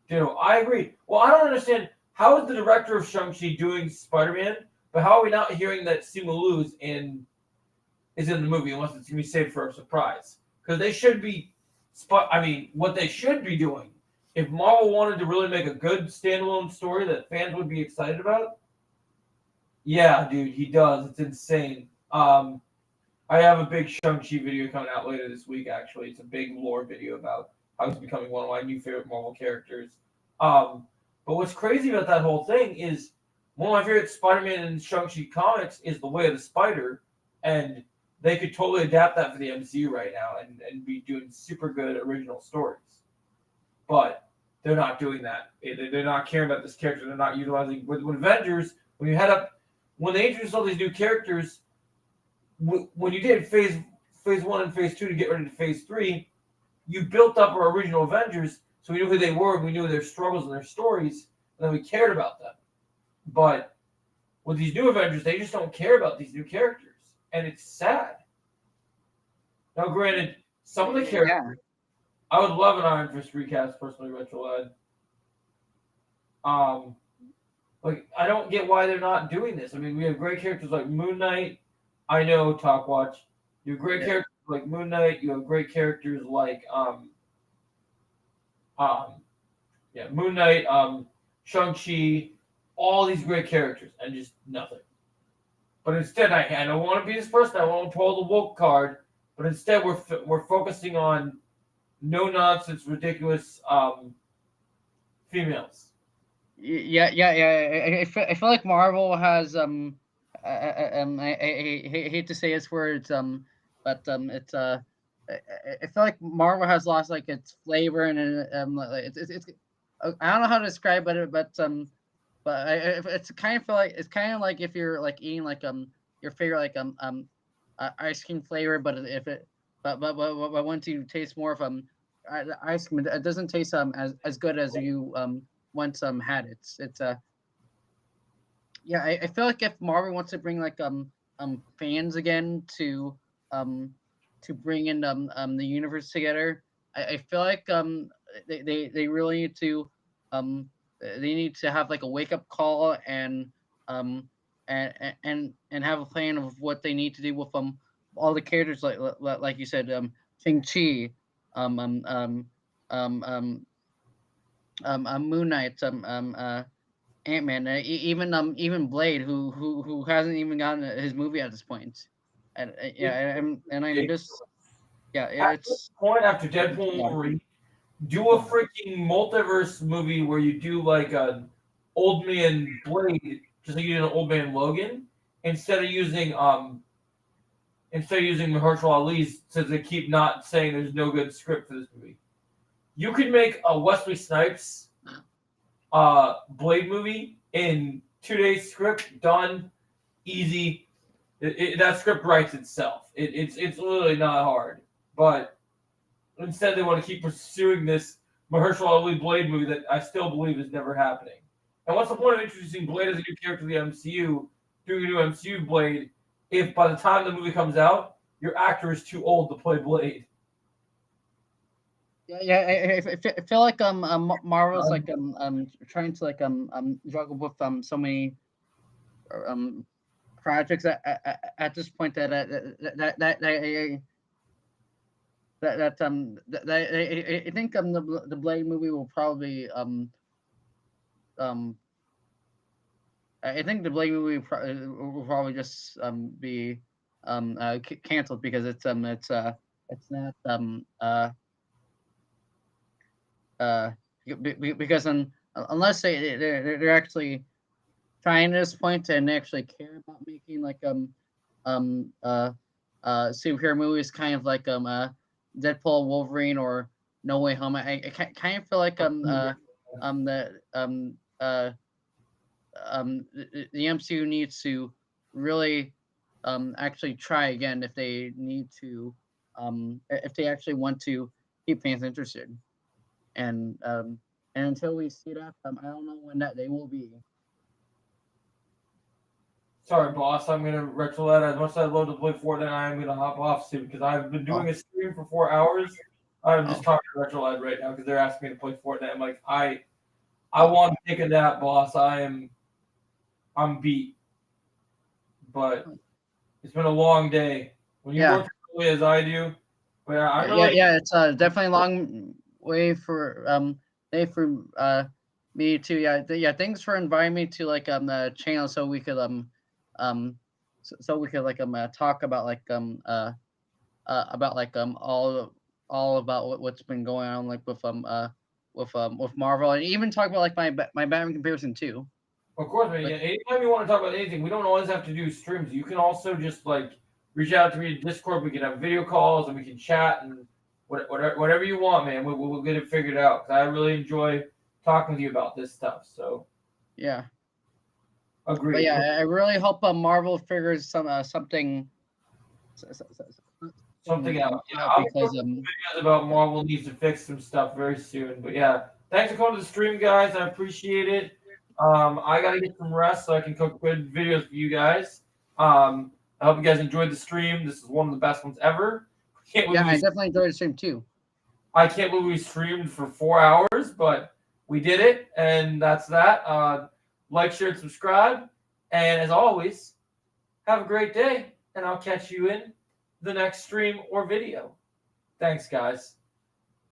I agree. Well, I don't understand, how is the director of Shang-Chi doing Spider-Man, but how are we not hearing that Simu Liu is in the movie, unless it's going to be saved for a surprise? Because they should be, what they should be doing, if Marvel wanted to really make a good standalone story that fans would be excited about, yeah, dude, he does. It's insane. I have a big Shang-Chi video coming out later this week, actually. It's a big lore video about how he's becoming one of my new favorite Marvel characters. But what's crazy about that whole thing is one of my favorite Spider-Man and Shang-Chi comics is The Way of the Spider, and they could totally adapt that for the MCU right now and be doing super good original stories. But they're not doing that. They're not caring about this character. They're not utilizing with Avengers. When they introduced all these new characters, when you did phase 1 and phase 2 to get ready to phase 3, you built up our original Avengers, so we knew who they were, and we knew their struggles and their stories, and then we cared about them. But with these new Avengers, they just don't care about these new characters, and it's sad. Now, granted, some of the characters, I would love an Iron Fist recast, personally, Retro Lad. Like, I don't get why they're not doing this. I mean, we have great characters like Moon Knight. I know, Talk Watch. You have great characters like Moon Knight. You have great characters like Moon Knight, Shang-Chi, all these great characters, and just nothing. But instead, I don't want to be this person. I won't pull the woke card. But instead, we're focusing on no nonsense, ridiculous females. Yeah. I feel like Marvel has I hate to say its words but it's I feel like Marvel has lost like its flavor, and it's I don't know how to describe it, but it's kind of feel like it's kind of like if you're like eating like your favorite like ice cream flavor, but if it but once you taste more of ice cream, it doesn't taste as good as you once had it. It's I feel like if Marvel wants to bring like fans again to bring in the universe together, I feel like they really need to they need to have like a wake up call and have a plan of what they need to do with all the characters like you said, Shang-Chi, Moon Knight, Ant-Man, even Blade, who hasn't even gotten his movie at this point, and I'm just At this point, after Deadpool and Wolverine, do a freaking multiverse movie where you do like an old man Blade, just like you did an old man Logan, instead of using Mahershala Ali's, since they keep not saying there's no good script for this movie. You could make a Wesley Snipes Blade movie in 2 days, script done, easy. That script writes itself. It's literally not hard. But instead, they want to keep pursuing this Mahershala Ali Blade movie that I still believe is never happening. And what's the point of introducing Blade as a new character to the MCU, doing a new MCU Blade, if by the time the movie comes out, your actor is too old to play Blade? I feel like Marvel's like trying to like juggle with so many projects at this point that I think the Blade movie will probably I think the Blade movie will probably just be canceled because it's not because unless they're actually trying at this point and actually care about making like superhero movies, kind of like Deadpool, Wolverine, or No Way Home. I kind of feel like the MCU needs to really actually try again if they need to, if they actually want to keep fans interested. And until we see that, I don't know when that day will be. Sorry, boss. I'm gonna retro that. As much as I'd love to play Fortnite, I'm gonna hop off soon because I've been doing a stream for 4 hours. I'm just talking to Retrolad right now because they're asking me to play Fortnite. I'm like, I want to take a nap, boss. I'm beat, but it's been a long day. When you work as early as I do, but I really it's definitely a long way for me too. Thanks for inviting me to like the channel so we could so we could like talk about like all about what's been going on like with Marvel, and even talk about like my Batman comparison too. Of course, man. Yeah, anytime you want to talk about anything, we don't always have to do streams. You can also just like reach out to me in Discord. We can have video calls and we can chat and whatever you want, man. We'll get it figured out. 'Cause I really enjoy talking to you about this stuff. So yeah, agreed. But yeah, I really hope Marvel figures something out. Yeah, out because videos about Marvel needs to fix some stuff very soon. But yeah, thanks for coming to the stream, guys. I appreciate it. I gotta get some rest so I can cook good videos for you guys. I hope you guys enjoyed the stream. This is one of the best ones ever. I definitely enjoyed the stream too. I can't believe we streamed for 4 hours, but we did it, and that's that. Like, share, and subscribe. And as always, have a great day, and I'll catch you in the next stream or video. Thanks, guys.